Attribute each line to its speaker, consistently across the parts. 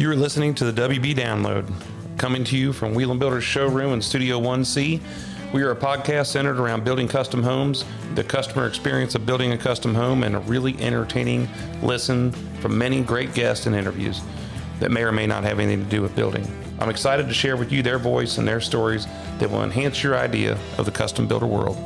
Speaker 1: You are listening to the WB Download, coming to you from Wheel & Builder's showroom in Studio 1C. We are a podcast centered around building custom homes, the customer experience of building a custom home, and a really entertaining listen from many great guests and interviews that may or may not have anything to do with building. I'm excited to share with you their voice and their stories that will enhance your idea of the custom builder world.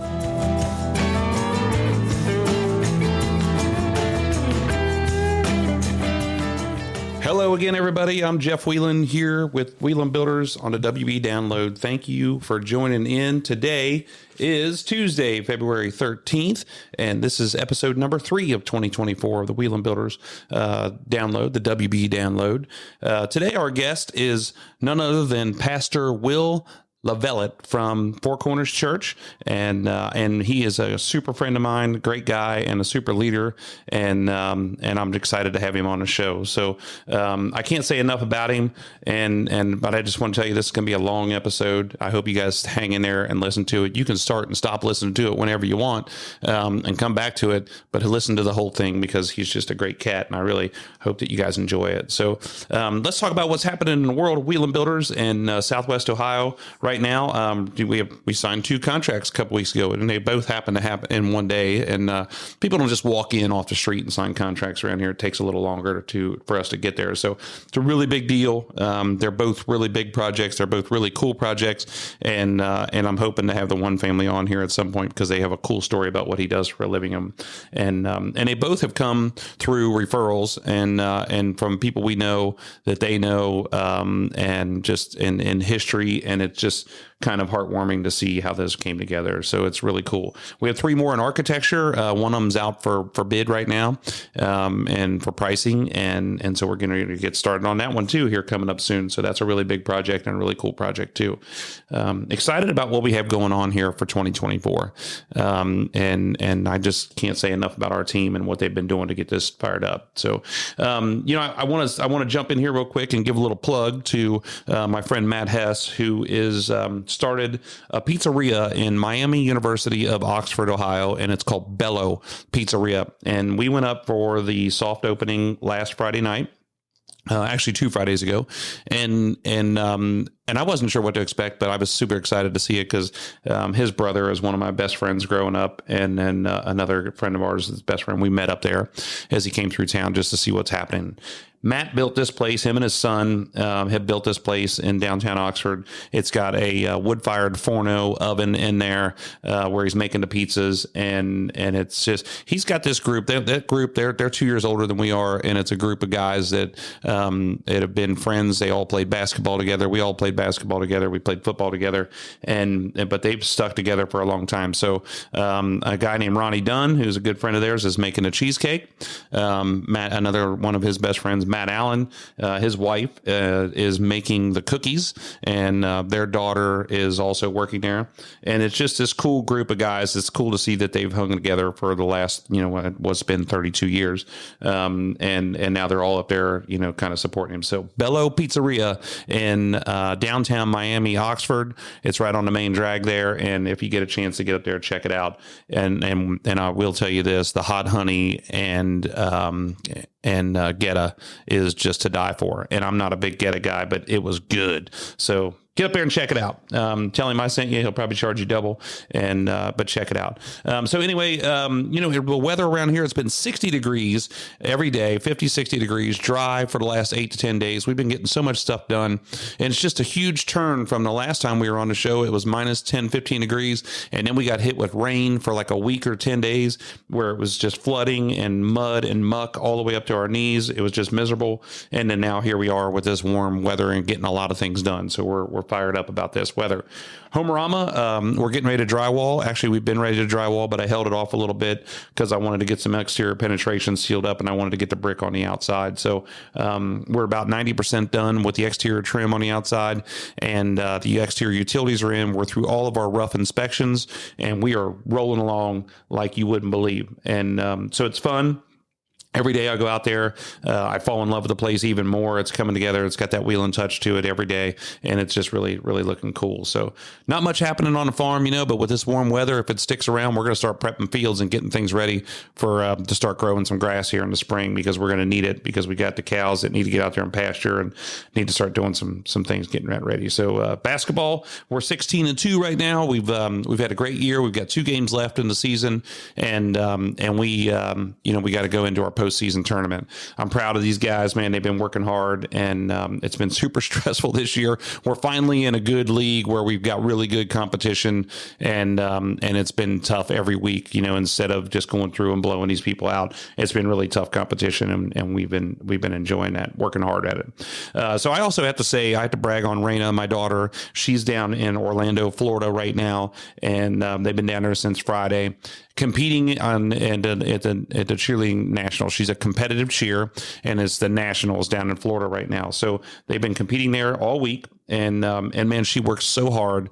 Speaker 1: Hello again, everybody. I'm Jeff Whelan here with Wheel & Builders on the WB Download. Thank you for joining in. Today is Tuesday, February 13th, and this is episode number 3 of 2024 of the Wheel & Builders Download, the WB Download. Today, our guest is none other than Pastor Will LoVelette from Four Corners Church, and he is a super friend of mine, great guy, and a super leader, and I'm excited to have him on the show. So I can't say enough about him, but I just want to tell you this is going to be a long episode. I hope you guys hang in there and listen to it. You can start and stop listening to it whenever you want, and come back to it, but listen to the whole thing because he's just a great cat, and I really hope that you guys enjoy it. So let's talk about what's happening in the world of Wheel & Builders in Southwest Ohio right now. We signed 2 contracts a couple weeks ago, and they both happen to happen in one day. And people don't just walk in off the street and sign contracts around here. It takes a little longer for us to get there. So it's a really big deal. They're both really big projects. They're both really cool projects, and I'm hoping to have the one family on here at some point because they have a cool story about what he does for a living. And they both have come through referrals and from people we know that they know, and just in history, and it's just kind of heartwarming to see how this came together. So it's really cool. We have 3 more in architecture. One of them's out for bid right now, and for pricing. And so we're going to get started on that one too here coming up soon. So that's a really big project and a really cool project too. Excited about what we have going on here for 2024. And I just can't say enough about our team and what they've been doing to get this fired up. So, I want to jump in here real quick and give a little plug to my friend Matt Hess, who is started a pizzeria in Miami University of Oxford, Ohio, and it's called Bello Pizzeria. And we went up for the soft opening last Friday night. Actually 2 Fridays ago. And I wasn't sure what to expect, but I was super excited to see it because his brother is one of my best friends growing up. And then another friend of ours, his best friend, we met up there as he came through town just to see what's happening. Matt built this place. Him and his son have built this place in downtown Oxford. It's got a wood-fired Forno oven in there where he's making the pizzas, and it's just he's got this group. That group, they're 2 years older than we are, and it's a group of guys that have been friends. They all played basketball together. We all played basketball together. We played football together, but they've stuck together for a long time. So a guy named Ronnie Dunn, who's a good friend of theirs, is making a cheesecake. Matt, another one of his best friends, Matt Allen, his wife is making the cookies, and their daughter is also working there. And it's just this cool group of guys. It's cool to see that they've hung together for the last, what's been 32 years. And now they're all up there, kind of supporting him. So Bello Pizzeria in downtown Miami, Oxford. It's right on the main drag there. And if you get a chance to get up there, check it out. And I will tell you this, the hot honey and Geta is just to die for. And I'm not a big Geta guy, but it was good. So get up there and check it out. Tell him I sent you. He'll probably charge you double, but check it out. So anyway, the weather around here, it's been 60 degrees every day, 50, 60 degrees, dry for the last 8 to 10 days. We've been getting so much stuff done, and it's just a huge turn from the last time we were on the show. It was minus 10, 15 degrees, and then we got hit with rain for like a week or 10 days where it was just flooding and mud and muck all the way up to our knees. It was just miserable, and then now here we are with this warm weather and getting a lot of things done. So we're fired up about this weather. Homerama, we're getting ready to drywall. Actually, we've been ready to drywall, but I held it off a little bit because I wanted to get some exterior penetration sealed up, and I wanted to get the brick on the outside. So we're about 90% done with the exterior trim on the outside, and the exterior utilities are in. We're through all of our rough inspections, and we are rolling along like you wouldn't believe. And so it's fun. Every day I go out there, I fall in love with the place even more. It's coming together. It's got that Wheeling touch to it every day, and it's just really, really looking cool. So not much happening on the farm, but with this warm weather, if it sticks around, we're going to start prepping fields and getting things ready for to start growing some grass here in the spring, because we're going to need it, because we got the cows that need to get out there and pasture and need to start doing some things, getting that ready. So basketball, we're 16-2 right now. We've had a great year. We've got 2 games left in the season, and we got to go into our postseason tournament. I'm proud of these guys, man. They've been working hard, and it's been super stressful this year. We're finally in a good league where we've got really good competition, and it's been tough every week. Instead of just going through and blowing these people out, it's been really tough competition, and we've been enjoying that, working hard at it. So I also have to say, I have to brag on Raina, my daughter. She's down in Orlando, Florida right now, and they've been down there since Friday, competing at the cheerleading national. She's a competitive cheer, and it's the nationals down in Florida right now. So they've been competing there all week, and man, she works so hard.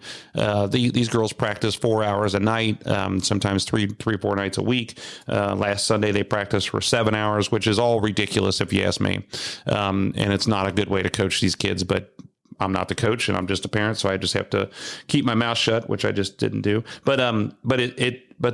Speaker 1: These girls practice 4 hours a night, sometimes three or 4 nights a week. Last Sunday they practiced for 7 hours, which is all ridiculous if you ask me. And it's not a good way to coach these kids, but I'm not the coach, and I'm just a parent, so I just have to keep my mouth shut, which I just didn't do. But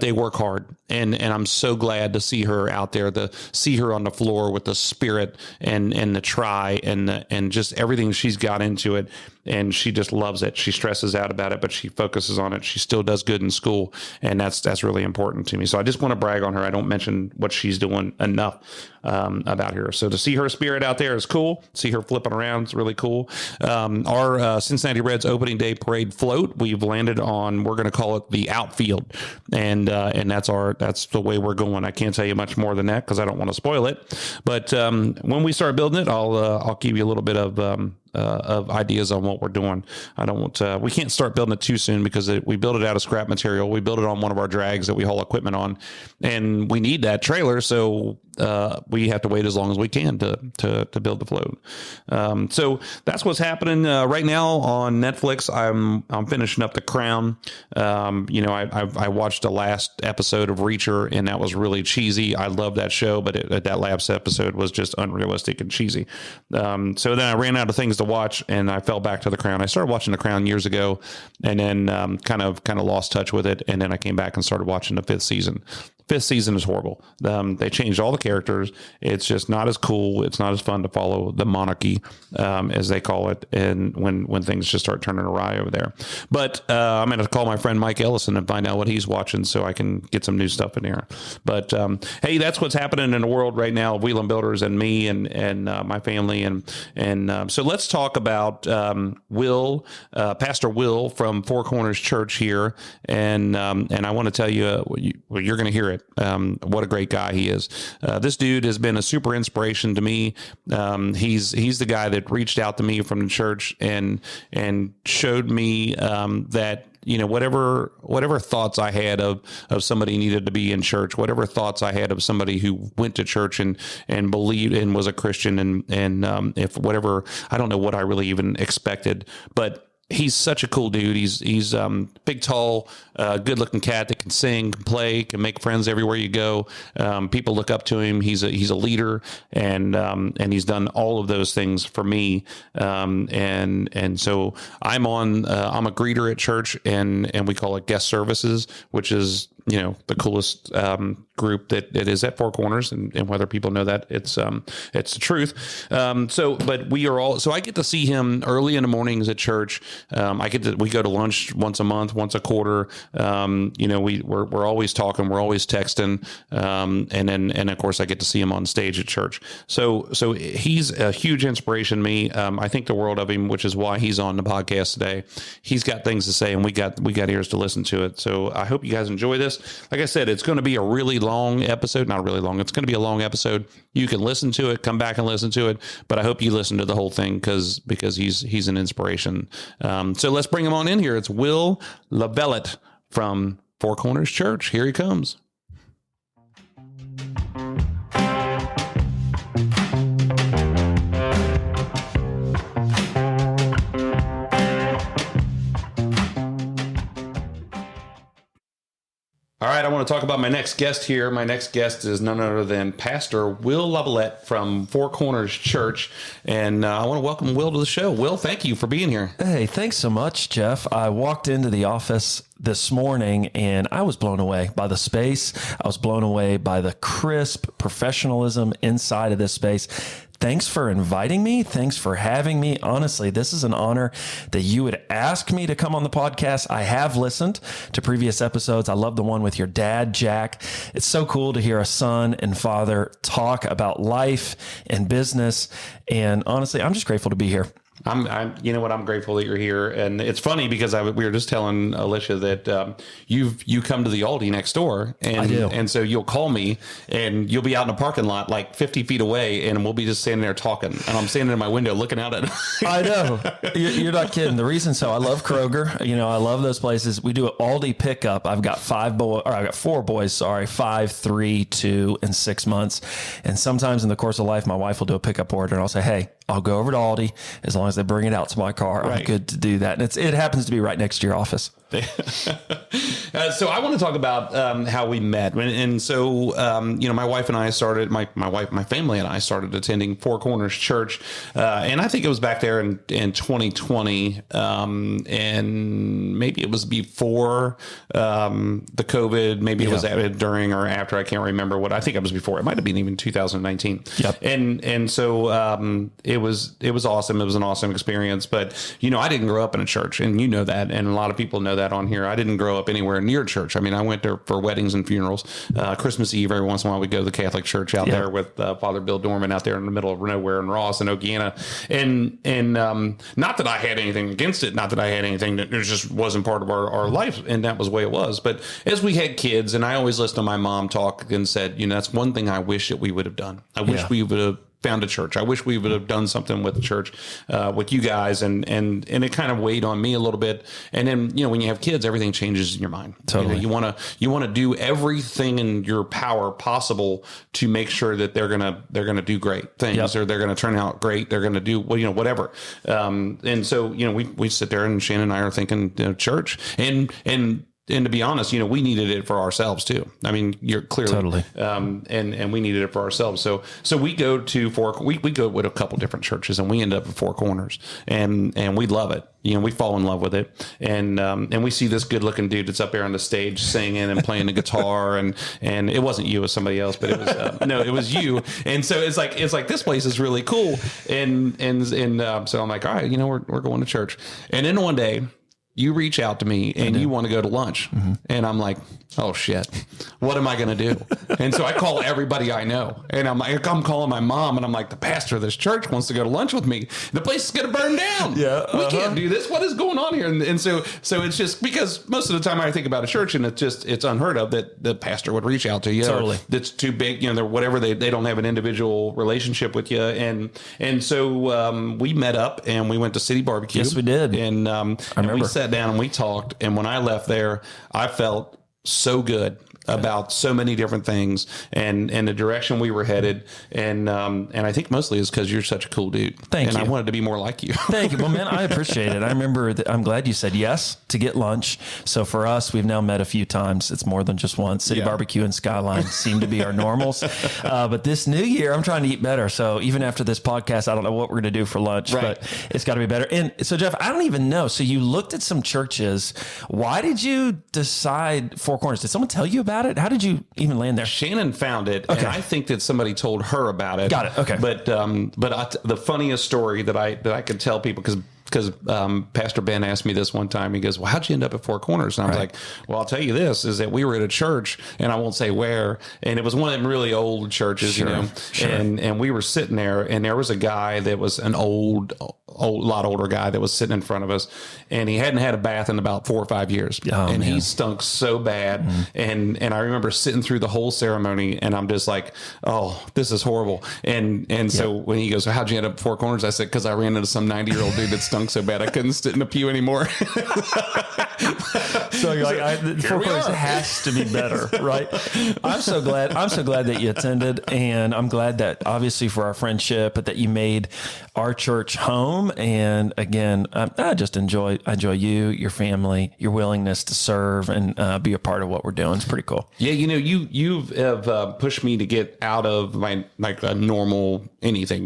Speaker 1: they work hard, and I'm so glad to see her out there, to see her on the floor with the spirit and the try and just everything she's got into it, and she just loves it. She stresses out about it, but she focuses on it. She still does good in school, and that's really important to me. So I just want to brag on her. I don't mention what she's doing enough about her. So to see her spirit out there is cool. See her flipping around, it's really cool. Our Cincinnati Reds opening day parade float, we've landed on, we're going to call it the outfield, and that's the way we're going. I can't tell you much more than that because I don't want to spoil it. But when we start building it, I'll give you a little bit of ideas on what we're doing. We can't start building it too soon because we built it out of scrap material. We built it on one of our drags that we haul equipment on, and we need that trailer. So we have to wait as long as we can to build the float. So that's what's happening right now on Netflix. I'm finishing up The Crown. I watched the last episode of Reacher, and that was really cheesy. I love that show, but that last episode was just unrealistic and cheesy. So then I ran out of things to watch, and I fell back to The Crown. I started watching The Crown years ago, and then kind of lost touch with it, and then I came back and started watching the 5th season. 5th season is horrible. They changed all the characters. It's just not as cool. It's not as fun to follow the monarchy, as they call it, and when things just start turning awry over there. But I'm going to call my friend Mike Ellison and find out what he's watching so I can get some new stuff in here. But hey, that's what's happening in the world right now, Wheeling Builders and me and my family. And so let's talk about Pastor Will from Four Corners Church here. And I want to tell you, you're going to hear it. What a great guy he is. This dude has been a super inspiration to me. He's the guy that reached out to me from the church and showed me that whatever thoughts I had of somebody needed to be in church, whatever thoughts I had of somebody who went to church and believed and was a Christian, and if whatever, I don't know what I really even expected, but he's such a cool dude. He's big, tall, good looking cat that can sing, can play, can make friends everywhere you go. People look up to him. He's a leader, and he's done all of those things for me. And so I'm a greeter at church, and we call it guest services, which is the coolest group that is at Four Corners, and whether people know that, it's the truth. But I get to see him early in the mornings at church. We go to lunch once a month, once a quarter. We're always talking, we're always texting, and of course I get to see him on stage at church. So he's a huge inspiration to me. I think the world of him, which is why he's on the podcast today. He's got things to say, and we got ears to listen to it. So I hope you guys enjoy this. Like I said, it's going to be a really long episode. Not really long. It's going to be a long episode. You can listen to it, come back and listen to it, but I hope you listen to the whole thing because he's an inspiration. So let's bring him on in here. It's Will LoVelette from Four Corners Church. Here he comes. All right, I want to talk about my next guest here. My next guest is none other than Pastor Will LoVelette from Four Corners Church. And I want to welcome Will to the show. Will, thank you for being here.
Speaker 2: Hey, thanks so much, Jeff. I walked into the office this morning and I was blown away by the space. I was blown away by the crisp professionalism inside of this space. Thanks for inviting me. Thanks for having me. Honestly, this is an honor that you would ask me to come on the podcast. I have listened to previous episodes. I love the one with your dad, Jack. It's so cool to hear a son and father talk about life and business. And honestly, I'm just grateful to be here.
Speaker 1: You know what? I'm grateful that you're here, and it's funny because we were just telling Alicia that you come to the Aldi next door, and
Speaker 2: I do.
Speaker 1: And so you'll call me, and you'll be out in a parking lot like 50 feet away, and we'll be just standing there talking, and I'm standing in my window looking out at it.
Speaker 2: I know. You're not kidding. The reason so I love Kroger. I love those places. We do an Aldi pickup. I've got four boys. Sorry, 5, 3, 2, and 6 months. And sometimes in the course of life, my wife will do a pickup order, and I'll say, "Hey, I'll go over to Aldi as long as they bring it out to my car." Right. I'm good to do that. And it happens to be right next to your office.
Speaker 1: So I want to talk about how we met. And so, my wife and I started, my family and I started attending Four Corners Church. And I think it was back there in 2020. And maybe it was before the COVID. Maybe it was added during or after. I can't remember what. I think it was before. It might have been even 2019.
Speaker 2: Yep.
Speaker 1: And so it was awesome. It was an awesome experience. But, I didn't grow up in a church, and you know that. And a lot of people know that on here. I didn't grow up anywhere near church. I mean, I went there for weddings and funerals. Christmas Eve, every once in a while, we go to the Catholic church out there with Father Bill Dorman out there in the middle of nowhere in Ross and Okeana. And not that I had anything against it, not that I had anything that it just wasn't part of our life, and that was the way it was. But as we had kids, and I always listened to my mom talk and said, that's one thing I wish that we would have done. I wish we would have found a church. I wish we would have done something with the church, with you guys. And it kind of weighed on me a little bit. And then, when you have kids, everything changes in your mind.
Speaker 2: Totally.
Speaker 1: You want to do everything in your power possible to make sure that they're going to do great things, or they're going to turn out great. They're going to do, whatever. And so, we sit there, and Shannon and I are thinking, church, and to be honest, we needed it for ourselves too. I mean, you're clearly
Speaker 2: totally.
Speaker 1: And we needed it for ourselves. So we go to we go with a couple different churches, and we end up at Four Corners, and we love it. We fall in love with it, and we see this good looking dude that's up there on the stage singing and playing the guitar, and it wasn't you, it was somebody else, but it was no, it was you. And so it's like this place is really cool, and so I'm like, all right, we're going to church, and then one day, you reach out to me and you want to go to lunch. Mm-hmm. And I'm like, oh shit, what am I going to do? And so I call everybody I know, and I'm calling my mom, and I'm like, the pastor of this church wants to go to lunch with me. The place is going to burn down.
Speaker 2: Yeah.
Speaker 1: We can't do this. What is going on here? And so it's just because most of the time I think about a church, and it's unheard of that the pastor would reach out to you.
Speaker 2: Totally.
Speaker 1: That's too big. They're whatever, they don't have an individual relationship with you. And so we met up and we went to City Barbecue.
Speaker 2: Yes, we did.
Speaker 1: And we sat down and we talked. And when I left there, I felt so good about so many different things and the direction we were headed. And I think mostly is because you're such a cool dude.
Speaker 2: Thank you.
Speaker 1: And I wanted to be more like you.
Speaker 2: Thank you. Well, man, I appreciate it. I remember that. I'm glad you said yes to get lunch. So for us, we've now met a few times. It's more than just once. City Barbecue and Skyline seem to be our normals. But this new year, I'm trying to eat better. So even after this podcast, I don't know what we're going to do for lunch, but it's got to be better. And so, Jeff, I don't even know. So you looked at some churches. Why did you decide Four Corners? Did someone tell you about it? How did you even land there?
Speaker 1: Shannon found it, and I think that somebody told her about it.
Speaker 2: Got it. Okay.
Speaker 1: But the funniest story that I could tell people, because Pastor Ben asked me this one time. He goes, well, how'd you end up at Four Corners? And I was like, well, I'll tell you this, is that we were at a church, and I won't say where, and it was one of them really old churches,
Speaker 2: Sure.
Speaker 1: and we were sitting there, and there was a guy that was an lot older guy that was sitting in front of us, and he hadn't had a bath in about 4 or 5 years. And he stunk so bad. Mm-hmm. And I remember sitting through the whole ceremony, and I'm just like, oh, this is horrible. And so when he goes, well, how'd you end up at Four Corners? I said, because I ran into some 90-year-old dude that stunk so bad I couldn't sit in a pew anymore.
Speaker 2: So you're like, Four Corners has to be better, right? I'm so glad that you attended, and I'm glad that obviously for our friendship, but that you made our church home. home. And again, I enjoy you, your family, your willingness to serve and be a part of what we're doing. It's pretty cool.
Speaker 1: Yeah, you have pushed me to get out of my like a normal anything.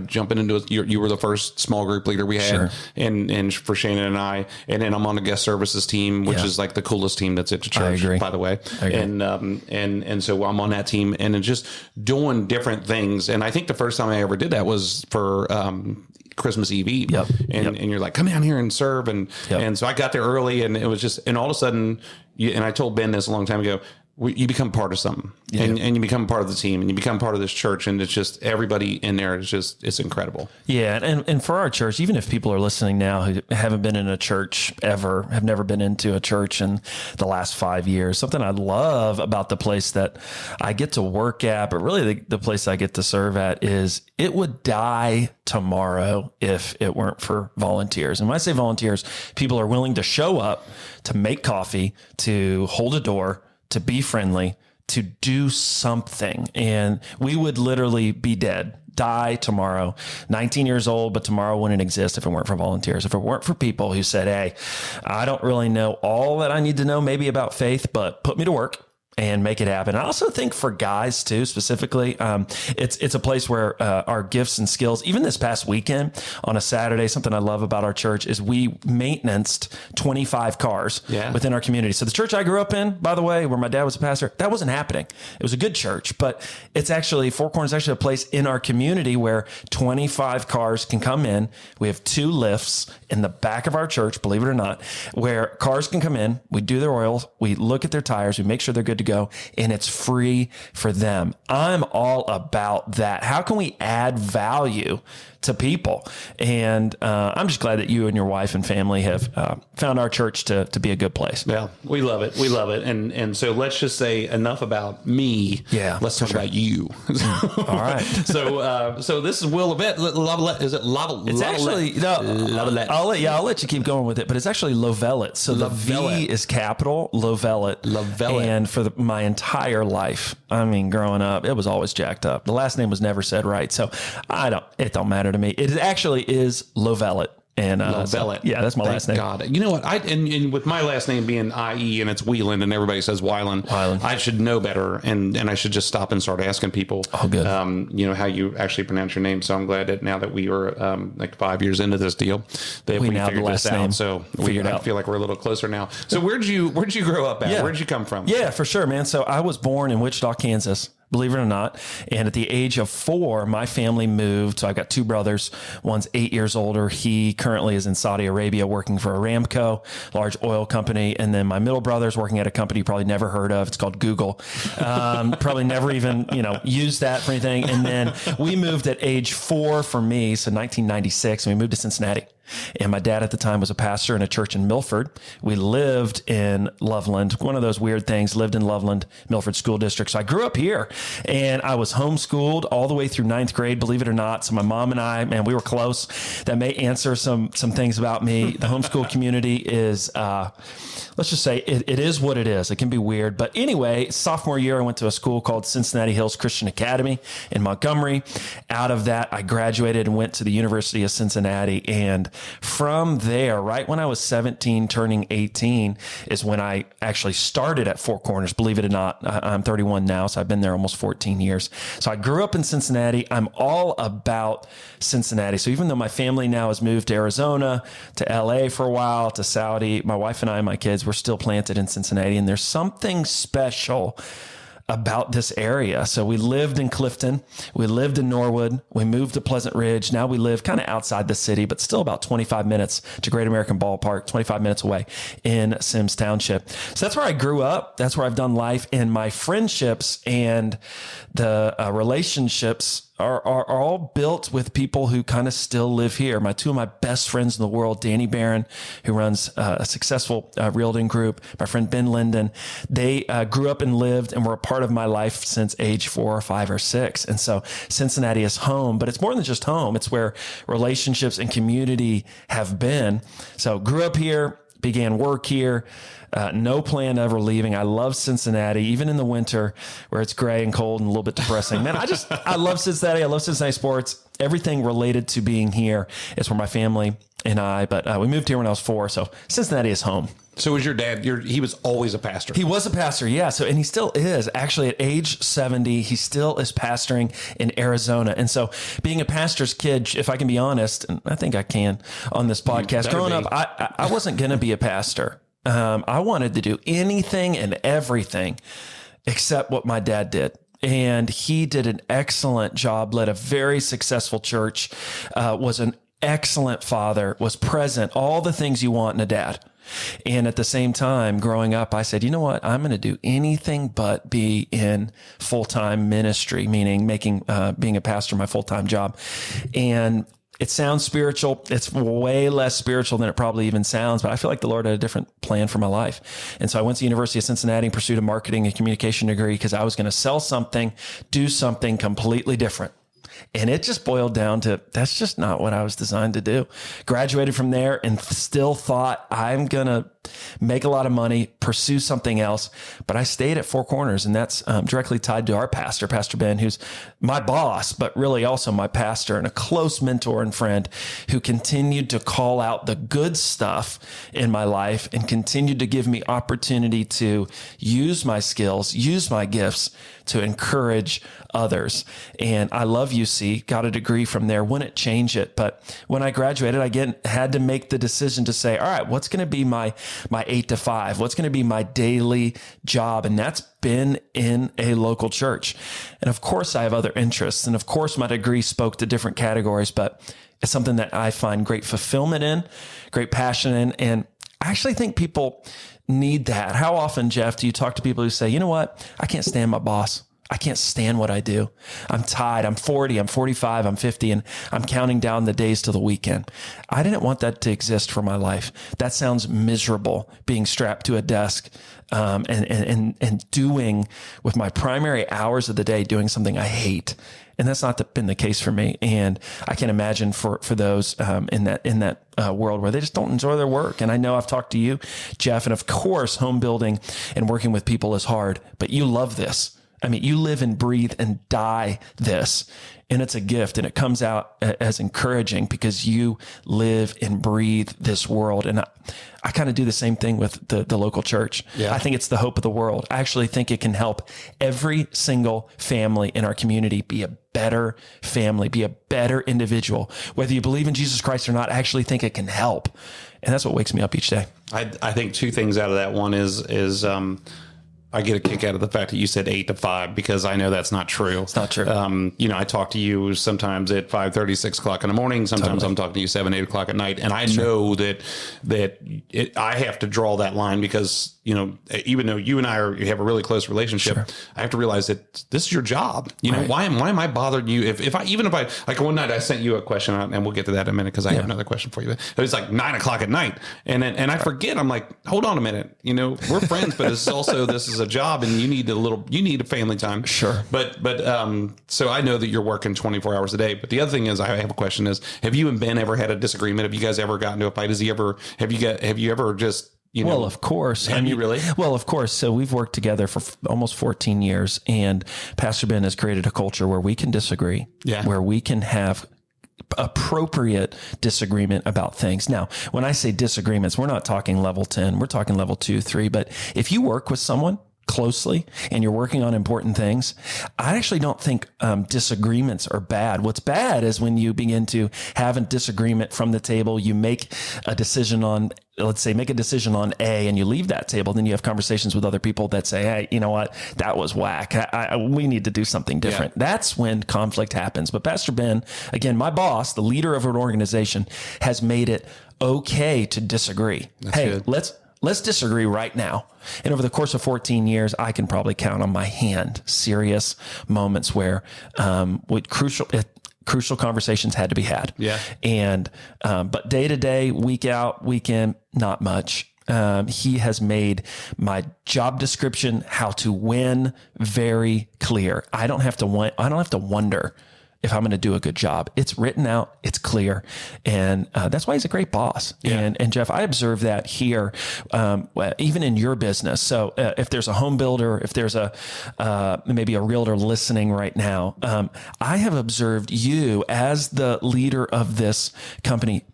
Speaker 1: Jumping into you were the first small group leader we had,
Speaker 2: Sure.
Speaker 1: and for Shannon and I, and then I'm on the guest services team, which is like the coolest team that's at the church, by the way. And so I'm on that team, and it's just doing different things. And I think the first time I ever did that was for Christmas Eve. And you're like, come down here and serve. And so I got there early, and it was just, and all of a sudden, and I told Ben this a long time ago, you become part of something, and you become part of the team, and you become part of this church, and it's just everybody in there is just, it's incredible.
Speaker 2: Yeah. And for our church, even if people are listening now who haven't been in a church ever, have never been into a church in the last 5 years, something I love about the place that I get to work at, but really the place I get to serve at, is it would die tomorrow if it weren't for volunteers. And when I say volunteers, people are willing to show up, to make coffee, to hold a door, to be friendly, to do something. And we would literally be dead, die tomorrow, 19 years old, but tomorrow wouldn't exist if it weren't for volunteers, if it weren't for people who said, hey, I don't really know all that I need to know maybe about faith, but put me to work and make it happen. I also think for guys too, specifically, it's a place where our gifts and skills, even this past weekend on a Saturday, something I love about our church is we maintenanced 25 cars within our community. So the church I grew up in, by the way, where my dad was a pastor, that wasn't happening. It was a good church, but it's actually, Four Corners is actually a place in our community where 25 cars can come in. We have 2 lifts in the back of our church, believe it or not, where cars can come in. We do their oil. We look at their tires. We make sure they're good to go, and it's free for them. I'm all about that. How can we add value to people? And I'm just glad that you and your wife and family have found our church to be a good place.
Speaker 1: Yeah, we love it. We love it. And so let's just say enough about me.
Speaker 2: Yeah,
Speaker 1: let's talk about you.
Speaker 2: All right.
Speaker 1: So this is Will LoVelette. Is it LoVelette?
Speaker 2: It's actually
Speaker 1: LoVelette.
Speaker 2: I'll let you keep going with it, but it's actually LoVelette. So the V is capital, LoVelette.
Speaker 1: LoVelette.
Speaker 2: And for my entire life, I mean, growing up, it was always jacked up. The last name was never said right, so it don't matter to me. It actually is LoVelette. And
Speaker 1: LoVelette.
Speaker 2: So, yeah, that's my last name.
Speaker 1: God, you know what? And with my last name being IE and it's Whelan and everybody says Weiland, I should know better, and I should just stop and start asking people.
Speaker 2: Oh, good.
Speaker 1: How you actually pronounce your name. So I'm glad that now that we are like 5 years into this deal, that we figured this out. So I feel like we're a little closer now. So where'd you grow up at?
Speaker 2: Yeah.
Speaker 1: Where'd you come from?
Speaker 2: Yeah, for sure, man. So I was born in Wichita, Kansas, believe it or not. And at the age of 4, my family moved. So I've got 2 brothers. One's 8 years older. He currently is in Saudi Arabia working for Aramco, large oil company. And then my middle brother's working at a company you probably never heard of. It's called Google. Probably never even, used that for anything. And then we moved at age 4 for me. So 1996, and we moved to Cincinnati. And my dad at the time was a pastor in a church in Milford. We lived in Loveland. One of those weird things, lived in Loveland, Milford School District. So I grew up here, and I was homeschooled all the way through 9th grade, believe it or not. So my mom and I, man, we were close. That may answer some things about me. The homeschool community is, let's just say it is what it is. It can be weird. But anyway, sophomore year, I went to a school called Cincinnati Hills Christian Academy in Montgomery. Out of that, I graduated and went to the University of Cincinnati. And from there, right when I was 17, turning 18, is when I actually started at Four Corners. Believe it or not, I'm 31 now, so I've been there almost 14 years. So I grew up in Cincinnati. I'm all about Cincinnati. So even though my family now has moved to Arizona, to LA for a while, to Saudi, my wife and I and my kids, we're still planted in Cincinnati. And there's something special about this area. So we lived in Clifton, we lived in Norwood, we moved to Pleasant Ridge. Now we live kind of outside the city, but still about 25 minutes to Great American Ballpark, 25 minutes away in Sims Township. So that's where I grew up. That's where I've done life, and my friendships and the relationships are all built with people who kind of still live here. Two of my best friends in the world, Danny Barron, who runs a successful realting group, my friend Ben Linden, they grew up and lived and were a part of my life since age 4 or 5 or 6. And so Cincinnati is home, but it's more than just home. It's where relationships and community have been. So grew up here, began work here. No plan ever leaving. I love Cincinnati, even in the winter where it's gray and cold and a little bit depressing. Man, I love Cincinnati. I love Cincinnati sports. everything related to being here is where my family and I, but we moved here when I was 4. So Cincinnati is home.
Speaker 1: So was your dad, he was always a pastor?
Speaker 2: He was a pastor, yeah. So, and he still is. Actually, at age 70, he still is pastoring in Arizona. And so being a pastor's kid, if I can be honest, and I think I can on this podcast, growing up, I wasn't going to be a pastor. I wanted to do anything and everything except what my dad did. And he did an excellent job, led a very successful church, was an excellent father, was present, all the things you want in a dad. And at the same time, growing up, I said, you know what? I'm going to do anything but be in full-time ministry, meaning making being a pastor my full-time job. And it sounds spiritual. It's way less spiritual than it probably even sounds, but I feel like the Lord had a different plan for my life. And so I went to the University of Cincinnati and pursued a marketing and communication degree because I was going to sell something, do something completely different. And it just boiled down to, that's just not what I was designed to do. Graduated from there and still thought I'm going to make a lot of money, pursue something else. But I stayed at Four Corners, and that's directly tied to our pastor, Pastor Ben, who's my boss, but really also my pastor and a close mentor and friend who continued to call out the good stuff in my life and continued to give me opportunity to use my skills, use my gifts to encourage others. And I love UC, got a degree from there, wouldn't change it. But when I graduated, I again had to make the decision to say, all right, what's going to be my 8 to 5? What's going to be my daily job? And that's been in a local church. And of course, I have other interests. And of course, my degree spoke to different categories, but it's something that I find great fulfillment in, great passion in. And I actually think people need that. How often, Jeff, do you talk to people who say, you know what? I can't stand my boss. I can't stand what I do. I'm tired. I'm 40, I'm 45, I'm 50, and I'm counting down the days to the weekend. I didn't want that to exist for my life. That sounds miserable, being strapped to a desk and doing with my primary hours of the day, doing something I hate. And that's not been the case for me. And I can imagine for those in that world where they just don't enjoy their work. And I know I've talked to you, Jeff, and of course, home building and working with people is hard, but you love this. I mean, you live and breathe and die this, and it's a gift, and it comes out as encouraging because you live and breathe this world. And I kind of do the same thing with the local church. Yeah. I think it's the hope of the world. I actually think it can help every single family in our community be a better family, be a better individual. Whether you believe in Jesus Christ or not, I actually think it can help. And that's what wakes me up each day.
Speaker 1: I think two things out of that. One is I get a kick out of the fact that you said 8 to 5 because I know that's not true.
Speaker 2: It's not true.
Speaker 1: I talk to you sometimes at 5:30, 6 o'clock in the morning. Sometimes I'm talking to you 7, 8 o'clock at night. And I know that I have to draw that line because, even though you and I have a really close relationship, sure. I have to realize that this is your job. Right. Why am I bothering you? If I like one night I sent you a question and we'll get to that in a minute because I have another question for you. It was like 9 o'clock at night. And I forget, I'm like, hold on a minute. We're friends, but this is a job and you need a family time.
Speaker 2: Sure.
Speaker 1: But so I know that you're working 24 hours a day. But the other thing is, I have a question is, have you and Ben ever had a disagreement? Have you guys ever gotten into a fight? Have you ever just,
Speaker 2: well, of course.
Speaker 1: Have you really?
Speaker 2: Well, of course. So we've worked together for almost 14 years, and Pastor Ben has created a culture where we can disagree, where we can have appropriate disagreement about things. Now, when I say disagreements, we're not talking level 10, we're talking level 2, 3. But if you work with someone closely and you're working on important things, I actually don't think disagreements are bad. What's bad is when you begin to have a disagreement from the table, you make a decision on, let's say, make a decision on A and you leave that table. Then you have conversations with other people that say, hey, you know what? That was whack. We need to do something different. Yeah. That's when conflict happens. But Pastor Ben, again, my boss, the leader of an organization, has made it okay to disagree.
Speaker 1: That's good.
Speaker 2: Let's disagree right now. And over the course of 14 years, I can probably count on my hand serious moments where crucial conversations had to be had.
Speaker 1: Yeah.
Speaker 2: And but day to day, week out, week in, not much. He has made my job description, how to win, very clear. I don't have to wonder if I'm going to do a good job. It's written out, it's clear. And that's why he's a great boss.
Speaker 1: Yeah.
Speaker 2: And Jeff, I observe that here, even in your business. So if there's a home builder, if there's maybe a realtor listening right now, I have observed you as the leader of this company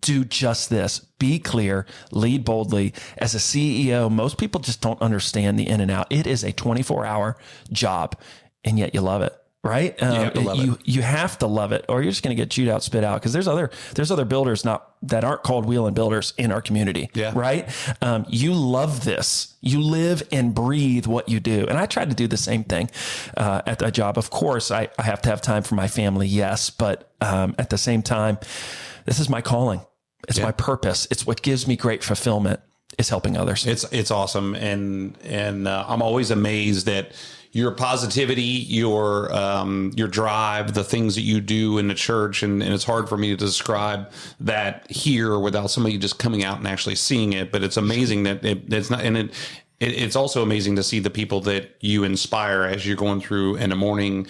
Speaker 2: do just this. Be clear, lead boldly. As a CEO, most people just don't understand the in and out. It is a 24-hour job, and yet you love it. Right? You have to love it. You have to love it, or you're just going to get chewed out, spit out. Because there's other builders that aren't called Wheeling builders in our community. Yeah. Right? You love this. You live and breathe what you do. And I try to do the same thing at the job. Of course, I have to have time for my family. Yes, but at the same time, this is my calling. It's my purpose. It's what gives me great fulfillment. Is helping others.
Speaker 1: It's awesome, and I'm always amazed at your positivity, your drive, the things that you do in the church, and it's hard for me to describe that here without somebody just coming out and actually seeing it. But it's amazing that it's not, and it's also amazing to see the people that you inspire as you're going through in the morning,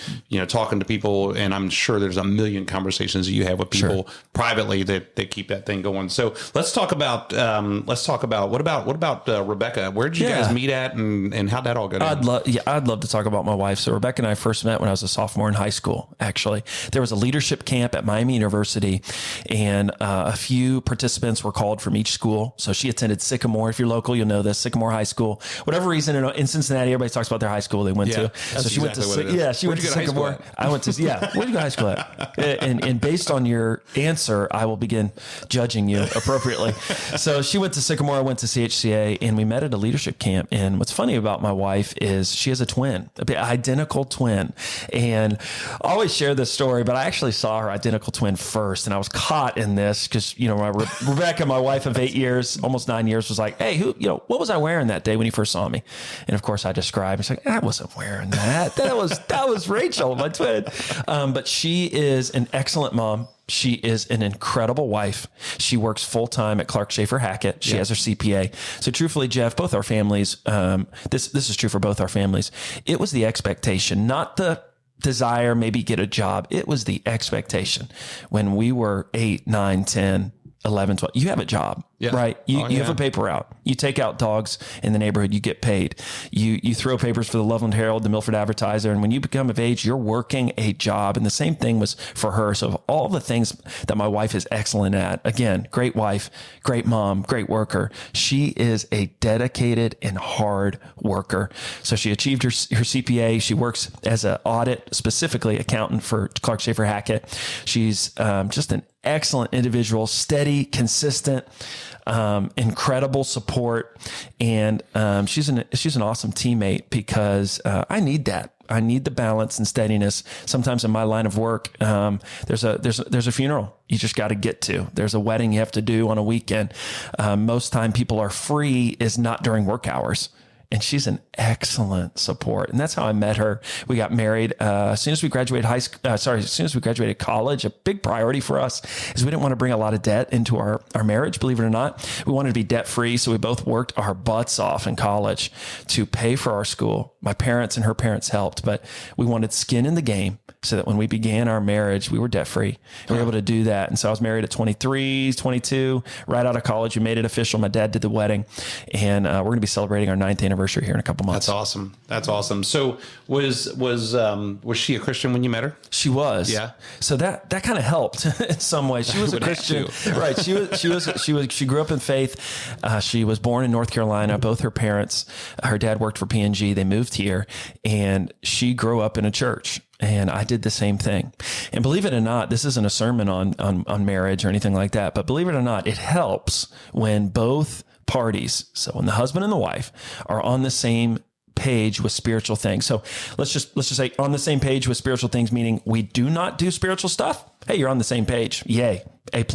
Speaker 1: talking to people. And I'm sure there's a million conversations that you have with people privately that keep that thing going. So let's talk about what about Rebecca? Where did you guys meet at, and how'd that all go down?
Speaker 2: I'd love to talk about my wife. So Rebecca and I first met when I was a sophomore in high school. Actually, there was a leadership camp at Miami University, and a few participants were called from each school. So she attended Sycamore. If you're local, you'll know this, Sycamore High School. Whatever reason in Cincinnati, everybody talks about their high school they went to. So she went to Sycamore. I went to where'd you go to high school at? And based on your answer, I will begin judging you appropriately. So she went to Sycamore. I went to CHCA, and we met at a leadership camp. And what's funny about my wife is she has a twin, an identical twin. And I always share this story, but I actually saw her identical twin first, and I was caught in this because Rebecca, my wife of 8 years, almost 9 years, was like, "Hey, what was I wearing that day when you first saw me?" And of course I described, it's like, I wasn't wearing that. That was Rachel, my twin. But she is an excellent mom. She is an incredible wife. She works full time at Clark Schaefer Hackett. She has her CPA. So truthfully, Jeff, both our families, this is true for both our families. It was the expectation, not the desire, maybe get a job. It was the expectation when we were 8, 9, 10, 11, 12, you have a job, right? You have a paper route. You take out dogs in the neighborhood, you get paid. You throw papers for the Loveland Herald, the Milford Advertiser. And when you become of age, you're working a job. And the same thing was for her. So all the things that my wife is excellent at, again, great wife, great mom, great worker. She is a dedicated and hard worker. So she achieved her CPA. She works as an audit, specifically accountant for Clark Schaefer Hackett. She's just an excellent individual, steady, consistent, incredible support. And she's an awesome teammate because I need that. I need the balance and steadiness. Sometimes in my line of work, there's a funeral you just got to get to. There's a wedding you have to do on a weekend. Most time people are free is not during work hours. And she's an excellent support. And that's how I met her. We got married as soon as we graduated as soon as we graduated college. A big priority for us is we didn't want to bring a lot of debt into our marriage, believe it or not. We wanted to be debt free. So we both worked our butts off in college to pay for our school. My parents and her parents helped, but we wanted skin in the game so that when we began our marriage, we were debt free. And we were able to do that. And so I was married at 23, 22, right out of college. We made it official. My dad did the wedding, and we're going to be celebrating our 9th anniversary here in a couple months.
Speaker 1: That's awesome. So was she a Christian when you met her?
Speaker 2: She was.
Speaker 1: Yeah.
Speaker 2: So that kind of helped in some ways. She was a Christian, right? She grew up in faith. She was born in North Carolina. Both her parents, her dad worked for P&G. They moved here, and she grew up in a church. And I did the same thing. And believe it or not, this isn't a sermon on marriage or anything like that, but believe it or not, it helps when both parties, so when the husband and the wife are on the same page with spiritual things. So let's just say on the same page with spiritual things, meaning we do not do spiritual stuff. Hey, you're on the same page. Yay. A+.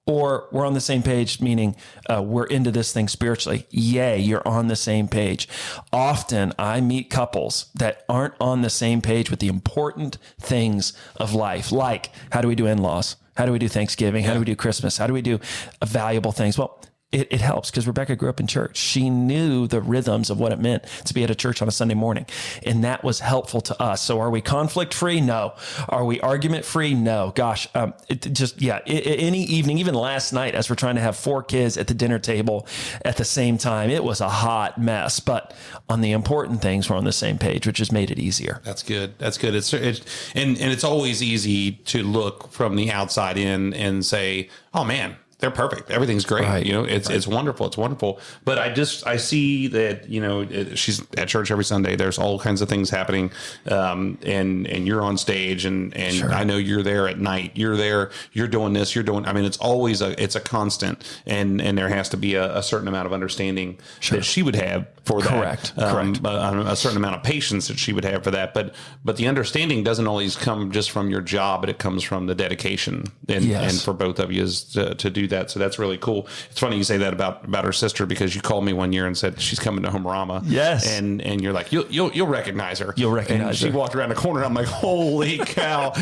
Speaker 2: Or we're on the same page, meaning we're into this thing spiritually. Yay, you're on the same page. Often I meet couples that aren't on the same page with the important things of life, like how do we do in-laws? How do we do Thanksgiving? How do we do Christmas? How do we do valuable things? Well, it helps because Rebecca grew up in church. She knew the rhythms of what it meant to be at a church on a Sunday morning. And that was helpful to us. So are we conflict free? No. Are we argument free? No. Gosh, any evening, even last night, as we're trying to have 4 kids at the dinner table at the same time, it was a hot mess. But on the important things, we're on the same page, which has made it easier.
Speaker 1: That's good. That's good. And it's always easy to look from the outside in and say, oh man, they're perfect. Everything's great.
Speaker 2: Right.
Speaker 1: It's wonderful. It's wonderful. But I see that, she's at church every Sunday. There's all kinds of things happening. And you're on stage and
Speaker 2: Sure.
Speaker 1: I know you're there at night. You're there, you're doing this, it's always it's a constant. And there has to be a certain amount of understanding that she would have for that.
Speaker 2: Correct.
Speaker 1: A certain amount of patience that she would have for that. But the understanding doesn't always come just from your job, but it comes from the dedication and for both of you is to do that. So that's really cool. It's funny you say that about her sister, because you called me one year and said she's coming to Homerama.
Speaker 2: Yes.
Speaker 1: And you're like, you'll recognize her.
Speaker 2: You'll recognize
Speaker 1: and she
Speaker 2: her.
Speaker 1: walked around the corner. I'm like, holy cow.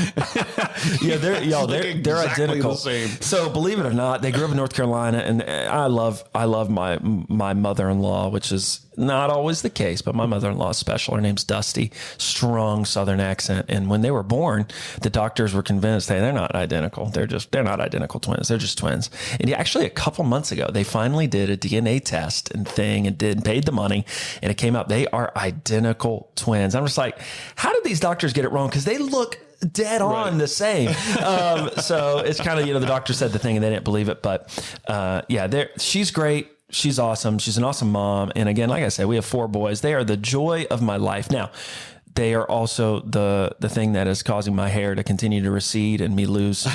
Speaker 2: Yeah, they're
Speaker 1: exactly
Speaker 2: identical.
Speaker 1: the same.
Speaker 2: So believe it or not, they grew up in North Carolina, and I love my mother-in-law, which is not always the case, but my mother-in-law is special. Her name's Dusty, strong Southern accent. And when they were born, the doctors were convinced, hey, they're not identical. They're not identical twins. They're just twins. And actually a couple months ago, they finally did a DNA test and paid the money, and it came out they are identical twins. I'm just like, how did these doctors get it wrong? Because they look dead on the same. So it's kind of, the doctor said the thing and they didn't believe it, but she's great. She's awesome. She's an awesome mom. And again, like I said, we have 4 boys. They are the joy of my life. Now, they are also the thing that is causing my hair to continue to recede and me lose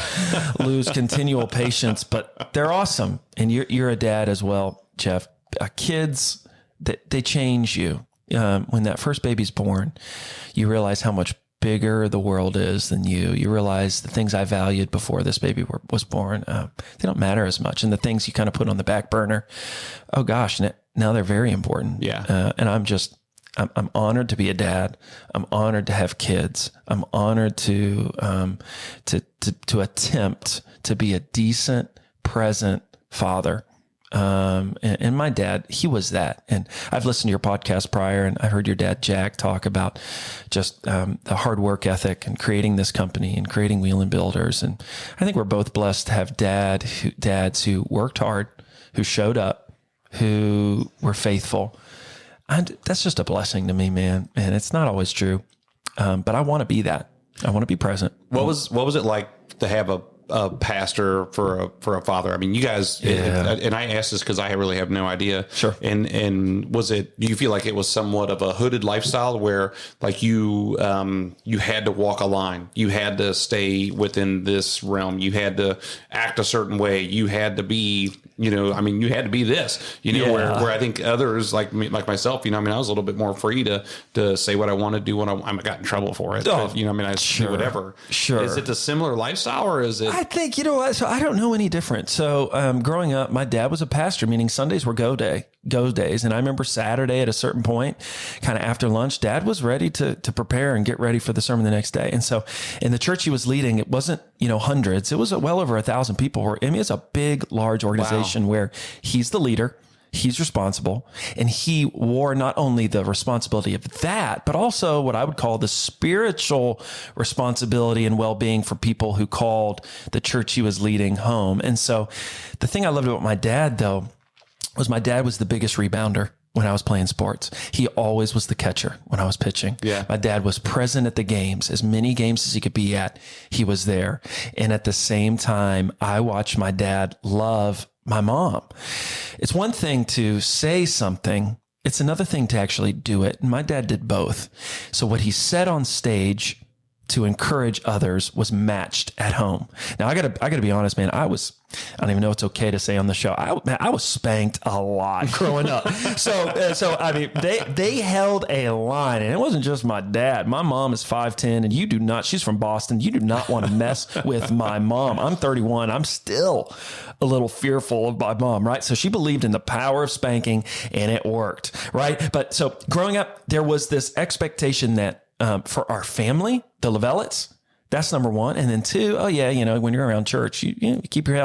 Speaker 2: continual patience, but they're awesome. And you're a dad as well, Jeff. Kids, they change you. When that first baby's born, you realize how much bigger the world is than you. You realize the things I valued before this baby was born, they don't matter as much. And the things you kind of put on the back burner, oh gosh, now they're very important.
Speaker 1: Yeah.
Speaker 2: And I'm honored to be a dad. I'm honored to have kids. I'm honored to attempt to be a decent, present father. And my dad, he was that. And I've listened to your podcast prior, and I heard your dad, Jack, talk about just the hard work ethic and creating this company and creating Wheel and Builders. And I think we're both blessed to have dads who worked hard, who showed up, who were faithful. And that's just a blessing to me, man. And it's not always true. But I want to be that. I want to be present.
Speaker 1: What was it like to have a pastor for a father? I mean, you guys, and I asked this because I really have no idea.
Speaker 2: Sure.
Speaker 1: And do you feel like it was somewhat of a hooded lifestyle where like you had to walk a line, you had to stay within this realm, you had to act a certain way, you had to be, you had to be this, where I think others like me, like myself, I was a little bit more free to say what I want to do when I got in trouble for it.
Speaker 2: Oh,
Speaker 1: but, I
Speaker 2: sure.
Speaker 1: do whatever.
Speaker 2: Sure.
Speaker 1: Is it a similar lifestyle or is it?
Speaker 2: I think, so I don't know any different. So growing up, my dad was a pastor, meaning Sundays were go days. And I remember Saturday at a certain point, kind of after lunch, Dad was ready to prepare and get ready for the sermon the next day. And so in the church he was leading, it wasn't, hundreds. It was well over 1,000 people. It's a big, large organization where he's the leader. He's responsible, and he wore not only the responsibility of that, but also what I would call the spiritual responsibility and well-being for people who called the church he was leading home. And so the thing I loved about my dad, though, was my dad was the biggest rebounder when I was playing sports. He always was the catcher when I was pitching.
Speaker 1: Yeah.
Speaker 2: My dad was present at the games, as many games as he could be at. He was there. And at the same time, I watched my dad love my mom. It's one thing to say something. It's another thing to actually do it. And my dad did both. So what he said on stage to encourage others was matched at home. Now I gotta be honest, man. I don't even know it's okay to say on the show. I was spanked a lot growing up. So I mean, they held a line, and it wasn't just my dad. My mom is 5'10", and she's from Boston. You do not want to mess with my mom. I'm 31. I'm still a little fearful of my mom, right? So she believed in the power of spanking, and it worked, right? But so growing up, there was this expectation that for our family, the LoVellettes, That's number one. And then two, oh yeah, when you're around church, you keep your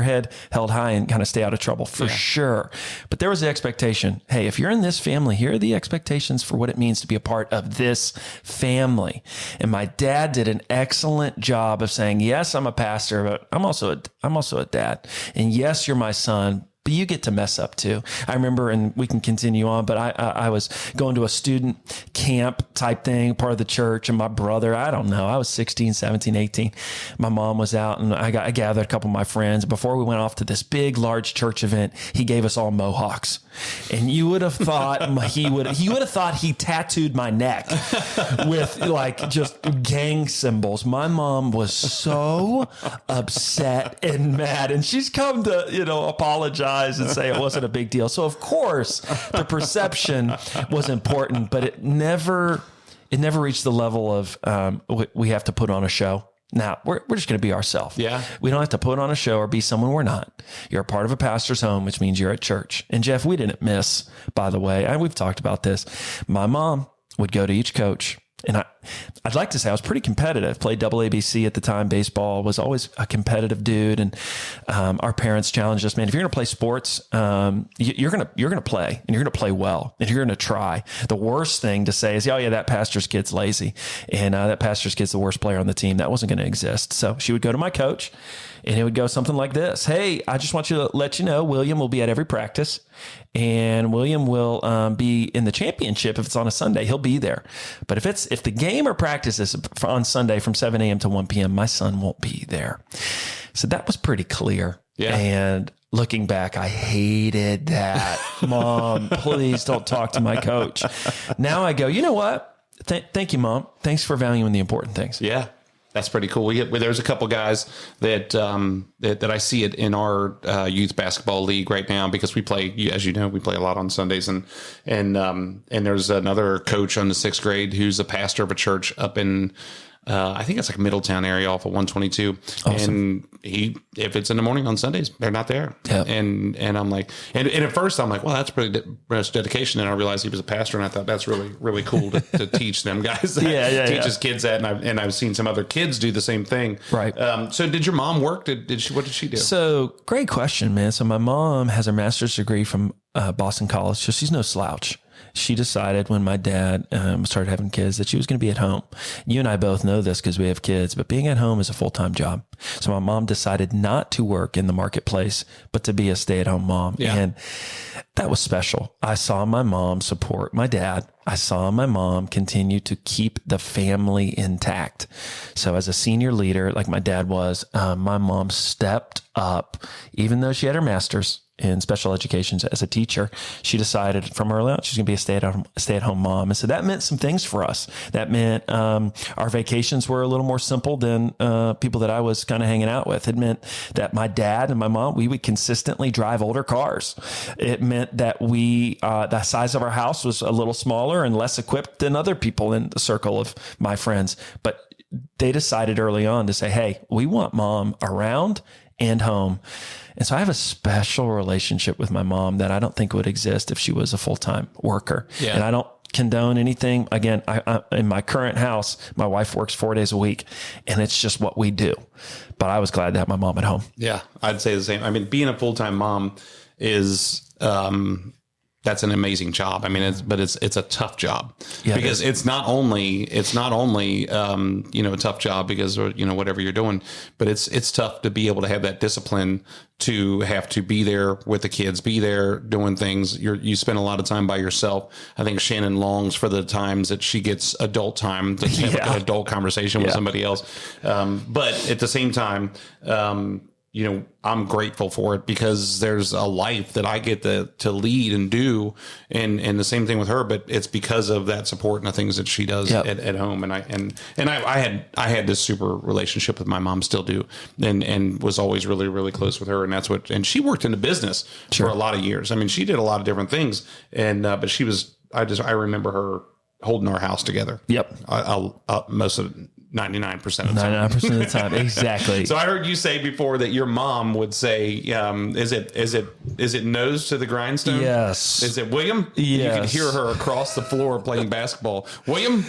Speaker 2: head held high and kind of stay out of trouble for sure. But there was the expectation. Hey, if you're in this family, here are the expectations for what it means to be a part of this family. And my dad did an excellent job of saying, yes, I'm a pastor, but I'm also a dad. And yes, you're my son, but you get to mess up too. I remember, and we can continue on, but I was going to a student camp type thing, part of the church, and my brother, I don't know, I was 16, 17, 18. My mom was out, and I gathered a couple of my friends. Before we went off to this big, large church event, he gave us all mohawks. And you would have thought he tattooed my neck with like just gang symbols. My mom was so upset and mad, and she's come to, apologize and say it wasn't a big deal. So of course the perception was important, but it never reached the level of, we have to put on a show. Now, we're just going to be ourselves. Yeah. We don't have to put on a show or be someone we're not. You're a part of a pastor's home, which means you're at church. And Jeff, we didn't miss, by the way, and we've talked about this. My mom would go to each coach. And I'd like to say I was pretty competitive, played double ABC at the time, baseball, was always a competitive dude. And our parents challenged us, man, if you're going to play sports, you're going to play, and you're going to play well, and you're going to try. The worst thing to say is, oh yeah, that pastor's kid's lazy, and that pastor's kid's the worst player on the team. That wasn't going to exist. So she would go to my coach, and it would go something like this. Hey, I just want to let you know, William will be at every practice, and William will be in the championship if it's on a Sunday. He'll be there. But if the game or practice is on Sunday from 7 a.m. to 1 p.m., my son won't be there. So that was pretty clear. Yeah. And looking back, I hated that. Mom, please don't talk to my coach. Now I go, you know what? Thank you, Mom. Thanks for valuing the important things.
Speaker 1: Yeah. That's pretty cool. There's a couple guys that I see it in our youth basketball league right now, because we play, as you know, we play a lot on Sundays, and there's another coach on the 6th grade who's a pastor of a church up in I think it's like Middletown area off of 122. Awesome. And if it's in the morning on Sundays, they're not there. Yep. And I'm like, and at first I'm like, well, that's pretty much dedication. And I realized he was a pastor, and I thought that's really, really cool to teach them guys that, teach his kids that. And I've seen some other kids do the same thing. Right. So did your mom work? What did she do?
Speaker 2: So great question, man. So my mom has her master's degree from Boston College. So she's no slouch. She decided when my dad started having kids that she was going to be at home. You and I both know this because we have kids, but being at home is a full-time job. So my mom decided not to work in the marketplace, but to be a stay-at-home mom. Yeah. And that was special. I saw my mom support my dad. I saw my mom continue to keep the family intact. So as a senior leader, like my dad was, my mom stepped up, even though she had her master's in special education as a teacher. She decided from early on she's going to be a stay-at-home mom. And so that meant some things for us. That meant our vacations were a little more simple than people that I was kind of hanging out with. It meant that my dad and my mom, we would consistently drive older cars. It meant that the size of our house was a little smaller and less equipped than other people in the circle of my friends. But they decided early on to say, hey, we want mom around and home. And so I have a special relationship with my mom that I don't think would exist if she was a full-time worker. Yeah. And I don't condone anything. Again, I in my current house, my wife works 4 days a week, and it's just what we do. But I was glad to have my mom at home.
Speaker 1: Yeah, I'd say the same. I mean, being a full-time mom is that's an amazing job. I mean, it's a tough job, because it's not only a tough job because, whatever you're doing, but it's tough to be able to have that discipline to have to be there with the kids, be there doing things. You spend a lot of time by yourself. I think Shannon longs for the times that she gets adult time to have an adult conversation with somebody else. But at the same time, I'm grateful for it because there's a life that I get to lead and do, and the same thing with her. But it's because of that support and the things that she does at home. And I had this super relationship with my mom, still do, and was always really, really close with her. And she worked in the business for a lot of years. I mean, she did a lot of different things, but she was. I remember her holding our house together. Yep. Most of 99% of the time.
Speaker 2: 99% of the time, exactly.
Speaker 1: So I heard you say before that your mom would say, "Is it nose to the grindstone?"
Speaker 2: Yes.
Speaker 1: Is it William?
Speaker 2: Yes.
Speaker 1: You could hear her across the floor playing basketball. William,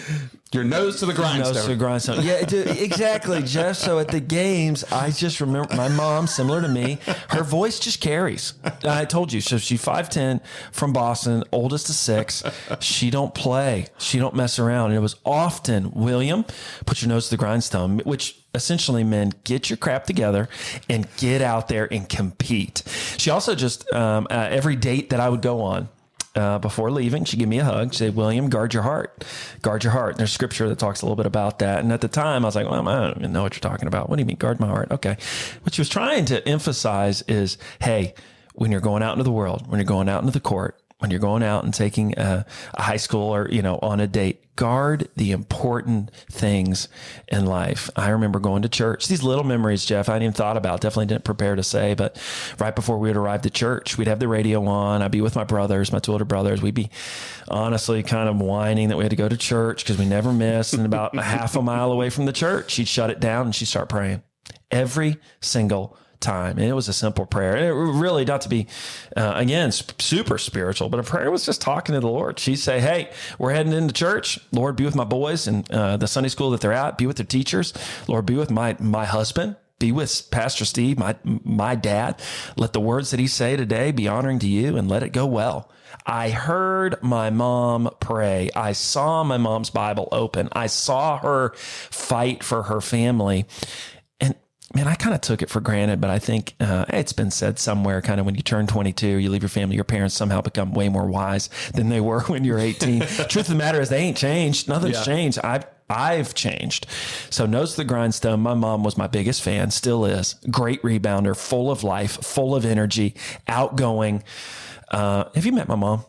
Speaker 1: Your nose to the grindstone.
Speaker 2: Nose to the grindstone. Yeah, exactly, Jeff. So at the games, I just remember my mom, similar to me, her voice just carries. I told you. So she's 5'10", from Boston, oldest of 6. She don't play. She don't mess around. And it was often, William, put your nose to the grindstone, which essentially meant get your crap together and get out there and compete. She also just, every date that I would go on, before leaving, she'd give me a hug. She'd say, William, guard your heart. Guard your heart. And there's scripture that talks a little bit about that. And at the time, I was like, well, I don't even know what you're talking about. What do you mean, guard my heart? Okay. What she was trying to emphasize is, hey, when you're going out into the world, when you're going out into the court, when you're going out and taking a high school or, on a date, guard the important things in life. I remember going to church. These little memories, Jeff, I hadn't even thought about, definitely didn't prepare to say, but right before we would arrive to church, we'd have the radio on. I'd be with my brothers, my 2 older brothers. We'd be honestly kind of whining that we had to go to church because we never missed. And about a half a mile away from the church, she'd shut it down and she'd start praying every single time. And it was a simple prayer. And it really, not to be, again, super spiritual, but a prayer was just talking to the Lord. She'd say, hey, we're heading into church. Lord, be with my boys and the Sunday school that they're at. Be with their teachers. Lord, be with my husband. Be with Pastor Steve, my dad. Let the words that he say today be honoring to you and let it go well. I heard my mom pray. I saw my mom's Bible open. I saw her fight for her family. Man, I kind of took it for granted, but I think it's been said somewhere, kind of when you turn 22, you leave your family, your parents somehow become way more wise than they were when you're 18. Truth of the matter is they ain't changed. Nothing's changed. I've changed. So nose to the grindstone. My mom was my biggest fan, still is. Great rebounder, full of life, full of energy, outgoing. Have you met my mom?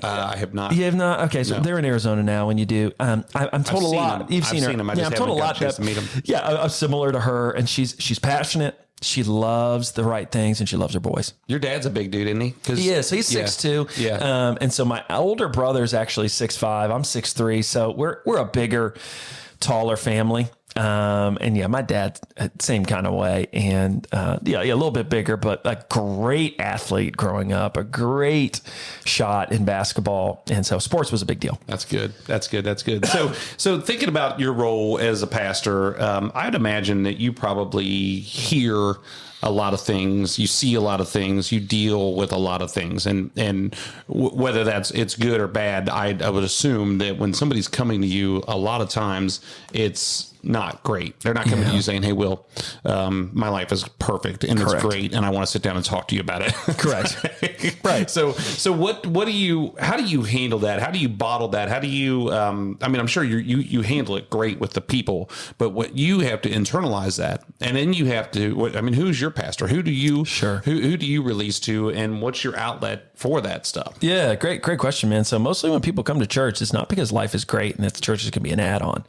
Speaker 1: I have not.
Speaker 2: You have not? Okay, so they're in Arizona now. When you do, I'm told a lot. You've seen her.
Speaker 1: I just
Speaker 2: I'm told a lot
Speaker 1: to meet them.
Speaker 2: Yeah, I'm similar to her, and she's passionate. She loves the right things, and she loves her boys.
Speaker 1: Your dad's a big dude, isn't he?
Speaker 2: He is. So he's 6'2".
Speaker 1: Yeah.
Speaker 2: And so my older brother's actually 6'5". I'm 6'3". So we're a bigger, taller family. And yeah, my dad, same kind of way. And, a little bit bigger, but a great athlete growing up, a great shot in basketball. And so sports was a big deal.
Speaker 1: That's good. So thinking about your role as a pastor, I'd imagine that you probably hear a lot of things, you see a lot of things, you deal with a lot of things, and whether it's good or bad, I would assume that when somebody's coming to you, a lot of times it's not great. They're not coming to you saying, hey, Will, my life is perfect and it's great, and I want to sit down and talk to you about it.
Speaker 2: Correct.
Speaker 1: Right. So what do you, how do you handle that? How do you bottle that? How do you, I'm sure you handle it great with the people, but what you have to internalize that, and then you have to, who's your pastor? Who do you, who do you release to, and what's your outlet for that stuff?
Speaker 2: Yeah, great question, man. So mostly when people come to church, it's not because life is great and that the church is going to be an add-on.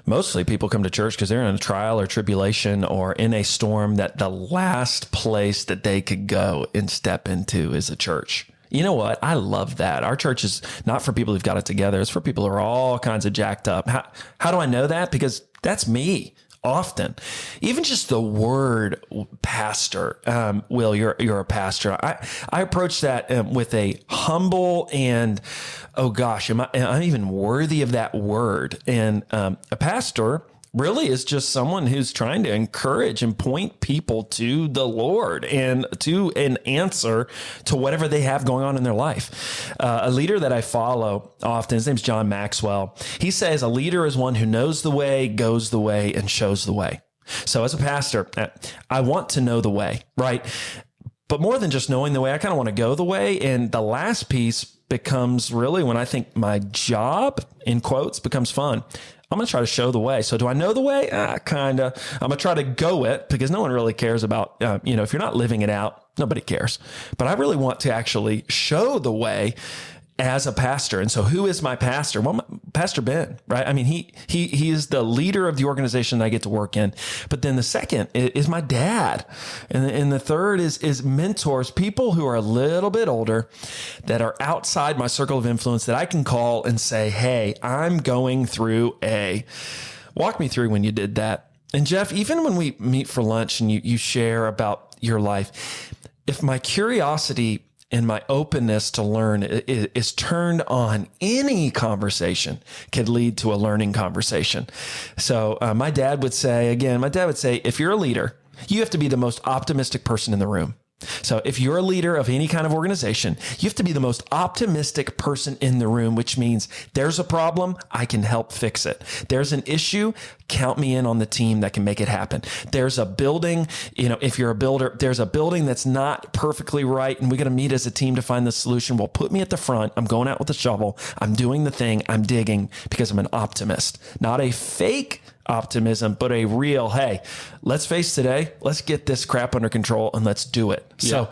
Speaker 2: Mostly people come to church because they're in a trial or tribulation or in a storm that the last place that they could go and step into is a church. You know what? I love that. Our church is not for people who've got it together. It's for people who are all kinds of jacked up. How do I know that? Because that's me. Often, even just the word pastor, Will, you're a pastor. I approach that with a humble and, oh gosh, am I even worthy of that word? And a pastor really is just someone who's trying to encourage and point people to the Lord and to an answer to whatever they have going on in their life. A leader that I follow often, his name's John Maxwell. He says a leader is one who knows the way, goes the way, and shows the way. So as a pastor, I want to know the way, right? But more than just knowing the way, I kind of want to go the way. And the last piece becomes really when I think my job, in quotes, becomes fun. I'm going to try to show the way. So do I know the way? Kind of. I'm going to try to go it because no one really cares about, if you're not living it out, nobody cares. But I really want to actually show the way as a pastor. And so who is my pastor? Well, Pastor Ben, right? I mean, he is the leader of the organization that I get to work in. But then the second is my dad. And the third is mentors, people who are a little bit older that are outside my circle of influence that I can call and say, hey, I'm going through walk me through when you did that. And Jeff, even when we meet for lunch and you share about your life, if my curiosity and my openness to learn is turned on, any conversation could lead to a learning conversation. So my dad would say, if you're a leader, you have to be the most optimistic person in the room. So if you're a leader of any kind of organization, you have to be the most optimistic person in the room, which means there's a problem, I can help fix it. There's an issue, count me in on the team that can make it happen. There's a building, if you're a builder, there's a building that's not perfectly right, and we got to meet as a team to find the solution. Well, put me at the front. I'm going out with a shovel. I'm doing the thing. I'm digging because I'm an optimist, not a fake optimism, but a real, hey, let's face today, let's get this crap under control and let's do it. Yeah. So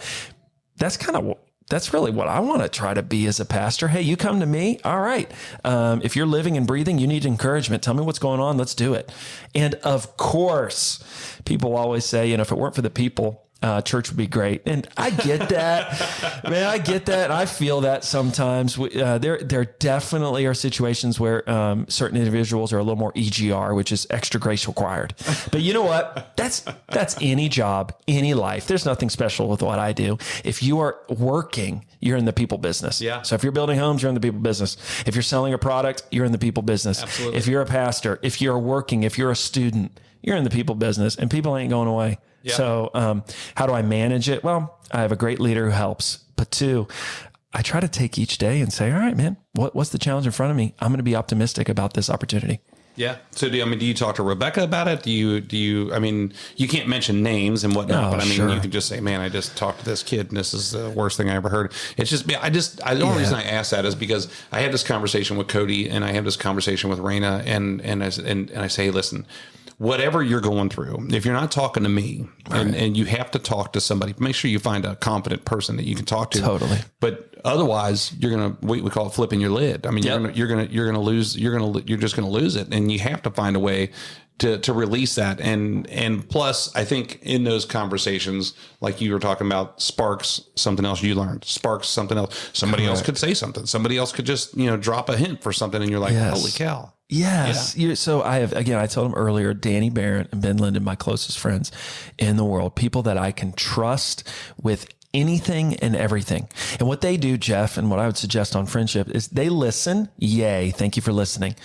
Speaker 2: that's really what I want to try to be as a pastor. Hey, you come to me. All right. If you're living and breathing, you need encouragement. Tell me what's going on. Let's do it. And of course, people always say, if it weren't for the people, church would be great. And I get that, man. I get that. I feel that sometimes. There definitely are situations where certain individuals are a little more EGR, which is extra grace required. But you know what? That's any job, any life. There's nothing special with what I do. If you are working, you're in the people business.
Speaker 1: Yeah.
Speaker 2: So if you're building homes, you're in the people business. If you're selling a product, you're in the people business.
Speaker 1: Absolutely.
Speaker 2: If you're a pastor, if you're working, if you're a student, you're in the people business, and people ain't going away. Yeah. So how do I manage it? Well, I have a great leader who helps. But two, I try to take each day and say, all right, man, what's the challenge in front of me? I'm going to be optimistic about this opportunity.
Speaker 1: Yeah. So do you talk to Rebecca about it? You can't mention names and whatnot, but sure. You can just say, man, I just talked to this kid and this is the worst thing I ever heard. It's just, the only reason I ask that is because I had this conversation with Cody and I have this conversation with Raina and I say, listen, whatever you're going through, if you're not talking to me and you have to talk to somebody, make sure you find a competent person that you can talk to.
Speaker 2: Totally. But
Speaker 1: otherwise you're going to, we call it flipping your lid. I mean, you're going to just going to lose it. And you have to find a way to release that. And plus I think in those conversations, like you were talking about, sparks something else you learned, sparks something else. Somebody else could say something. Somebody else could just, drop a hint for something. And you're like, holy cow.
Speaker 2: Yes. Yeah. So I told him earlier, Danny Barrett and Ben Linden, my closest friends in the world, people that I can trust with anything and everything. And what they do, Jeff, and what I would suggest on friendship is they listen. Yay. Thank you for listening.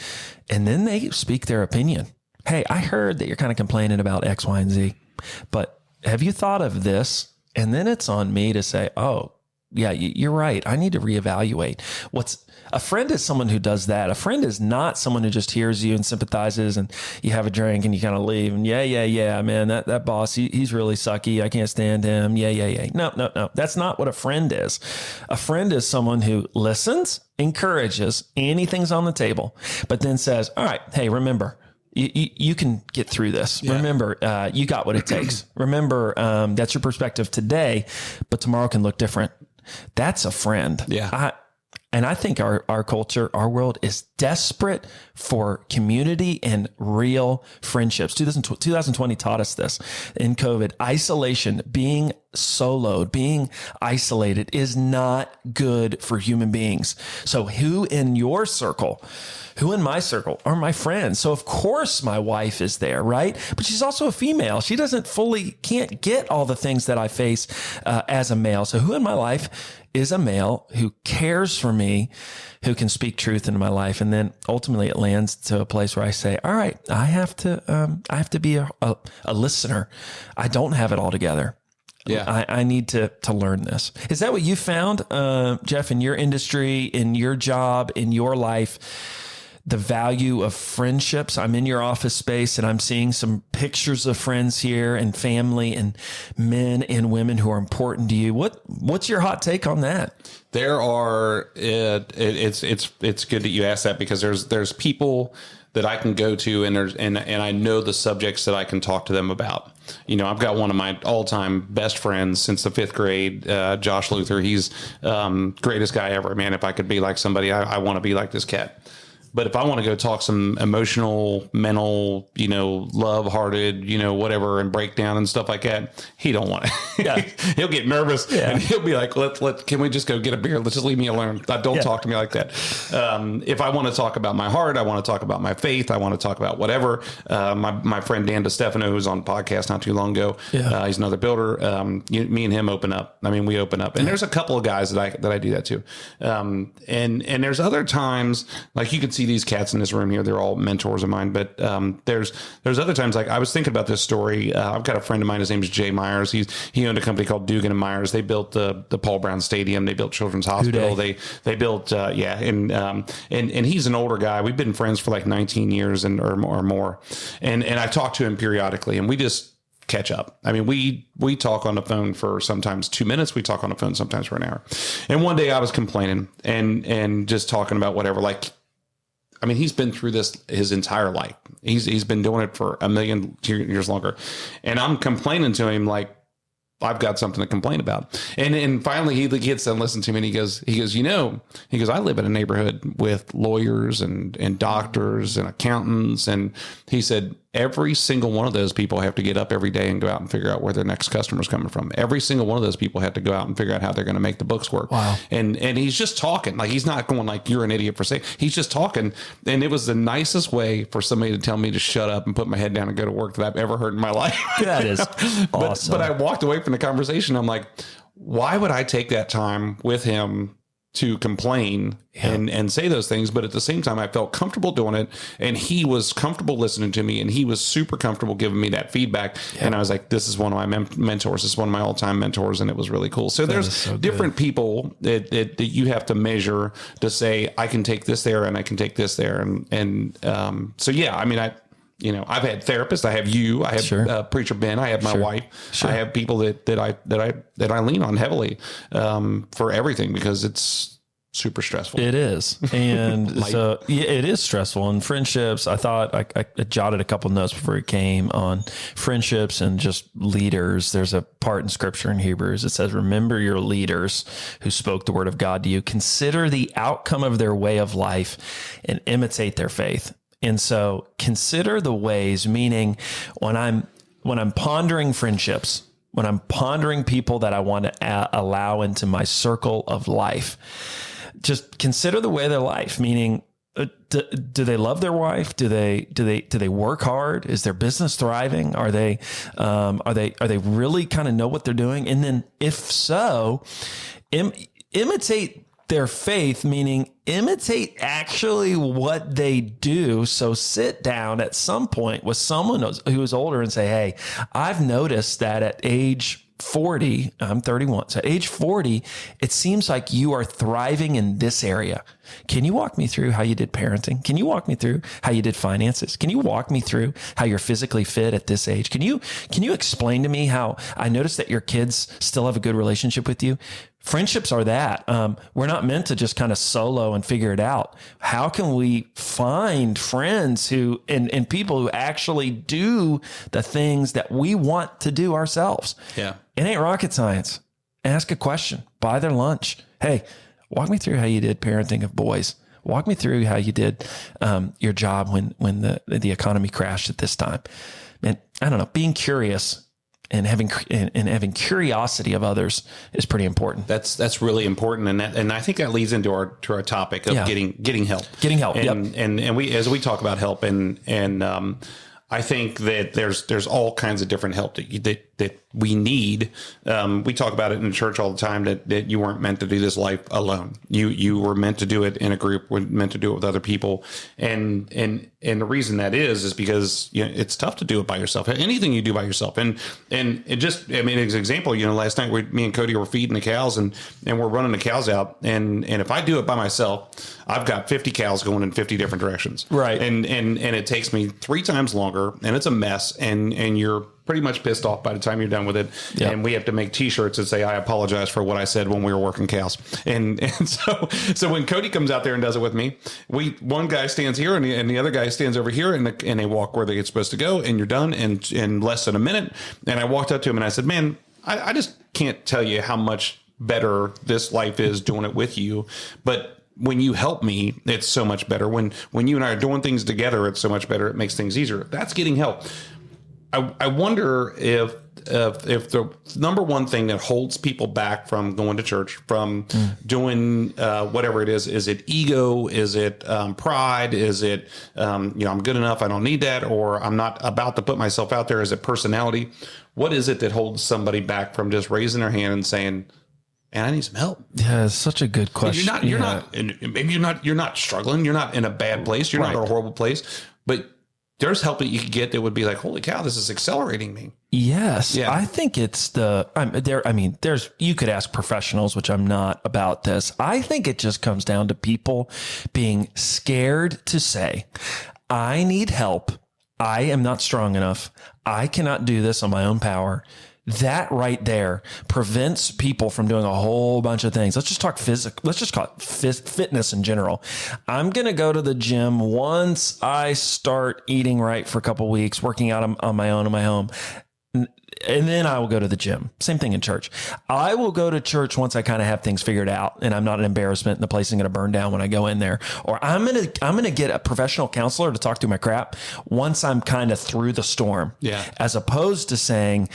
Speaker 2: And then they speak their opinion. Hey, I heard that you're kind of complaining about X, Y, and Z, but have you thought of this? And then it's on me to say, oh, yeah, you're right. I need to reevaluate. A friend is someone who does that. A friend is not someone who just hears you and sympathizes and you have a drink and you kind of leave and yeah, man, that boss, he's really sucky. I can't stand him. Yeah. No. That's not what a friend is. A friend is someone who listens, encourages, anything's on the table, but then says, all right, hey, remember, you can get through this. Yeah. Remember, you got what it takes. Remember, that's your perspective today, but tomorrow can look different. That's a friend.
Speaker 1: Yeah.
Speaker 2: And I think our culture, our world is desperate for community and real friendships. 2020 taught us this in COVID. Isolation, being soloed, being isolated is not good for human beings. So who in your circle, who in my circle are my friends? So of course my wife is there, right? But she's also a female. She can't get all the things that I face as a male. So who in my life is a male who cares for me, who can speak truth into my life? And then ultimately it lands to a place where I say, all right, I have to be a listener. I don't have it all together. Yeah. I need to learn this. Is that what you found, Jeff, in your industry, in your job, in your life? The value of friendships. I'm in your office space and I'm seeing some pictures of friends here and family and men and women who are important to you. What's your hot take on that?
Speaker 1: There are, it's good that you asked that because there's people that I can go to and I know the subjects that I can talk to them about. I've got one of my all-time best friends since the 5th grade, Josh Luther. He's greatest guy ever, man. If I could be like somebody, I want to be like this cat. But if I want to go talk some emotional, mental, love-hearted, whatever, and breakdown and stuff like that, he don't want it. Yeah. He'll get nervous and he'll be like, can we just go get a beer? Let's just leave me alone. Don't talk to me like that. If I want to talk about my heart, I want to talk about my faith, I want to talk about whatever. My friend Dan DeStefano, who's on the podcast not too long ago, he's another builder. Me and him open up. I mean, we open up. And there's a couple of guys that I do that to. And there's other times, like you can see these cats in this room here, they're all mentors of mine, but there's other times, like I was thinking about this story. I've got a friend of mine, his name is Jay Myers. He owned a company called Dugan and Myers. They built the Paul Brown Stadium. They built Children's Hospital. They built and he's an older guy. We've been friends for like 19 years or more. And I talk to him periodically, and we just catch up. I mean, we talk on the phone for sometimes 2 minutes. We talk on the phone sometimes for an hour. And one day I was complaining and just talking about whatever, like, I mean, he's been through this his entire life. He's been doing it for a million years longer. And I'm complaining to him like, I've got something to complain about. And finally he gets to listen to me, and he goes, I live in a neighborhood with lawyers and doctors and accountants. And he said, every single one of those people have to get up every day and go out and figure out where their next customer's coming from. Every single one of those people have to go out and figure out how they're going to make the books work.
Speaker 2: Wow.
Speaker 1: And he's just talking, like, he's not going like, you're an idiot for saying. He's just talking. And it was the nicest way for somebody to tell me to shut up and put my head down and go to work that I've ever heard in my life.
Speaker 2: That is awesome.
Speaker 1: But I walked away from the conversation. I'm like, why would I take that time with him to complain and say those things? But at the same time, I felt comfortable doing it, and he was comfortable listening to me, and he was super comfortable giving me that feedback. Yeah. And I was like, this is one of my mentors. This is one of my all-time mentors. And it was really cool. So there's different people that you have to measure to say, I can take this there and I can take this there. So yeah, I mean, I've had therapists. I have you. I have Preacher Ben. I have my wife. I have people that I lean on heavily for everything, because it's super stressful.
Speaker 2: It is. And so it is stressful. And friendships, I thought I jotted a couple notes before it came on friendships and just leaders. There's a part in scripture in Hebrews. It says, remember your leaders who spoke the word of God to you. Consider the outcome of their way of life and imitate their faith. And so consider the ways, meaning when I'm pondering friendships, when I'm pondering people that I want to allow into my circle of life, just consider the way of their life, meaning do they love their wife? Do they work hard? Is their business thriving? Are they really kind of know what they're doing? And then if so, imitate their faith, meaning imitate actually what they do. So sit down at some point with someone who is older and say, hey, I've noticed that at age 40, I'm 31. So age 40, it seems like you are thriving in this area. Can you walk me through how you did parenting? Can you walk me through how you did finances? Can you walk me through how you're physically fit at this age? Can you explain to me how I noticed that your kids still have a good relationship with you? Friendships are that. We're not meant to just kind of solo and figure it out. How can we find friends who and people who actually do the things that we want to do ourselves?
Speaker 1: Yeah.
Speaker 2: It ain't rocket science. Ask a question. Buy their lunch. Hey, walk me through how you did parenting of boys. Walk me through how you did your job when the economy crashed at this time. And I don't know, being curious and having curiosity of others is pretty important.
Speaker 1: That's really important, and I think that leads into our topic of getting help.
Speaker 2: Getting help.
Speaker 1: And we, as we talk about help, and I think that there's all kinds of different help that we need. We talk about it in the church all the time that you weren't meant to do this life alone. You were meant to do it in a group. We're meant to do it with other people. And the reason that is because it's tough to do it by yourself. Anything you do by yourself. And it just, I mean, as an example, last night me and Cody were feeding the cows and we're running the cows out. And if I do it by myself, I've got 50 cows going in 50 different directions.
Speaker 2: Right.
Speaker 1: And it takes me 3 times longer, and it's a mess, and you're pretty much pissed off by the time you're done with it. Yep. And we have to make t-shirts that say, I apologize for what I said when we were working cows. And so when Cody comes out there and does it with me, one guy stands here and the other guy stands over here, and they walk where they get supposed to go, and you're done in less than a minute. And I walked up to him and I said, man, I just can't tell you how much better this life is doing it with you. But when you help me, it's so much better. When you and I are doing things together, it's so much better. It makes things easier. That's getting help. I wonder if the number one thing that holds people back from going to church, from doing whatever it is it ego? Is it pride? Is it, I'm good enough, I don't need that, or I'm not about to put myself out there? Is it personality? What is it that holds somebody back from just raising their hand and saying, man, I need some help?
Speaker 2: Yeah, it's such a good question.
Speaker 1: Maybe you're not struggling. You're not in a bad place. You're not in a horrible place, but there's help that you could get that would be like, holy cow, this is accelerating me.
Speaker 2: Yes. Yeah. I think it's you could ask professionals, which I'm not about this. I think it just comes down to people being scared to say, I need help. I am not strong enough. I cannot do this on my own power. That right there prevents people from doing a whole bunch of things. Let's just talk physical. Let's just call it fitness in general. I'm going to go to the gym once I start eating right for a couple of weeks, working out on my own in my home. And then I will go to the gym. Same thing in church. I will go to church once I kind of have things figured out and I'm not an embarrassment and the place isn't going to burn down when I go in there. Or I'm going to get a professional counselor to talk through my crap once I'm kind of through the storm.
Speaker 1: Yeah.
Speaker 2: As opposed to saying,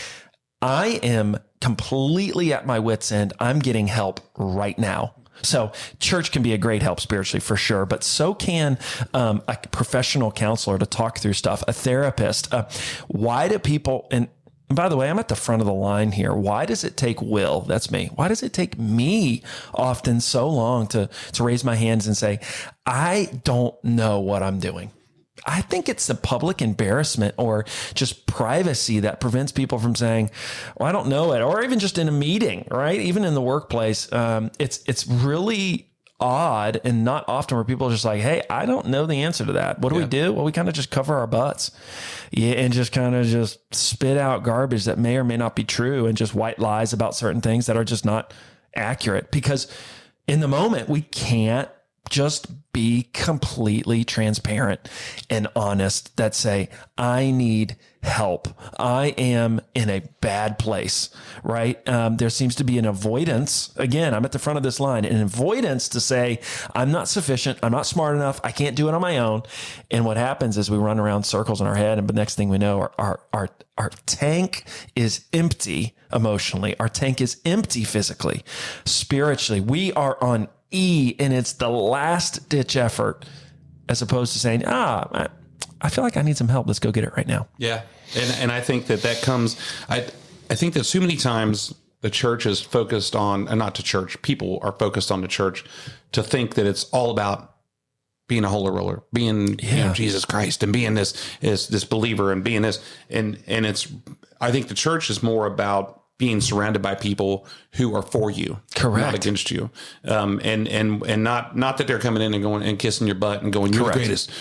Speaker 2: I am completely at my wit's end. I'm getting help right now. So church can be a great help spiritually for sure, but so can a professional counselor to talk through stuff, a therapist. Why do people, and by the way, I'm at the front of the line here. Why does it take Will? That's me. Why does it take me often so long to raise my hands and say, I don't know what I'm doing? I think it's the public embarrassment or just privacy that prevents people from saying, well, I don't know it, or even just in a meeting, right? Even in the workplace, it's really odd and not often where people are just like, hey, I don't know the answer to that. What do we do? Well, we kind of just cover our butts and just kind of just spit out garbage that may or may not be true and just white lies about certain things that are just not accurate, because in the moment we can't just be completely transparent and honest that say, I need help. I am in a bad place, right? There seems to be an avoidance. Again, I'm at the front of this line, an avoidance to say, I'm not sufficient. I'm not smart enough. I can't do it on my own. And what happens is we run around circles in our head. And the next thing we know, our tank is empty emotionally. Our tank is empty physically, spiritually. We are on E, and it's the last ditch effort, as opposed to saying, I feel like I need some help. Let's go get it right now.
Speaker 1: Yeah. And I think that comes, I think that so many times the church is focused on, and not to church, people are focused on the church to think that it's all about being a holy roller, being Jesus Christ, and being this believer, and being this, and it's, I think the church is more about being surrounded by people who are for you,
Speaker 2: correct,
Speaker 1: not against you, and not that they're coming in and going and kissing your butt and going, you're correct, the greatest,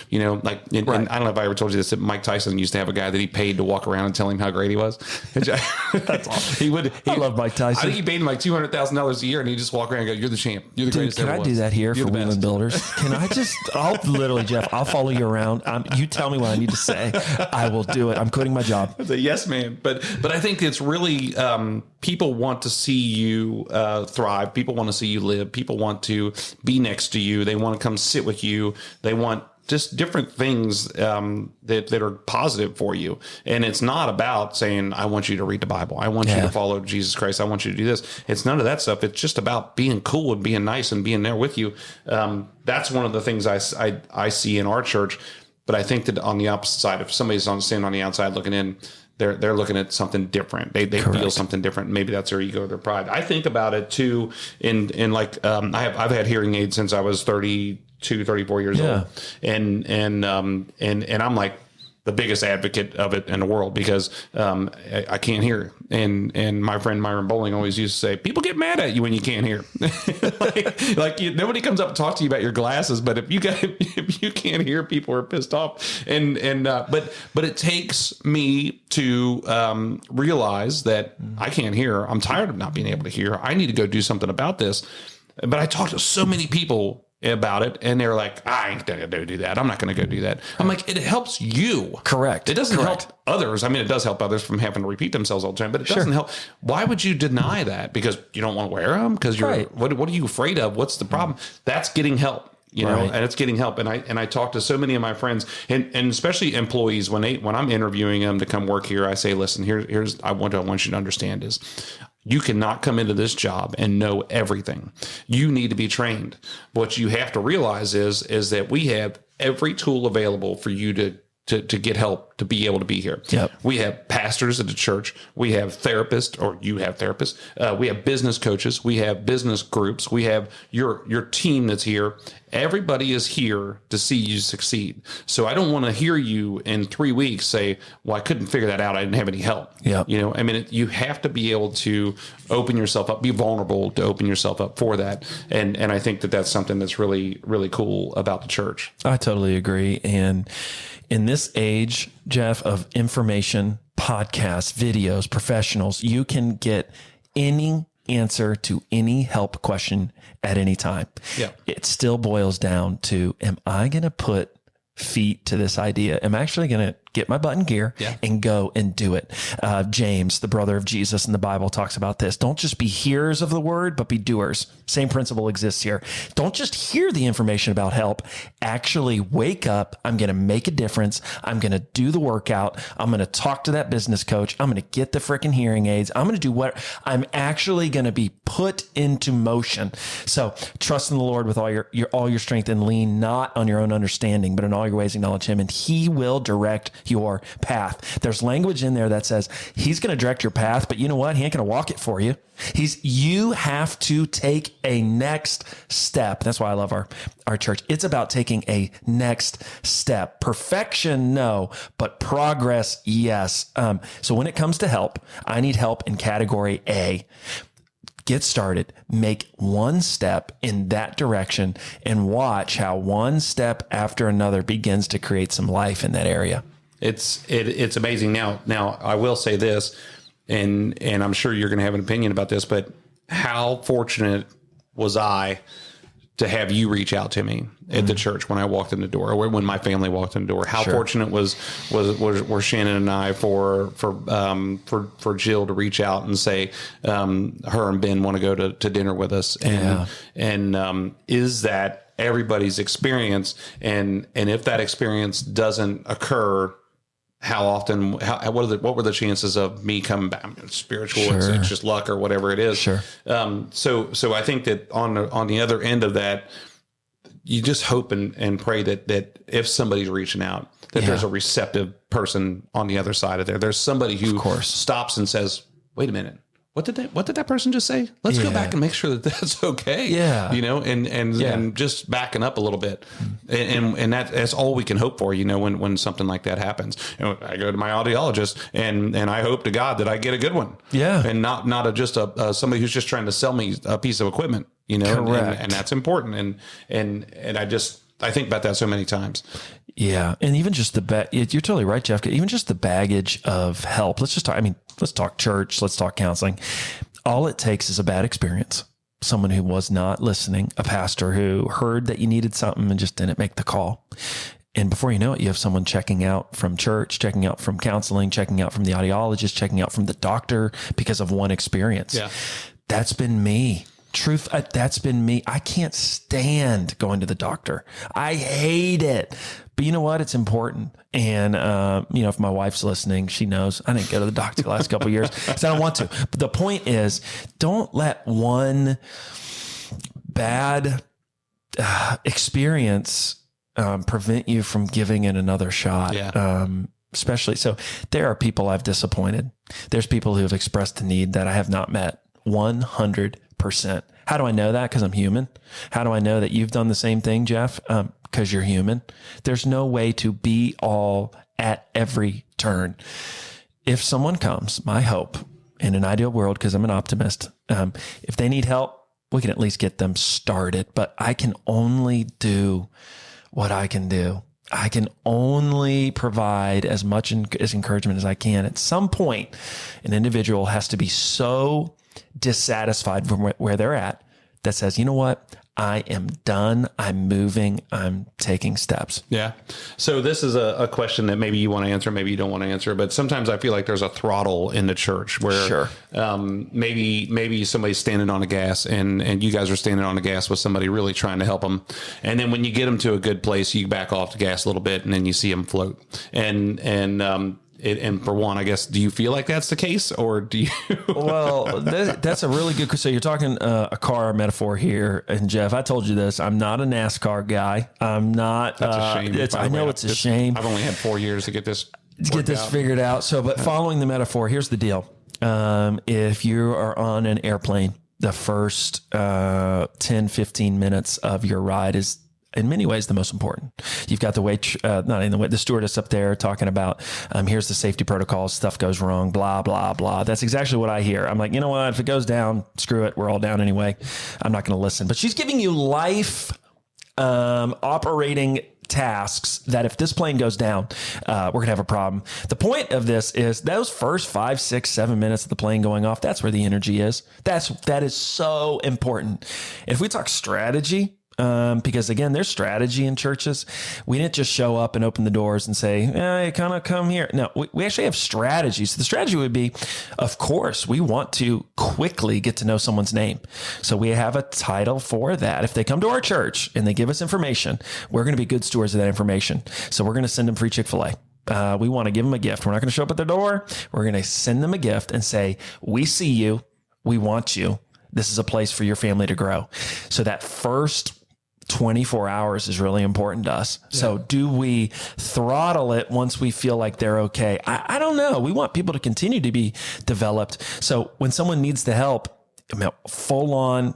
Speaker 1: like. And I don't know if I ever told you this, that Mike Tyson used to have a guy that he paid to walk around and tell him how great he was. That's awesome. I
Speaker 2: love Mike Tyson.
Speaker 1: I think he paid him like $200,000 a year, and he just walk around and go, "You're the champ. You're the greatest."
Speaker 2: Can I do that here for Wheeling Builders? Can I just? I'll literally, Jeff. I'll follow you around. You tell me what I need to say. I will do it. I'm quitting my job.
Speaker 1: Yes, man. But I think it's really. People want to see you thrive. People want to see you live. People want to be next to you. They want to come sit with you. They want just different things that are positive for you. And it's not about saying, I want you to read the Bible. I want you to follow Jesus Christ. I want you to do this. It's none of that stuff. It's just about being cool and being nice and being there with you. That's one of the things I see in our church. But I think that on the opposite side, if somebody's standing on the outside looking in, they're looking at something different. They feel something different. Maybe that's their ego, their pride. I think about it too. In like I've had hearing aids since I was 32, 34 years old, and I'm like the biggest advocate of it in the world, because I can't hear. And my friend Myron Bowling always used to say, people get mad at you when you can't hear. Nobody comes up and talks to you about your glasses, but if you can't hear, people are pissed off. But it takes me to realize that I can't hear. I'm tired of not being able to hear. I need to go do something about this. But I talk to so many people about it, and they're like, I ain't gonna go do that. I'm not gonna go do that. I'm like, it helps you.
Speaker 2: Correct.
Speaker 1: It doesn't help others. I mean, it does help others from having to repeat themselves all the time, but it doesn't help. Why would you deny that? Because you don't want to wear them? Because you're what are you afraid of? What's the problem? That's getting help. You know, and it's getting help. And I talk to so many of my friends, and especially employees when I'm interviewing them to come work here. I say, listen, here's I want you to understand is you cannot come into this job and know everything. You need to be trained. What you have to realize is that we have every tool available for you to get help to be able to be here.
Speaker 2: Yep.
Speaker 1: We have pastors at the church. We have therapists, or you have therapists. We have business coaches. We have business groups. We have your team that's here. Everybody is here to see you succeed. So I don't want to hear you in 3 weeks say, well, I couldn't figure that out. I didn't have any help.
Speaker 2: Yeah.
Speaker 1: You know, I mean, you have to be able to open yourself up, be vulnerable to open yourself up for that. And I think that that's something that's really, really cool about the church.
Speaker 2: I totally agree. And in this age, Jeff, of information, podcasts, videos, professionals, you can get any answer to any help question at any time.
Speaker 1: Yeah.
Speaker 2: It still boils down to, am I going to put feet to this idea? Am I actually going to get my butt in gear and go and do it? James, the brother of Jesus in the Bible, talks about this. Don't just be hearers of the word, but be doers. Same principle exists here. Don't just hear the information about help. Actually wake up. I'm going to make a difference. I'm going to do the workout. I'm going to talk to that business coach. I'm going to get the freaking hearing aids. I'm going to do what I'm actually going to be put into motion. So trust in the Lord with all your strength, and lean not on your own understanding, but in all your ways acknowledge him, and he will direct your path. There's language in there that says he's going to direct your path, but you know what? He ain't going to walk it for you. You have to take a next step. That's why I love our church. It's about taking a next step. Perfection, no, but progress, yes. So when it comes to help, I need help in category A. Get started, make one step in that direction, and watch how one step after another begins to create some life in that area.
Speaker 1: It's amazing. Now I will say this, and I'm sure you're going to have an opinion about this, but how fortunate was I to have you reach out to me at the church when I walked in the door, or when my family walked in the door? How fortunate were Shannon and I for Jill to reach out and say, her and Ben want to go to dinner with us. And is that everybody's experience? And if that experience doesn't occur, how often, what were the chances of me coming back? Spiritual, it's just luck or whatever it is.
Speaker 2: Sure.
Speaker 1: So I think that on the other end of that, you just hope and pray that if somebody's reaching out, that there's a receptive person on the other side of there. There's somebody who stops and says, wait a minute. What did that person just say? Let's go back and make sure that that's okay. Yeah. You know, and just backing up a little bit. And that's all we can hope for, you know, when something like that happens. You know, I go to my audiologist and I hope to God that I get a good one. Yeah. And not just somebody who's just trying to sell me a piece of equipment, you know. Correct. And that's important. And I think about that so many times.
Speaker 2: Yeah. And even just you're totally right, Jeff. Even just the baggage of help. Let's talk church. Let's talk counseling. All it takes is a bad experience. Someone who was not listening, a pastor who heard that you needed something and just didn't make the call. And before you know it, you have someone checking out from church, checking out from counseling, checking out from the audiologist, checking out from the doctor because of one experience. Yeah. That's been me. Truth, that's been me. I can't stand going to the doctor. I hate it. But you know what? It's important. And, if my wife's listening, she knows I didn't go to the doctor the last couple of years because I don't want to. But the point is, don't let one bad experience prevent you from giving it another shot. Yeah. Especially, so there are people I've disappointed. There's people who have expressed a need that I have not met. 100%. How do I know that? Because I'm human. How do I know that you've done the same thing, Jeff? Because you're human. There's no way to be all at every turn. If someone comes, my hope in an ideal world, because I'm an optimist, if they need help, we can at least get them started. But I can only do what I can do. I can only provide as much as encouragement as I can. At some point, an individual has to be so dissatisfied from where they're at that says, you know what? I am done. I'm moving. I'm taking steps.
Speaker 1: Yeah. So this is a question that maybe you want to answer, maybe you don't want to answer, but sometimes I feel like there's a throttle in the church where maybe somebody's standing on the gas and you guys are standing on the gas with somebody really trying to help them. And then when you get them to a good place, you back off the gas a little bit and then you see them float. And for one, I guess, do you feel like that's the case, or do you?
Speaker 2: Well, that's a really good. So you're talking a car metaphor here, and Jeff, I told you this. I'm not a NASCAR guy. I'm not.
Speaker 1: That's a shame.
Speaker 2: I know it's a shame.
Speaker 1: I've only had 4 years to get this
Speaker 2: figured out. So, but following the metaphor, here's the deal. If you are on an airplane, the first 10, 15 minutes of your ride is in many ways the most important. You've got the stewardess up there talking about, here's the safety protocols, stuff goes wrong, blah, blah, blah. That's exactly what I hear. I'm like, you know what? If it goes down, screw it. We're all down anyway. I'm not going to listen. But she's giving you life operating tasks that if this plane goes down, we're going to have a problem. The point of this is those first 5, 6, 7 minutes of the plane going off, that's where the energy is. That is so important. If we talk strategy, because again, there's strategy in churches. We didn't just show up and open the doors and say, hey, kind of come here. No, we actually have strategies. So the strategy would be, of course, we want to quickly get to know someone's name. So we have a title for that. If they come to our church and they give us information, we're going to be good stewards of that information. So we're going to send them free Chick-fil-A. We want to give them a gift. We're not going to show up at their door. We're going to send them a gift and say, we see you. We want you. This is a place for your family to grow. So that first 24 hours is really important to us. Yeah. So do we throttle it once we feel like they're okay? I don't know. We want people to continue to be developed. So when someone needs the help, full on,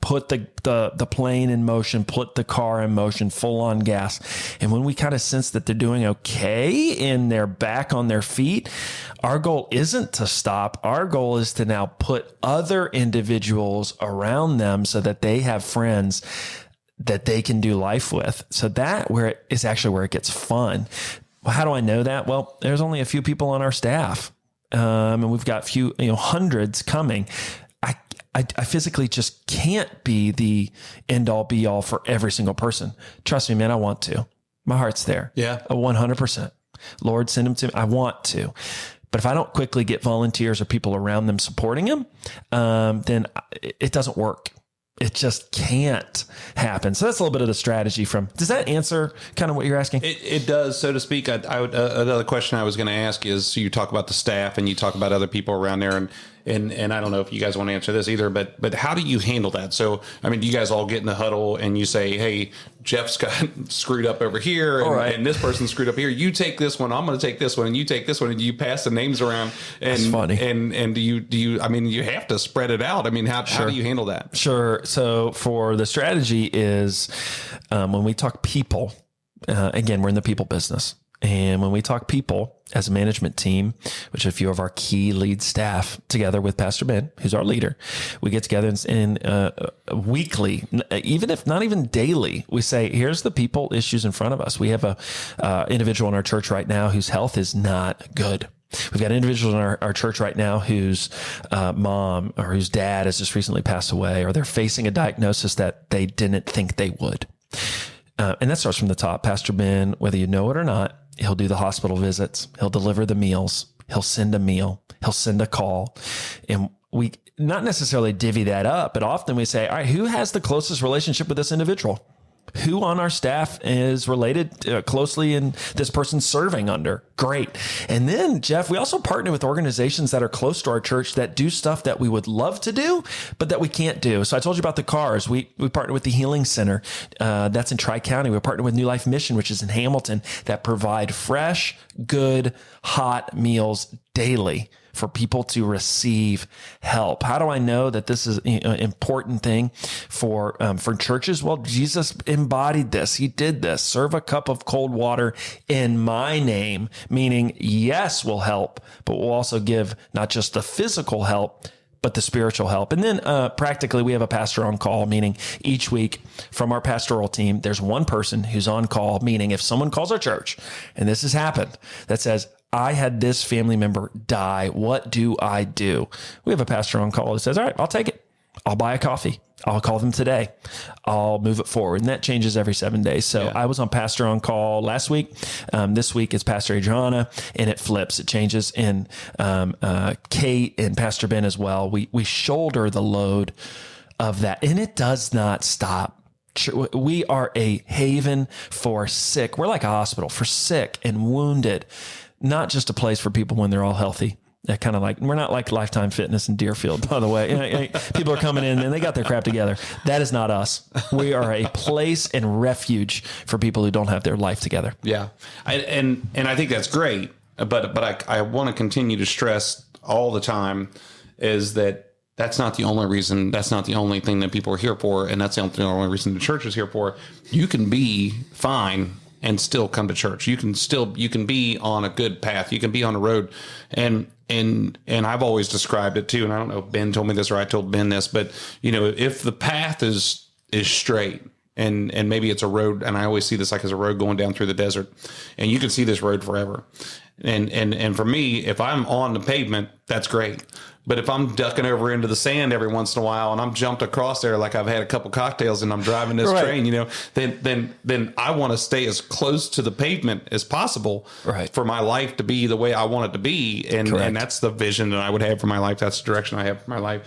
Speaker 2: put the plane in motion, put the car in motion, full on gas. And when we kind of sense that they're doing okay and they're back on their feet, our goal isn't to stop. Our goal is to now put other individuals around them so that they have friends that they can do life with. So that is actually where it gets fun. Well, how do I know that? Well, there's only a few people on our staff. And we've got hundreds coming. I physically just can't be the end all be all for every single person. Trust me, man, I want to. My heart's there.
Speaker 1: Yeah.
Speaker 2: 100%. Lord, send them to me. I want to. But if I don't quickly get volunteers or people around them supporting them, then it doesn't work. It just can't happen. So that's a little bit of the strategy does that answer kind of what you're asking?
Speaker 1: It does, so to speak. Another question I was going to ask is, so you talk about the staff and you talk about other people around there, and I don't know if you guys want to answer this either, but how do you handle that? So, I mean, do you guys all get in the huddle and you say, hey, Jeff's got screwed up over here and this person's screwed up here. You take this one, I'm going to take this one, and you take this one, and you pass the names around. And,
Speaker 2: that's funny.
Speaker 1: And do you, I mean, you have to spread it out. I mean, how do you handle that?
Speaker 2: Sure. So for the strategy is when we talk people, again, we're in the people business. And when we talk people as a management team, which a few of our key lead staff together with Pastor Ben, who's our leader, we get together and weekly, even if not even daily, we say, here's the people issues in front of us. We have a individual in our church right now whose health is not good. We've got individuals in our church right now whose mom or whose dad has just recently passed away, or they're facing a diagnosis that they didn't think they would. And that starts from the top. Pastor Ben, whether you know it or not, he'll do the hospital visits. He'll deliver the meals. He'll send a meal. He'll send a call. And we not necessarily divvy that up, but often we say, all right, who has the closest relationship with this individual? Who on our staff is related closely and this person's serving under? Great. And then, Jeff, we also partner with organizations that are close to our church that do stuff that we would love to do, but that we can't do. So I told you about the cars. We partner with the Healing Center. That's in Tri-County. We partner with New Life Mission, which is in Hamilton, that provide fresh, good, hot meals daily for people to receive help. How do I know that this is an important thing for churches? Well, Jesus embodied this. He did this. Serve a cup of cold water in my name, meaning yes, we'll help, but we'll also give not just the physical help, but the spiritual help. And then practically we have a pastor on call, meaning each week from our pastoral team, there's one person who's on call, meaning if someone calls our church, and this has happened, that says, I had this family member die. What do I do? We have a pastor on call who says, all right, I'll take it. I'll buy a coffee. I'll call them today. I'll move it forward. And that changes every 7 days. So I was on Pastor on Call last week. This week it's Pastor Adriana, and it flips. It changes. And Kate and Pastor Ben as well. We shoulder the load of that. And it does not stop. We are a haven for sick. We're like a hospital for sick and wounded, not just a place for people when they're all healthy. That kind of like, we're not like Lifetime Fitness in Deerfield, by the way. People are coming in and they got their crap together. That is not us. We are a place and refuge for people who don't have their life together.
Speaker 1: Yeah. And I think that's great. But I want to continue to stress all the time is that that's not the only reason. That's not the only thing that people are here for. And that's the only reason the church is here for. You can be fine and still come to church. You can be on a good path. You can be on a road. And I've always described it too. And I don't know if Ben told me this or I told Ben this, but if the path is straight and maybe it's a road, and I always see this like as a road going down through the desert, and you can see this road forever. And for me, if I'm on the pavement, that's great. But if I'm ducking over into the sand every once in a while and I'm jumped across there like I've had a couple cocktails and I'm driving this train, then I want to stay as close to the pavement as possible for my life to be the way I want it to be. And that's the vision that I would have for my life. That's the direction I have for my life.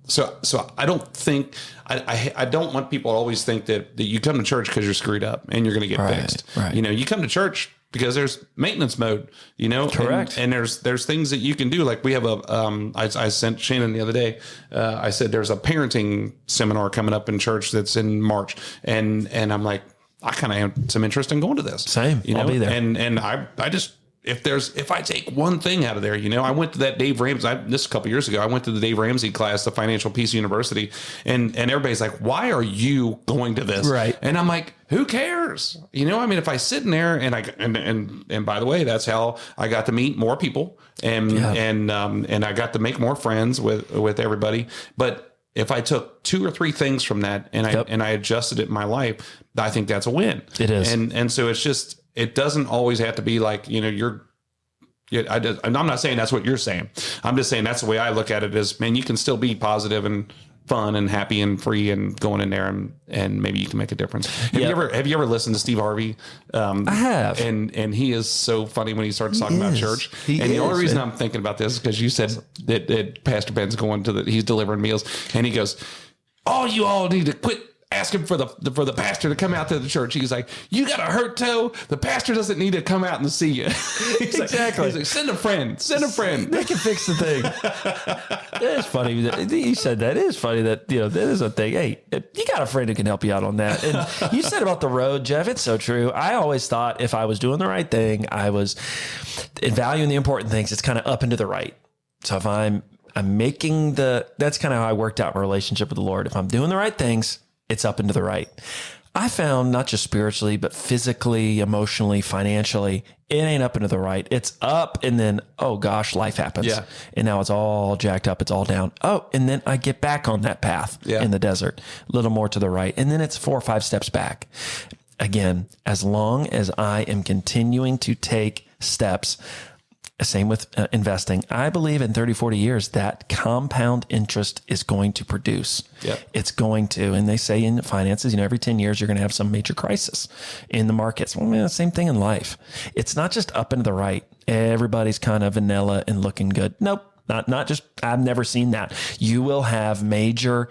Speaker 1: So I don't think I don't want people to always think that you come to church because you're screwed up and you're going to get fixed. Right. You come to church because there's maintenance mode, Correct. And there's things that you can do. Like we have I sent Shannon the other day. I said there's a parenting seminar coming up in church that's in March, and I'm like, I kind of have some interest in going to this.
Speaker 2: Same, I'll be there.
Speaker 1: And I just. If I take one thing out of there, I went to that Dave Ramsey, this a couple years ago, I went to the Dave Ramsey class, the Financial Peace University, and everybody's like, why are you going to this? Right. And I'm like, who cares? If I sit in there and by the way, that's how I got to meet more people and I got to make more friends with everybody. But if I took 2 or 3 things from that and I adjusted it in my life, I think that's a win. It is. And so it's just, it doesn't always have to be like, I'm not saying that's what you're saying. I'm just saying that's the way I look at it is, man, you can still be positive and fun and happy and free and going in there and maybe you can make a difference. Have you ever listened to Steve Harvey?
Speaker 2: I have.
Speaker 1: And he is so funny when he starts talking about church. The only reason I'm thinking about this is because you said that Pastor Ben's he's delivering meals and he goes, you all need to quit asking for the pastor to come out to the church. He's like, you got a hurt toe. The pastor doesn't need to come out and see you. Exactly. He's like, send a friend.
Speaker 2: They can fix the thing. It's funny that you said that. It is funny that, that is a thing. Hey, you got a friend who can help you out on that. And you said about the road, Jeff, it's so true. I always thought if I was doing the right thing, I was valuing the important things. It's kind of up and to the right. So if I'm making that's kind of how I worked out my relationship with the Lord. If I'm doing the right things, it's up and to the right. I found not just spiritually, but physically, emotionally, financially, it ain't up and to the right. It's up and then, oh gosh, life happens. Yeah. And now it's all jacked up. It's all down. Oh, and then I get back on that path in the desert, a little more to the right. And then it's 4 or 5 steps back. Again, as long as I am continuing to take steps, same with investing. I believe in 30, 40 years, that compound interest is going to produce. Yep. It's going to. And they say in finances, every 10 years, you're going to have some major crisis in the markets. Well, same thing in life. It's not just up and to the right. Everybody's kind of vanilla and looking good. Nope. Not just, I've never seen that. You will have major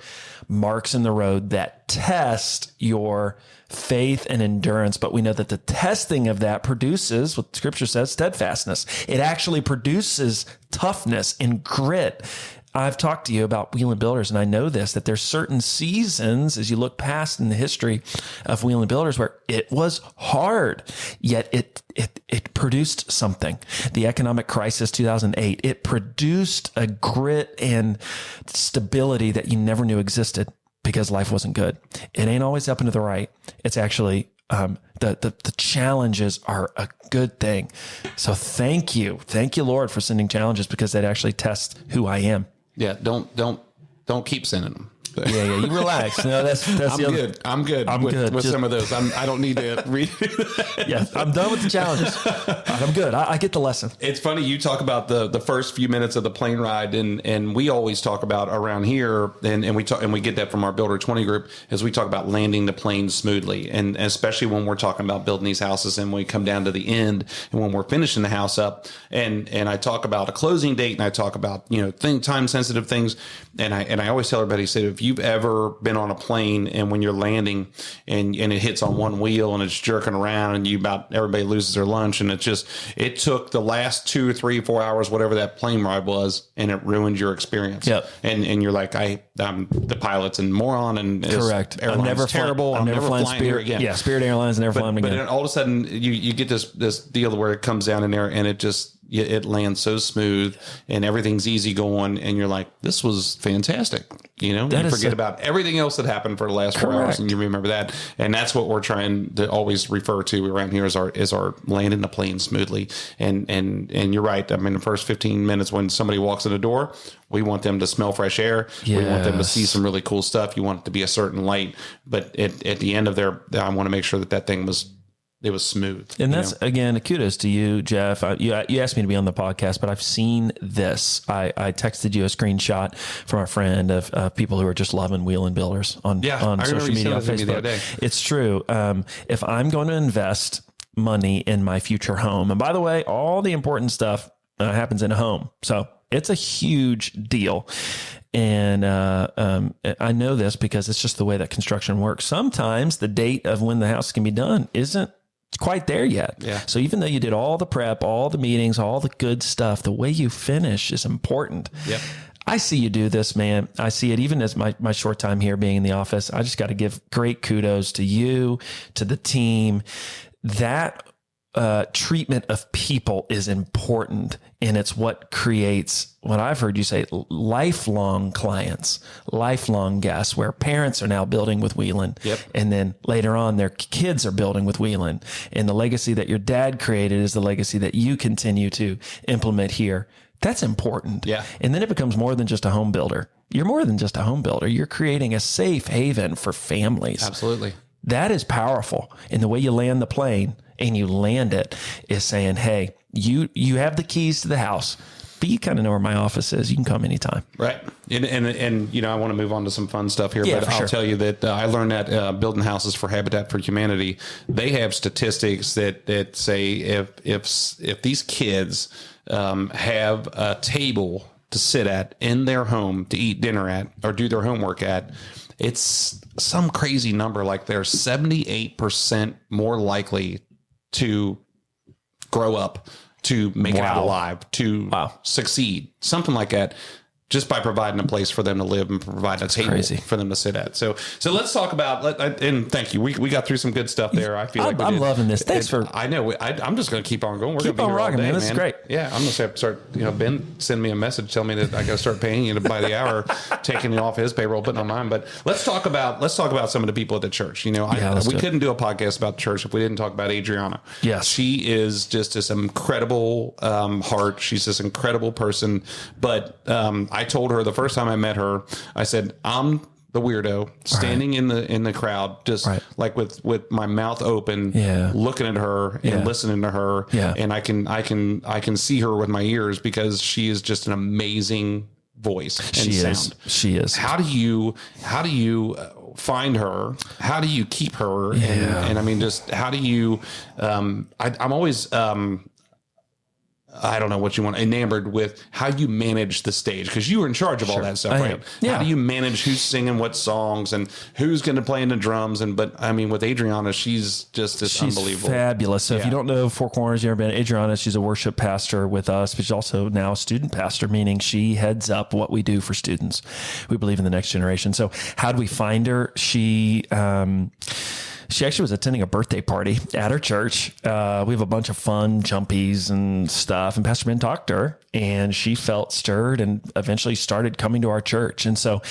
Speaker 2: marks in the road that test your faith and endurance, but we know that the testing of that produces what Scripture says, steadfastness. It actually produces toughness and grit. I've talked to you about Wheeling Builders, and I know this, that there's certain seasons as you look past in the history of Wheeling Builders where it was hard, yet it produced something. The economic crisis, 2008, it produced a grit and stability that you never knew existed because life wasn't good. It ain't always up and to the right. It's actually the challenges are a good thing. So thank you, Lord, for sending challenges because that actually tests who I am.
Speaker 1: Yeah, don't keep sending them.
Speaker 2: Yeah. You relax. No, that's
Speaker 1: I'm
Speaker 2: the other.
Speaker 1: good. I'm good.
Speaker 2: I'm
Speaker 1: with,
Speaker 2: good.
Speaker 1: with some of those. I don't need to read.
Speaker 2: Yeah, I'm done with the challenges. I'm good. I get the lesson.
Speaker 1: It's funny you talk about the first few minutes of the plane ride, and we always talk about around here, and we get that from our Builder 20 group, as we talk about landing the plane smoothly, and especially when we're talking about building these houses, and we come down to the end, and when we're finishing the house up, and I talk about a closing date, and I talk about time sensitive things, and I always tell everybody, say, if you've ever been on a plane and when you're landing and it hits on one wheel and it's jerking around and everybody loses their lunch, and it took the last 2, 3, 4 hours, whatever that plane ride was, and it ruined your experience.
Speaker 2: Yep.
Speaker 1: And you're like, I'm the pilot's a moron, and
Speaker 2: correct.
Speaker 1: I'm never terrible. I'm never flying
Speaker 2: Spirit
Speaker 1: here again.
Speaker 2: Yeah, Spirit Airlines, never flying again.
Speaker 1: But all of a sudden you get this deal where it comes down in there and it lands so smooth and everything's easy going, and you're like, this was fantastic. You forget about everything else that happened for the last 4 hours, and you remember that. And that's what we're trying to always refer to around here is our landing the plane smoothly. And you're right. I mean, the first 15 minutes when somebody walks in the door, we want them to smell fresh air. Yes. We want them to see some really cool stuff. You want it to be a certain light, but at the end of I want to make sure that thing was smooth.
Speaker 2: And that's, again, kudos to you, Jeff. You asked me to be on the podcast, but I've seen this. I texted you a screenshot from a friend of people who are just loving Wheeling Builders on social media, on Facebook. It's true. If I'm going to invest money in my future home, and by the way, all the important stuff happens in a home. So it's a huge deal. And I know this because it's just the way that construction works. Sometimes the date of when the house can be done isn't quite there yet. Yeah. So even though you did all the prep, all the meetings, all the good stuff, the way you finish is important. Yep. I see you do this, man. I see it even as my short time here being in the office. I just got to give great kudos to you, to the team. That treatment of people is important, and it's what creates what I've heard you say, lifelong clients, lifelong guests, where parents are now building with Wheeling. Yep. And then later on, their kids are building with Wheeling. And the legacy that your dad created is the legacy that you continue to implement here. That's important. Yeah. And then it becomes more than just a home builder. You're more than just a home builder. You're creating a safe haven for families.
Speaker 1: Absolutely.
Speaker 2: That is powerful. And the way you land the plane and you land it is saying, hey, you have the keys to the house, but you kind of know where my office is. You can come anytime. Right.
Speaker 1: And I want to move on to some fun stuff here, but I'll tell you that I learned that building houses for Habitat for Humanity, they have statistics that say if these kids have a table to sit at in their home to eat dinner at or do their homework at, it's some crazy number. Like they're 78% more likely to grow up, to make it out alive, to succeed, something like that, just by providing a place for them to live and provide a table for them to sit at. So let's talk about, and thank you. We got through some good stuff there. I feel like
Speaker 2: I'm loving this. Thanks for.
Speaker 1: I know. I'm just going to keep on going. We're going to be here
Speaker 2: rocking,
Speaker 1: all day,
Speaker 2: man. This is great.
Speaker 1: Yeah, I'm going to start. Ben send me a message, tell me that I got to start paying you by the hour, taking it off his payroll, putting on mine. But let's talk about some of the people at the church. We couldn't do a podcast about the church if we didn't talk about Adriana.
Speaker 2: Yes,
Speaker 1: she is just this incredible heart. She's this incredible person. But I told her the first time I met her, I said, I'm the weirdo standing in the crowd, just like with my mouth open, looking at her and listening to her. Yeah. And I can see her with my ears because she is just an amazing voice and sound.
Speaker 2: She is.
Speaker 1: How do you find her? How do you keep her?
Speaker 2: Yeah.
Speaker 1: And I mean, just how do you, I'm always, I don't know what you want, enamored with how you manage the stage, because you were in charge of all that stuff, right? Yeah. How do you manage who's singing what songs and who's going to play in the drums? But I mean, with Adriana, she's unbelievable.
Speaker 2: Fabulous. So if you don't know Four Corners, you ever been Adriana, she's a worship pastor with us, but she's also now a student pastor, meaning she heads up what we do for students. We believe in the next generation. So how do we find her? She actually was attending a birthday party at her church. We have a bunch of fun jumpies and stuff. And Pastor Ben talked to her and she felt stirred and eventually started coming to our church. And so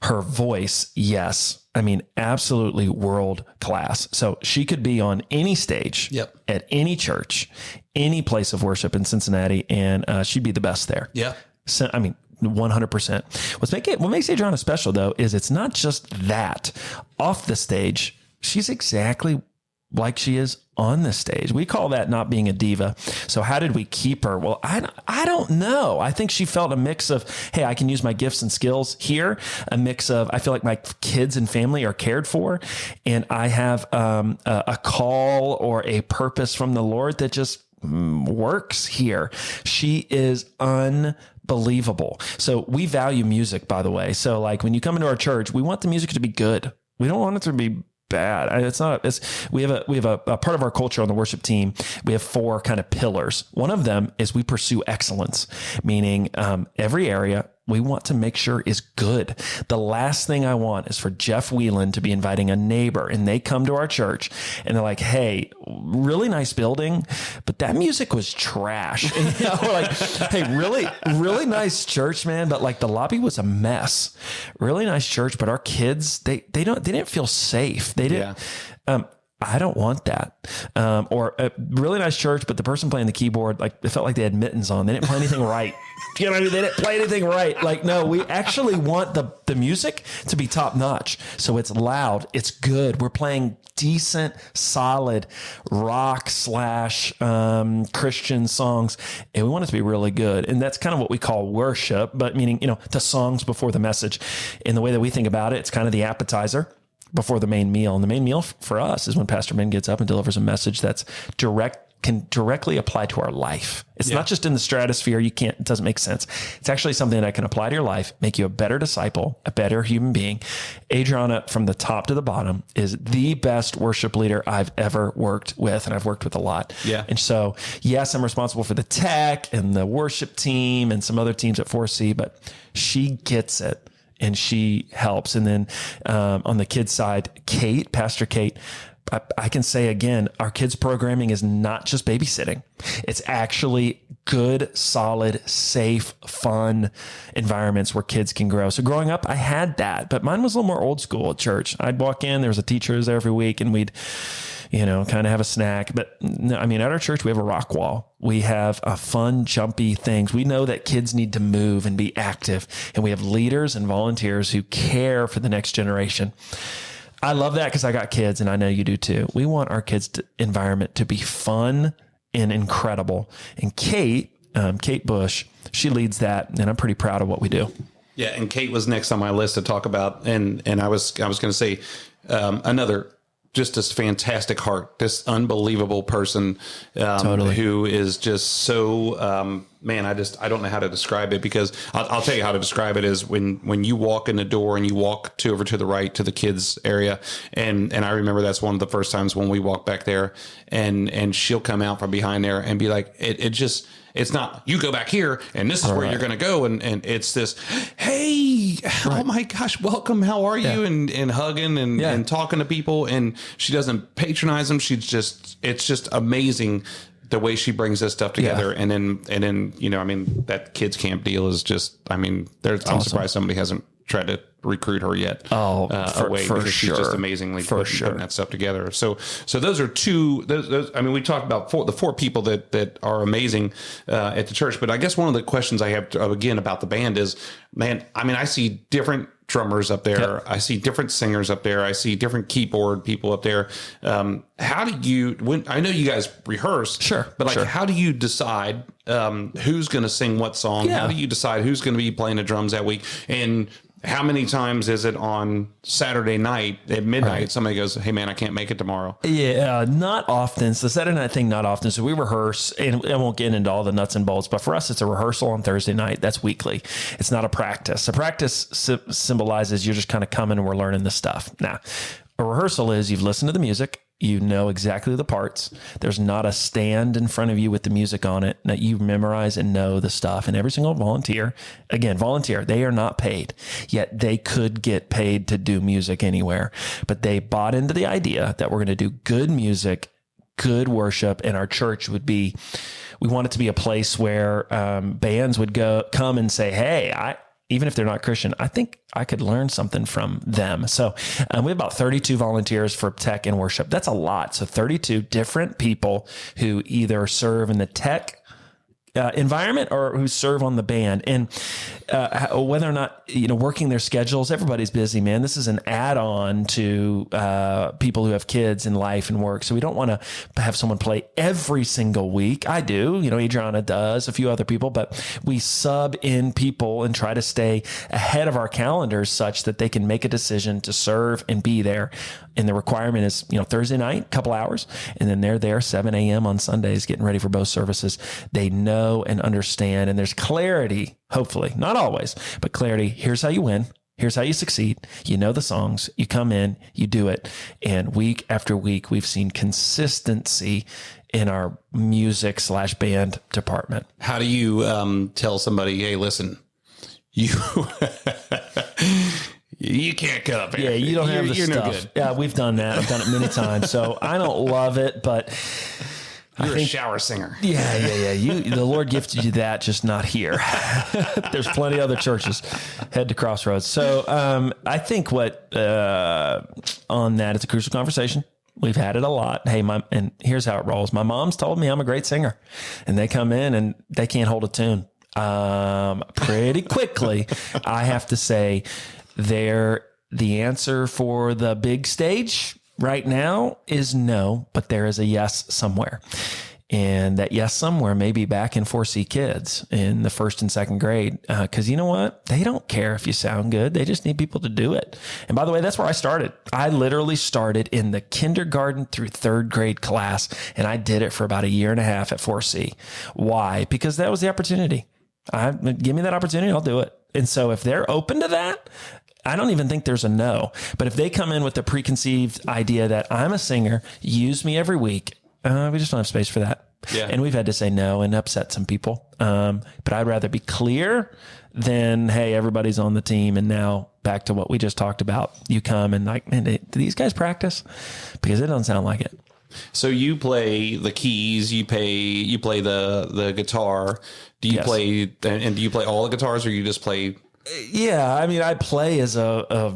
Speaker 2: her voice, yes, I mean, absolutely world class. So she could be on any stage at any church, any place of worship in Cincinnati, and she'd be the best there.
Speaker 1: Yeah.
Speaker 2: So, I mean, 100%. What makes Adriana special, though, is it's not just that. Off the stage, she's exactly like she is on the stage. We call that not being a diva. So how did we keep her? Well, I don't know. I think she felt a mix of, hey, I can use my gifts and skills here. A mix of, I feel like my kids and family are cared for. And I have a call or a purpose from the Lord that just works here. She is unbelievable. So we value music, by the way. So like when you come into our church, we want the music to be good. We don't want it to be bad. We have a part of our culture on the worship team. We have 4 kind of pillars. One of them is we pursue excellence, meaning every area we want to make sure is good. The last thing I want is for Jeff Whelan to be inviting a neighbor and they come to our church and they're like, hey, really nice building, but that music was trash. And, we're like, hey, really nice church, man. But like the lobby was a mess. Really nice church. But our kids, they didn't feel safe. They didn't, I don't want that. Or a really nice church, but the person playing the keyboard, like it felt like they had mittens on. They didn't play anything right. You know what I mean? They didn't play anything right. Like, no, we actually want the music to be top notch. So it's loud. It's good. We're playing decent, solid rock / Christian songs. And we want it to be really good. And that's kind of what we call worship, but meaning, the songs before the message. In the way that we think about it, it's kind of the appetizer before the main meal. And the main meal for us is when Pastor Ben gets up and delivers a message that's can directly apply to our life. It's not just in the stratosphere. It doesn't make sense. It's actually something that can apply to your life, make you a better disciple, a better human being. Adriana, from the top to the bottom, is the best worship leader I've ever worked with. And I've worked with a lot. Yeah. And so, yes, I'm responsible for the tech and the worship team and some other teams at 4C, but she gets it. And she helps. And then on the kids side, Pastor Kate, I can say again, our kids programming is not just babysitting. It's actually good, solid, safe, fun environments where kids can grow. So growing up, I had that, but mine was a little more old school at church. I'd walk in, there was a teacher who was there every week, and we'd kind of have a snack. But no, I mean, at our church, we have a rock wall. We have a fun, jumpy things. We know that kids need to move and be active. And we have leaders and volunteers who care for the next generation. I love that because I got kids and I know you do too. We want our kids' environment to be fun and incredible. And Kate Bush, she leads that. And I'm pretty proud of what we do.
Speaker 1: Yeah. And Kate was next on my list to talk about. And I was going to say another, just this fantastic heart, this unbelievable person totally. Who is just so, I don't know how to describe it, because I'll tell you how to describe it is when you walk in the door and you walk over to the right to the kids area. And I remember that's one of the first times when we walked back there and she'll come out from behind there and be like, it's not, you go back here and this is where you're going to go. And it's this, hey, oh my gosh, welcome. How are you? And hugging and talking to people. And she doesn't patronize them. It's just amazing the way she brings this stuff together. And then, that kids camp deal is just, I'm surprised somebody hasn't tried to recruit her yet. Away, for because she's just amazingly putting that stuff together. So those are two. Those, we talked about the 4 people that are amazing at the church. But I guess one of the questions I have again about the band is, man, I see different drummers up there. Yep. I see different singers up there. I see different keyboard people up there. How do you? I know you guys rehearse, but how do you decide who's going to sing what song? Yeah. How do you decide who's going to be playing the drums that week? And how many times is it on Saturday night at midnight? Somebody goes, hey man, I can't make it tomorrow. Yeah,
Speaker 2: not often. So the Saturday night thing, not often. So we rehearse, and I won't get into all the nuts and bolts, but for us, it's a rehearsal on Thursday night. That's weekly. It's not a practice. A practice symbolizes you're just kind of coming and we're learning the stuff. Now, a rehearsal is you've listened to the music. You know exactly the parts. There's not a stand in front of you with the music on it that you memorize and know the stuff. And every single volunteer, they are not paid, yet they could get paid to do music anywhere. But they bought into the idea that we're going to do good music, good worship, and our church we want it to be a place where bands would come and say, hey, even if they're not Christian, I think I could learn something from them. So we have about 32 volunteers for tech and worship. That's a lot. So 32 different people who either serve in the tech environment or who serve on the band. And whether or not, working their schedules, everybody's busy, man. This is an add-on to people who have kids in life and work. So we don't want to have someone play every single week. I do, Adriana does, a few other people, but we sub in people and try to stay ahead of our calendars such that they can make a decision to serve and be there. And the requirement is, Thursday night, couple hours, and then they're there 7 a.m. on Sundays, getting ready for both services. They know and understand, and there's clarity, hopefully, not always, but clarity. Here's how you win. Here's how you succeed. You know the songs. You come in, you do it. And week after week, we've seen consistency in our music/band department.
Speaker 1: How do you tell somebody, hey, listen, you you can't come up here.
Speaker 2: Yeah, you don't have the
Speaker 1: you're
Speaker 2: stuff.
Speaker 1: No good.
Speaker 2: Yeah, we've done that. I've done it many times. So I don't love it, but
Speaker 1: You're a shower singer.
Speaker 2: Yeah. The Lord gifted you that, just not here. There's plenty of other churches. Head to Crossroads. So I think on that, it's a crucial conversation. We've had it a lot. Hey, and here's how it rolls. My mom's told me I'm a great singer, and they come in and they can't hold a tune. Pretty quickly, I have to say the answer for the big stage right now is no, but there is a yes somewhere. And that yes somewhere may be back in 4C kids in the first and second grade. Cause you know what? They don't care if you sound good. They just need people to do it. And by the way, that's where I started. I literally started in the kindergarten through third grade class. And I did it for about a year and a half at 4C. Why? Because that was the opportunity. Give me that opportunity. I'll do it. And so if they're open to that, I don't even think there's a no. But if they come in with the preconceived idea that I'm a singer, use me every week, we just don't have space for that.
Speaker 1: Yeah.
Speaker 2: And we've had to say no and upset some people. But I'd rather be clear than, hey, everybody's on the team. And now back to what we just talked about. You come and like, man, do these guys practice? Because it doesn't sound like it.
Speaker 1: So you play the keys, you play the guitar. Do you play, and do you play all the guitars, or you just play?
Speaker 2: Yeah, I mean, I play is a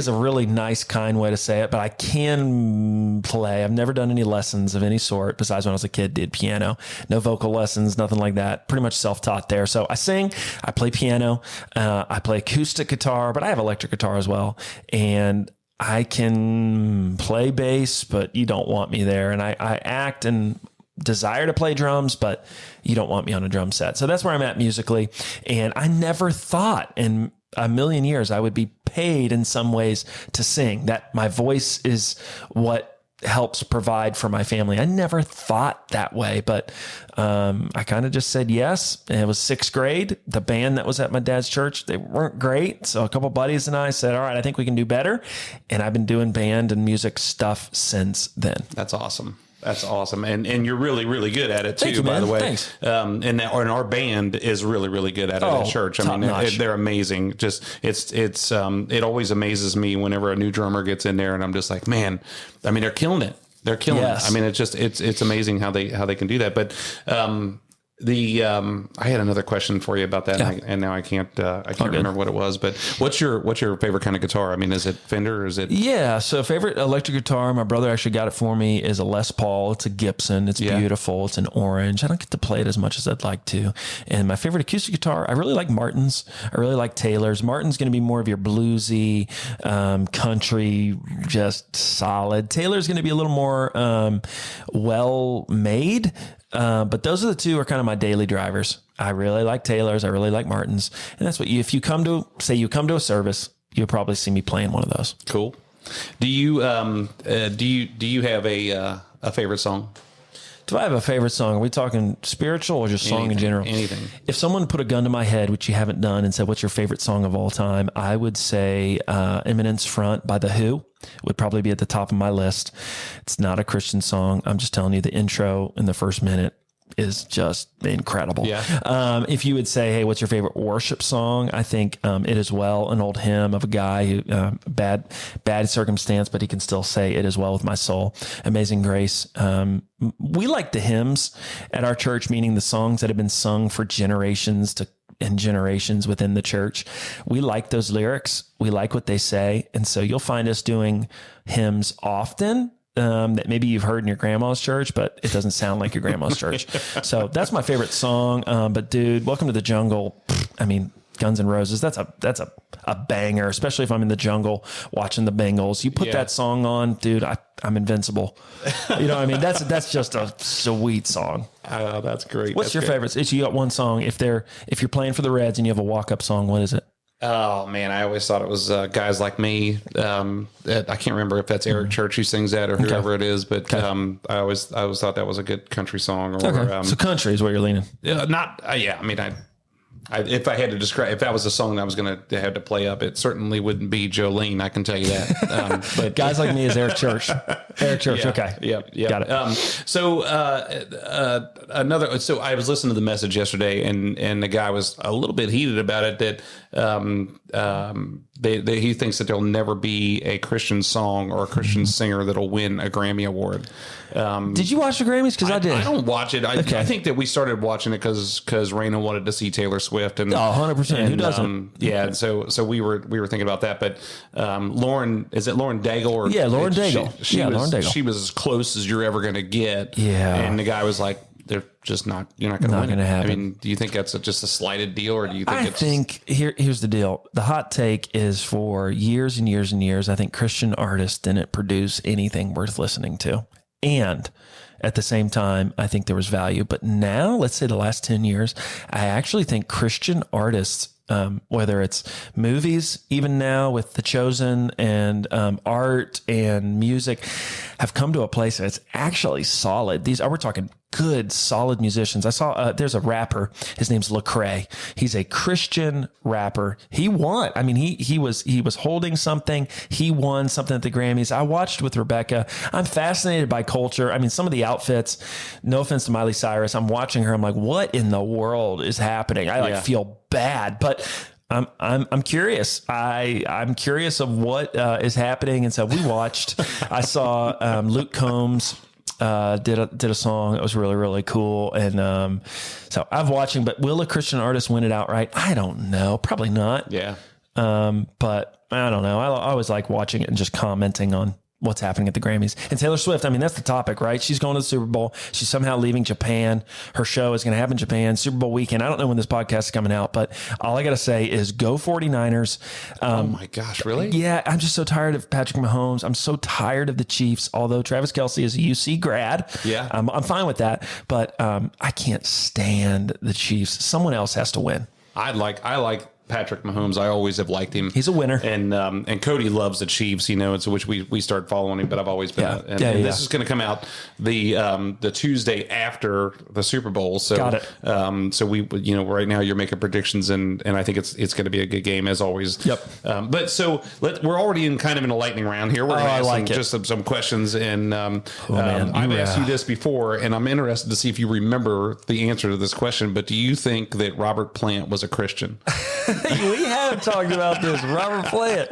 Speaker 2: really nice, kind way to say it, but I can play. I've never done any lessons of any sort besides when I was a kid, did piano. No vocal lessons, nothing like that. Pretty much self-taught there. So I sing, I play piano, I play acoustic guitar, but I have electric guitar as well. And I can play bass, but you don't want me there. And I act and desire to play drums, but you don't want me on a drum set. So that's where I'm at musically. And I never thought in a million years I would be paid in some ways to sing, that my voice is what helps provide for my family. I never thought that way, but I kind of just said yes. And it was sixth grade. The band that was at my dad's church, they weren't great. So a couple buddies and I said, all right, I think we can do better. And I've been doing band and music stuff since then.
Speaker 1: That's awesome. That's awesome. And you're really, really good at it too,
Speaker 2: Thank you,
Speaker 1: by
Speaker 2: man.
Speaker 1: the way.
Speaker 2: Thanks.
Speaker 1: And our band is really, really good at it at church. I mean, they're amazing. Just it always amazes me whenever a new drummer gets in there and I'm just like, man, I mean, they're killing it. They're killing it. I mean, it's amazing how they can do that. But, I had another question for you about that, and now I can't remember what it was. But what's your favorite kind of guitar? I mean, is it Fender or is it?
Speaker 2: Yeah. So favorite electric guitar, my brother actually got it for me, is a Les Paul. It's a Gibson. It's beautiful. It's an orange. I don't get to play it as much as I'd like to. And my favorite acoustic guitar, I really like Martin's. I really like Taylor's. Martin's going to be more of your bluesy, country, just solid. Taylor's going to be a little more well made. But those are the two are kind of my daily drivers. I really like Taylor's. I really like Martin's. And that's what if you come to a service, you'll probably see me playing one of those.
Speaker 1: Cool. Do you have a favorite song?
Speaker 2: Do I have a favorite song? Are we talking spiritual or just song in general?
Speaker 1: Anything.
Speaker 2: If someone put a gun to my head, which you haven't done, and said, what's your favorite song of all time? I would say Eminence Front by The Who would probably be at the top of my list. It's not a Christian song. I'm just telling you, the intro in the first minute is just incredible. Yeah. If you would say, hey, what's your favorite worship song? I think It Is Well, an old hymn of a guy who bad circumstance, but he can still say it is well with my soul. Amazing Grace. We like the hymns at our church, meaning the songs that have been sung for generations and generations within the church. We like those lyrics. We like what they say. And so you'll find us doing hymns often. that maybe you've heard in your grandma's church, but it doesn't sound like your grandma's church. So that's my favorite song. But dude, Welcome to the Jungle. I mean, Guns N' Roses, that's a banger, especially if I'm in the jungle watching the Bengals. You put that song on, dude, I'm invincible. You know what I mean? That's just a sweet song.
Speaker 1: That's great.
Speaker 2: What's your favorite? If you got one song, if you're playing for the Reds and you have a walk-up song, what is it?
Speaker 1: Oh man, I always thought it was Guys Like Me. I can't remember if that's Eric Church who sings that or whoever it is, but I always thought that was a good country song. Or
Speaker 2: so country is where you're leaning.
Speaker 1: I mean, if I had to describe, if that was a song that I was going to have to play up, it certainly wouldn't be Jolene. I can tell you that. But
Speaker 2: Guys Like Me is Eric Church. Eric Church. Okay.
Speaker 1: Yep.
Speaker 2: Got it.
Speaker 1: So I was listening to the message yesterday, and the guy was a little bit heated about it that he thinks that there'll never be a Christian song or a Christian singer that'll win a Grammy Award.
Speaker 2: Did you watch the Grammys? Because I did.
Speaker 1: I don't watch it. I think that we started watching it because Raina wanted to see Taylor Swift, and
Speaker 2: 100%. Who doesn't?
Speaker 1: And so we were thinking about that. But Lauren, is it Lauren Daigle? Or
Speaker 2: Lauren Daigle.
Speaker 1: Lauren
Speaker 2: Daigle.
Speaker 1: She was as close as you're ever going to get.
Speaker 2: Yeah.
Speaker 1: And the guy was like, "They're just not. You're not going to win."
Speaker 2: Gonna happen.
Speaker 1: I mean, do you think that's just a slighted deal, or do you think
Speaker 2: I think here's the deal. The hot take is for years and years and years, I think Christian artists didn't produce anything worth listening to. And at the same time, I think there was value. But now, let's say the last 10 years, I actually think Christian artists, whether it's movies, even now with The Chosen, and art and music, have come to a place that's actually solid. We're talking good, solid musicians. I saw there's a rapper. His name's Lecrae. He's a Christian rapper. He won. I mean, he was holding something. He won something at the Grammys. I watched with Rebecca. I'm fascinated by culture. I mean, some of the outfits. No offense to Miley Cyrus. I'm watching her. I'm like, what in the world is happening? I feel bad, but I'm curious. I'm curious of what is happening. And so we watched. I saw Luke Combs did a song that was really, really cool. And so I'm watching, but will a Christian artist win it outright? I don't know. Probably not.
Speaker 1: Yeah.
Speaker 2: But I don't know. I always like watching it and just commenting on what's happening at the Grammys. And Taylor Swift, I mean, that's the topic, right? She's going to the Super Bowl. She's somehow leaving Japan. Her show is going to happen in Japan, Super Bowl weekend. I don't know when this podcast is coming out, but all I got to say is go 49ers.
Speaker 1: Oh my gosh, really?
Speaker 2: Yeah, I'm just so tired of Patrick Mahomes. I'm so tired of the Chiefs, although Travis Kelce is a UC grad.
Speaker 1: Yeah.
Speaker 2: I'm fine with that, but I can't stand the Chiefs. Someone else has to win.
Speaker 1: I like Patrick Mahomes. I always have liked him.
Speaker 2: He's a winner.
Speaker 1: And Cody loves the Chiefs, and so which we started following him, but I've always been. This is going to come out the Tuesday after the Super Bowl. So
Speaker 2: got it.
Speaker 1: So we, right now you're making predictions, and I think it's going to be a good game as always.
Speaker 2: Yep.
Speaker 1: But so we're already in a lightning round here. We're going to ask just some questions, and I've asked you this before, and I'm interested to see if you remember the answer to this question. But do you think that Robert Plant was a Christian?
Speaker 2: We have talked about this. Robert Plant.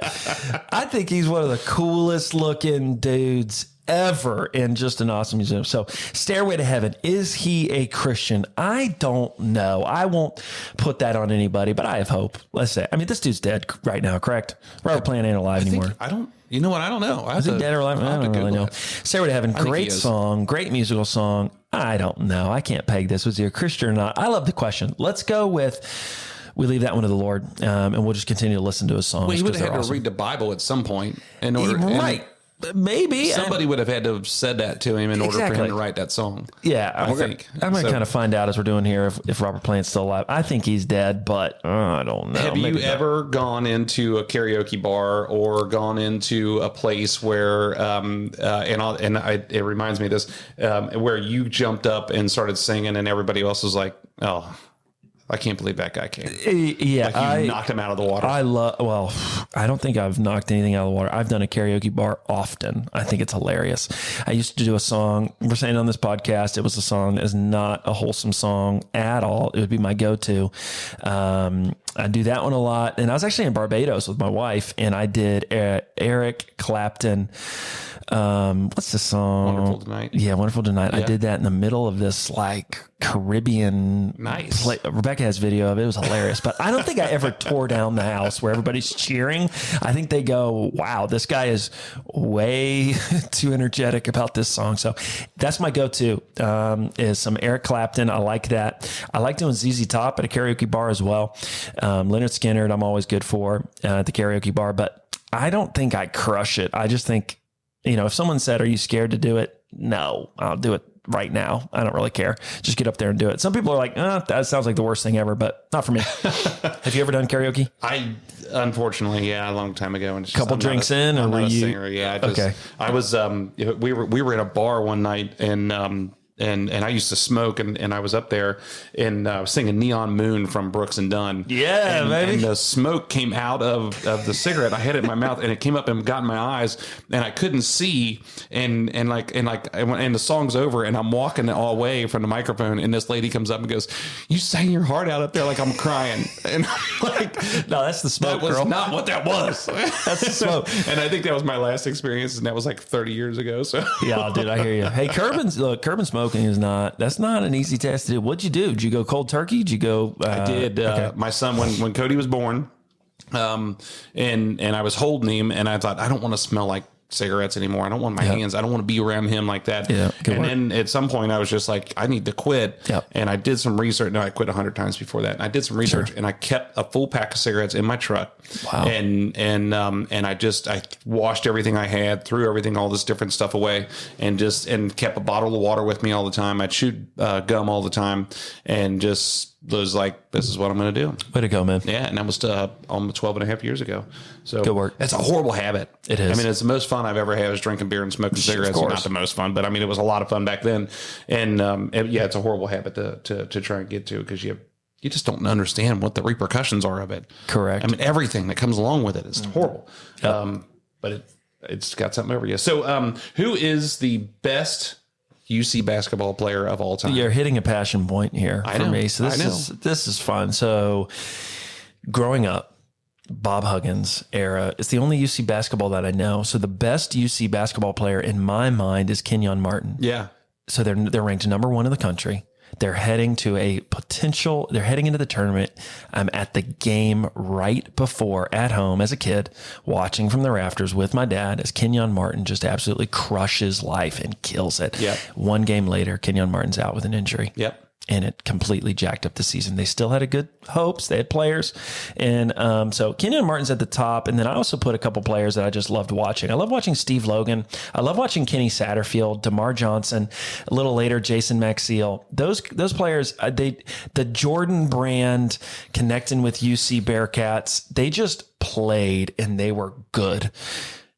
Speaker 2: I think he's one of the coolest looking dudes ever and just an awesome musician. So Stairway to Heaven, is he a Christian? I don't know. I won't put that on anybody, but I have hope. Let's say. I mean, this dude's dead right now, correct? Robert Plant ain't alive anymore.
Speaker 1: You know what? I don't know.
Speaker 2: Is he dead or alive? I don't really know. Stairway to Heaven, great song, great musical song. I don't know. I can't peg this. Was he a Christian or not? I love the question. Let's go with... We leave that one to the Lord, and we'll just continue to listen to his songs.
Speaker 1: Well, he would have had to read the Bible at some point in order.
Speaker 2: Right. Maybe.
Speaker 1: Somebody would have had to have said that to him in order for him to write that song.
Speaker 2: Yeah, I think. I'm going to kind of find out as we're doing here if Robert Plant's still alive. I think he's dead, but I don't know.
Speaker 1: Have you ever gone into a karaoke bar or gone into a place where, it reminds me of this, where you jumped up and started singing and everybody else was like, oh, I can't believe that guy came.
Speaker 2: Yeah.
Speaker 1: Like you knocked him out of the water.
Speaker 2: I don't think I've knocked anything out of the water. I've done a karaoke bar often. I think it's hilarious. I used to do a song. We're saying on this podcast, it was a song that is not a wholesome song at all. It would be my go-to. I do that one a lot. And I was actually in Barbados with my wife, and I did Eric Clapton. What's the song?
Speaker 1: Wonderful Tonight.
Speaker 2: Yeah, Wonderful Tonight.
Speaker 1: Yeah.
Speaker 2: I did that in the middle of this like Caribbean.
Speaker 1: Nice.
Speaker 2: Rebecca has video of it. It was hilarious. But I don't think I ever tore down the house where everybody's cheering. I think they go, wow, this guy is way too energetic about this song. So that's my go-to, is some Eric Clapton. I like that. I like doing ZZ Top at a karaoke bar as well. Leonard Skinner, I'm always good for at the karaoke bar. But I don't think I crush it. I just think, if someone said, are you scared to do it? No, I'll do it right now. I don't really care. Just get up there and do it. Some people are like, that sounds like the worst thing ever, but not for me. Have you ever done karaoke?
Speaker 1: Unfortunately, a long time ago. And
Speaker 2: couple drinks in, or were you?
Speaker 1: Singer. Yeah,
Speaker 2: okay.
Speaker 1: I was. We were in a bar one night, and I used to smoke, and I was up there and singing "Neon Moon" from Brooks and Dunn.
Speaker 2: Yeah, baby.
Speaker 1: And the smoke came out of the cigarette. I had it in my mouth, and it came up and got in my eyes, and I couldn't see. And the song's over, and I'm walking all the way from the microphone, and this lady comes up and goes, "You sang your heart out up there like I'm crying," and I'm like,
Speaker 2: "No, that's the smoke,
Speaker 1: that was
Speaker 2: girl.
Speaker 1: not what that was."
Speaker 2: That's the smoke.
Speaker 1: And I think that was my last experience, and that was like 30 years ago. So
Speaker 2: yeah, dude, I hear you. Hey, Curbin smoking that's not an easy test to do. What'd you do? Did you go cold turkey? Did you go?
Speaker 1: I did.
Speaker 2: Okay.
Speaker 1: My son, when Cody was born, and I was holding him, and I thought, I don't want to smell like cigarettes anymore. I don't want my hands. I don't want to be around him like that.
Speaker 2: Yeah,
Speaker 1: and then at some point I was just like, I need to quit.
Speaker 2: Yep.
Speaker 1: And I did some research. No, I quit 100 times before that. And I did some research, and I kept a full pack of cigarettes in my truck.
Speaker 2: Wow.
Speaker 1: And I washed everything I had, threw all this different stuff away, and kept a bottle of water with me all the time. I'd shoot gum all the time, and just was like, this is what I'm going to do.
Speaker 2: Way to go, man.
Speaker 1: Yeah. And that was almost 12 and a half years ago. So
Speaker 2: good work.
Speaker 1: That's a horrible habit.
Speaker 2: It is.
Speaker 1: I mean, it's the most fun I've ever had, was drinking beer and smoking cigarettes. Not the most fun, but I mean, it was a lot of fun back then. And it's a horrible habit to try and get to, because you just don't understand what the repercussions are of it.
Speaker 2: Correct.
Speaker 1: I mean, everything that comes along with it is horrible. Yep. But it's got something over you. So who is the best UC basketball player of all time?
Speaker 2: You're hitting a passion point here for me. So this is fun. So growing up, Bob Huggins era, it's the only UC basketball that I know. So the best UC basketball player in my mind is Kenyon Martin.
Speaker 1: Yeah.
Speaker 2: So they're ranked number 1 in the country. They're heading into the tournament. I'm at the game right before, at home as a kid, watching from the rafters with my dad as Kenyon Martin just absolutely crushes life and kills it.
Speaker 1: Yep.
Speaker 2: One game later, Kenyon Martin's out with an injury.
Speaker 1: Yep.
Speaker 2: And it completely jacked up the season. They still had a good hopes. They had players. And so Kenyon Martin's at the top. And then I also put a couple players that I just loved watching. I love watching Steve Logan. I love watching Kenny Satterfield, DeMar Johnson, a little later, Jason Maxiell. Those players, the Jordan brand connecting with UC Bearcats, they just played and they were good.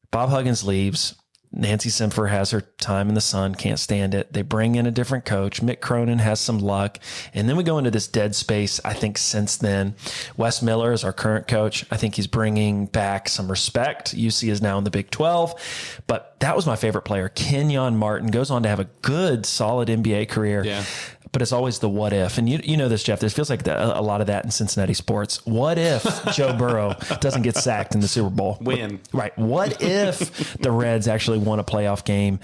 Speaker 2: Bob Huggins leaves. Nancy Simpher has her time in the sun, can't stand it. They bring in a different coach. Mick Cronin has some luck. And then we go into this dead space, I think, since then. Wes Miller is our current coach. I think he's bringing back some respect. UC is now in the Big 12. But that was my favorite player. Kenyon Martin goes on to have a good, solid NBA career.
Speaker 1: Yeah.
Speaker 2: But it's always the what if. And you know this, Jeff. There feels like a lot of that in Cincinnati sports. What if Joe Burrow doesn't get sacked in the Super Bowl?
Speaker 1: Win.
Speaker 2: Right. What if the Reds actually won a playoff game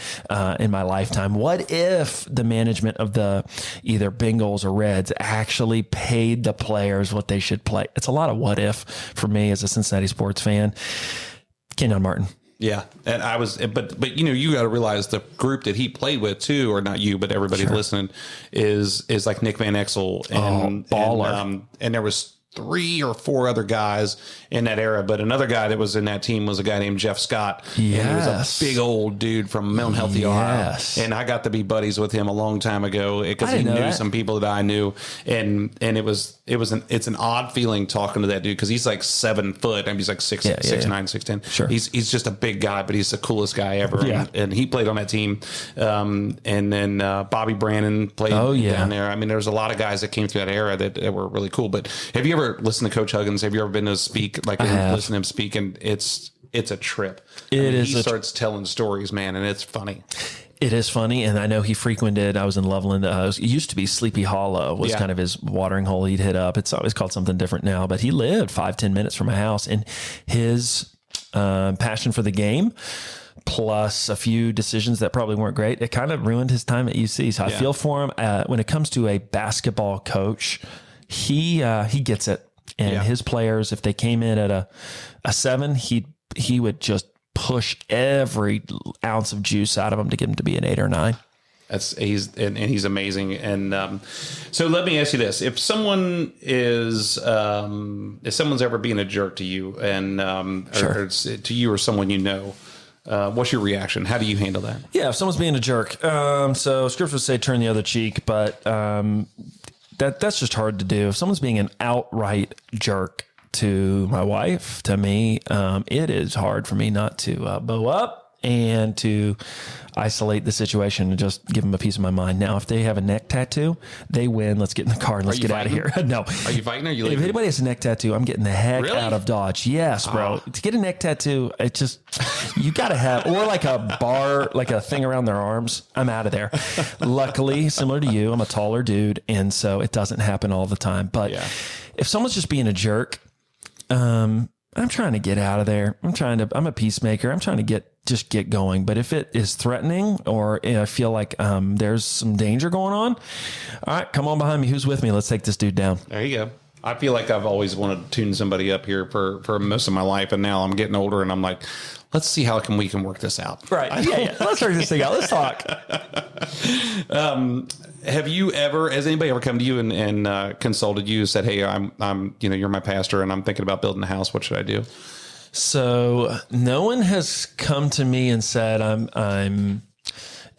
Speaker 2: in my lifetime? What if the management of the either Bengals or Reds actually paid the players what they should play? It's a lot of what if for me as a Cincinnati sports fan. Kenyon Martin.
Speaker 1: Yeah. And I was, but you got to realize the group that he played with too, or not you, but everybody listening is like Nick Van Exel and
Speaker 2: baller.
Speaker 1: And there was 3 or 4 other guys in that era, but another guy that was in that team was a guy named Jeff Scott.
Speaker 2: Yes.
Speaker 1: And he was a big old dude from Mount Healthy, Ohio. And I got to be buddies with him a long time ago because he knew some people that I knew. And it's an odd feeling talking to that dude because he's like 7 foot. I mean, he's like 6'9", 6'10".
Speaker 2: Sure.
Speaker 1: He's just a big guy, but he's the coolest guy ever.
Speaker 2: Yeah.
Speaker 1: And he played on that team. And then Bobby Brannon played down there. I mean, there's a lot of guys that came through that era that were really cool. But have you ever listened to Coach Huggins? Have you ever been to speak? Like, listen to him speak, and it's a trip. He starts telling stories, man, and it's funny.
Speaker 2: It is funny, and I know he frequented. I was in Loveland. It used to be Sleepy Hollow was kind of his watering hole he'd hit up. It's always called something different now, but he lived 5-10 minutes from my house, and his passion for the game plus a few decisions that probably weren't great. It kind of ruined his time at UC. So I feel for him. When it comes to a basketball coach, he gets it. And his players, if they came in at a 7, he would just push every ounce of juice out of them to get him to be an 8 or 9.
Speaker 1: He's amazing. And so let me ask you this: if someone is if someone's ever being a jerk to you, and or to you or someone you know, what's your reaction? How do you handle that?
Speaker 2: Yeah, if someone's being a jerk, so scripture would say turn the other cheek, but that's just hard to do. If someone's being an outright jerk to my wife, to me, it is hard for me not to bow up and to isolate the situation and just give them a piece of my mind. Now, if they have a neck tattoo, they win. Let's get in the car and let's get out of here. No.
Speaker 1: Are you fighting or are you leaving?
Speaker 2: If anybody has a neck tattoo, I'm getting the heck out of Dodge. Yes, bro. To get a neck tattoo, it just, you got to have, or like a bar, like a thing around their arms. I'm out of there. Luckily, similar to you, I'm a taller dude. And so it doesn't happen all the time. But if someone's just being a jerk, I'm trying to get out of there. I'm a peacemaker. I'm trying to just get going. But if it is threatening or I feel like there's some danger going on, all right, come on behind me. Who's with me? Let's take this dude down.
Speaker 1: There you go. I feel like I've always wanted to tune somebody up here for most of my life. And now I'm getting older and I'm like, let's see how we can work this out.
Speaker 2: Right. Yeah. Let's work this thing out. Let's talk.
Speaker 1: Has anybody ever come to you and consulted you, said, hey, I'm you're my pastor and I'm thinking about building a house. What should I do?
Speaker 2: So no one has come to me and said I'm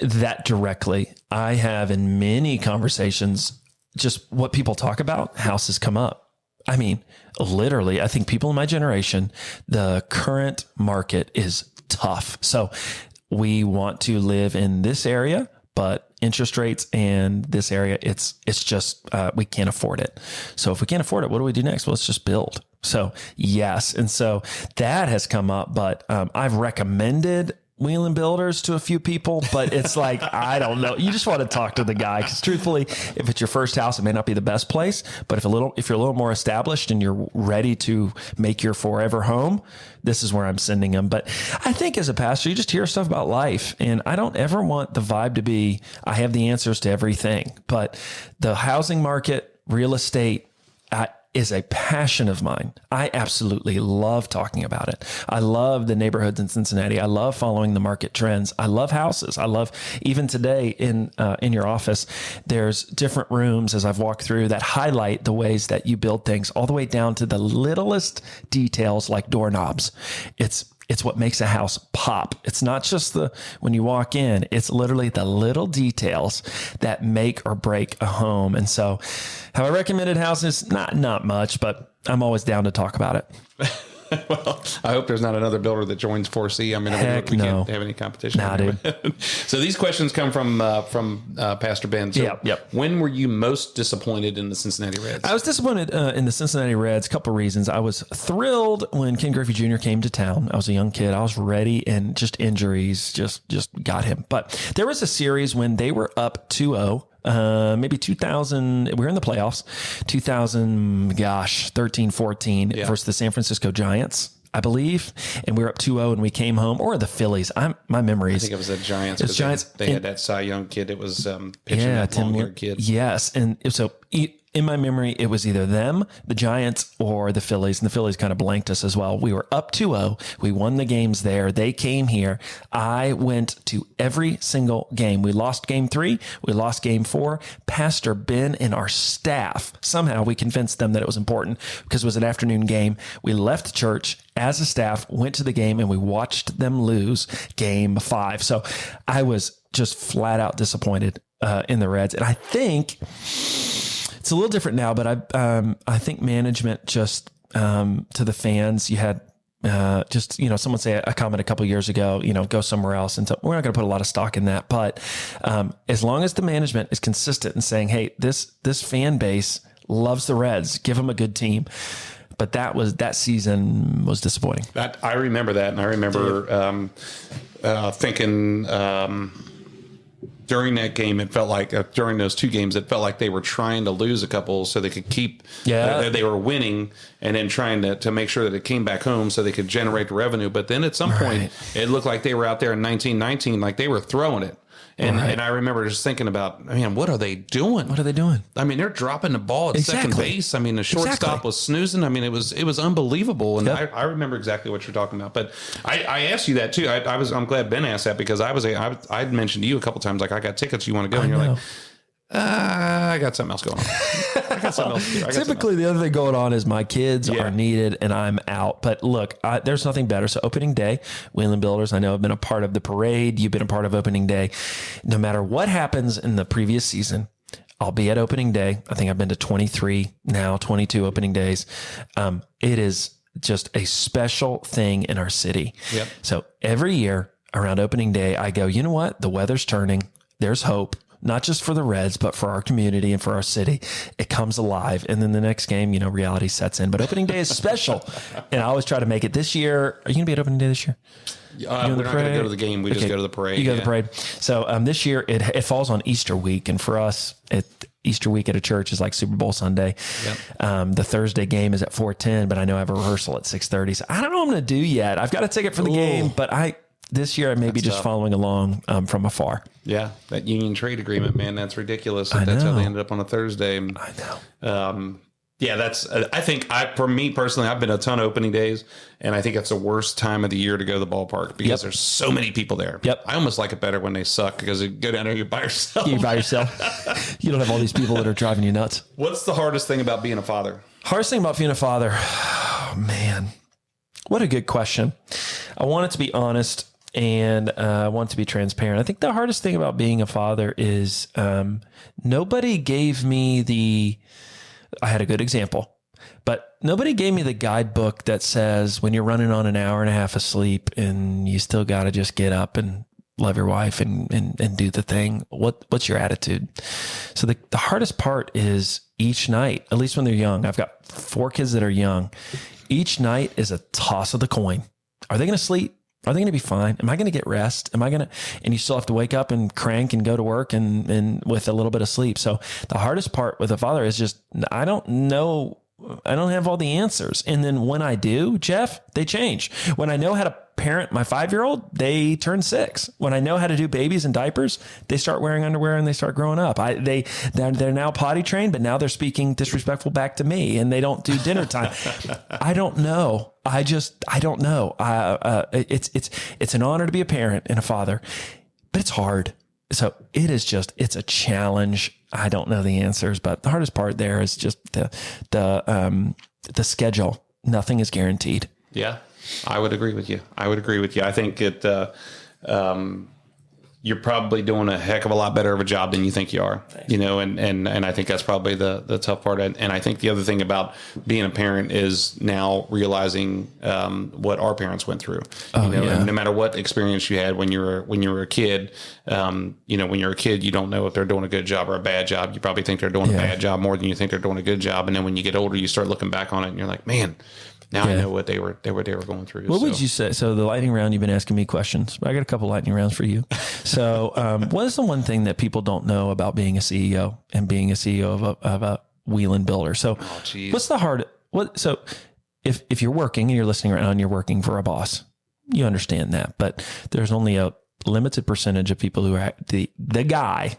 Speaker 2: that directly. I have in many conversations, just what people talk about, houses come up. I mean, literally, I think people in my generation, the current market is tough. So we want to live in this area, but interest rates and this area, it's just, we can't afford it. So if we can't afford it, what do we do next? Well, let's just build. So yes. And so that has come up, but I've recommended Wheeling Builders to a few people, but it's like, I don't know. You just want to talk to the guy because truthfully, if it's your first house, it may not be the best place, but if you're a little more established and you're ready to make your forever home, this is where I'm sending them. But I think as a pastor, you just hear stuff about life, and I don't ever want the vibe to be, I have the answers to everything, but the housing market, real estate, is a passion of mine. I absolutely love talking about it. I love the neighborhoods in Cincinnati. I love following the market trends. I love houses. I love, even today in your office, there's different rooms as I've walked through that highlight the ways that you build things all the way down to the littlest details like doorknobs. It's what makes a house pop. It's not just when you walk in, it's literally the little details that make or break a home. And so have I recommended houses? Not much, but I'm always down to talk about it.
Speaker 1: Well, I hope there's not another builder that joins 4C. I mean, we can't have any competition.
Speaker 2: Nah, dude.
Speaker 1: So these questions come from Pastor Ben. So
Speaker 2: yep.
Speaker 1: When were you most disappointed in the Cincinnati Reds?
Speaker 2: I was disappointed in the Cincinnati Reds. A couple of reasons. I was thrilled when Ken Griffey Jr. came to town. I was a young kid. I was ready, and just injuries just got him. But there was a series when they were up 2-0. Maybe 2000, we were in the playoffs, 13, 14 versus the San Francisco Giants, I believe. And we were up 2-0 and we came home, or the Phillies. My memories.
Speaker 1: I think it was the Giants.
Speaker 2: It's Giants.
Speaker 1: They had that Cy Young kid. It was pitching that long-haired kid.
Speaker 2: Yes. And so in my memory, it was either them, the Giants, or the Phillies. And the Phillies kind of blanked us as well. We were up 2-0. We won the games there. They came here. I went to every single game. We lost game 3. We lost game 4. Pastor Ben and our staff, somehow we convinced them that it was important because it was an afternoon game. We left church as a staff, went to the game, and we watched them lose game 5. So I was just flat out disappointed in the Reds. And I think it's a little different now, but I think management just to the fans, you had someone say a comment a couple of years ago, go somewhere else. And so we're not going to put a lot of stock in that. But as long as the management is consistent in saying, hey, this fan base loves the Reds, give them a good team. But that season was disappointing.
Speaker 1: I remember that. And I remember thinking, during that game, it felt like during those two games, it felt like they were trying to lose a couple so they could keep.
Speaker 2: Yeah,
Speaker 1: they were winning, and then trying to make sure that it came back home so they could generate the revenue. But then at some point, it looked like they were out there in 1919, like they were throwing it. And I remember just thinking about, man, what are they doing?
Speaker 2: What are they doing?
Speaker 1: I mean, they're dropping the ball at second base. I mean, the shortstop was snoozing. I mean, it was unbelievable. And I remember exactly what you're talking about. But I asked you that too. I'm glad Ben asked that, because I'd mentioned to you a couple times, like, I got tickets, you want to go? And you're like, I got something else going on. I got something else to do.
Speaker 2: Typically, the other thing going on is my kids are needed and I'm out. But look, there's nothing better. So opening day, Wheeling Builders, I know I've been a part of the parade. You've been a part of opening day. No matter what happens in the previous season, I'll be at opening day. I think I've been to 23 now, 22 opening days. It is just a special thing in our city. Yep. So every year around opening day, I go, you know what? The weather's turning. There's hope. Not just for the Reds, but for our community and for our city. It comes alive. And then the next game, reality sets in. But opening day is special. And I always try to make it. This year, are you going to be at opening day this year?
Speaker 1: We're not going to go to the game. We just go to the parade.
Speaker 2: You go to the parade. So this year, it falls on Easter week. And for us, Easter week at a church is like Super Bowl Sunday. Yep. The Thursday game is at 4:10, but I know I have a rehearsal at 6:30. So I don't know what I'm going to do yet. I've got a ticket for the game, but this year I may be just following along from afar.
Speaker 1: Yeah, that union trade agreement, man, that's ridiculous. That's how they ended up on a Thursday.
Speaker 2: I know.
Speaker 1: Yeah, I think for me personally, I've been a ton of opening days, and I think it's the worst time of the year to go to the ballpark because there's so many people there.
Speaker 2: Yep.
Speaker 1: I almost like it better when they suck, because you go down there, you're by yourself.
Speaker 2: You're by yourself. You don't have all these people that are driving you nuts.
Speaker 1: What's the hardest thing about being a father?
Speaker 2: Hardest thing about being a father? Oh, man. What a good question. I want it to be honest. And I want to be transparent. I think the hardest thing about being a father is nobody gave me I had a good example, but nobody gave me the guidebook that says when you're running on an hour and a half of sleep and you still got to just get up and love your wife and do the thing. What's your attitude? So the hardest part is each night, at least when they're young. I've got 4 kids that are young. Each night is a toss of the coin. Are they going to sleep? Are they going to be fine? Am I going to get rest? And you still have to wake up and crank and go to work and with a little bit of sleep. So the hardest part with a father is just, I don't know. I don't have all the answers. And then when I do, Jeff, they change. When I know how to parent my 5-year-old, they turn 6. When I know how to do babies and diapers, they start wearing underwear and they start growing up. They're now potty trained, but now they're speaking disrespectful back to me and they don't do dinner time. I don't know. I don't know. It's an honor to be a parent and a father, but it's hard. So it's a challenge. I don't know the answers, but the hardest part there is just the schedule. Nothing is guaranteed.
Speaker 1: Yeah, I would agree with you. I think you're probably doing a heck of a lot better of a job than you think you are. Thanks. And I think that's probably the tough part. And I think the other thing about being a parent is now realizing what our parents went through. And no matter what experience you had when you were a kid, when you're a kid, you don't know if they're doing a good job or a bad job. You probably think they're doing a bad job more than you think they're doing a good job. And then when you get older, you start looking back on it and you're like, man, now I know what they were going through.
Speaker 2: What would you say? So the lightning round, you've been asking me questions. I got a couple lightning rounds for you. So what is the one thing that people don't know about being a CEO and being a CEO of a Wheeling Builder? So what's the hard? So if you're working and you're listening right now and you're working for a boss, you understand that. But there's only a limited percentage of people who are the guy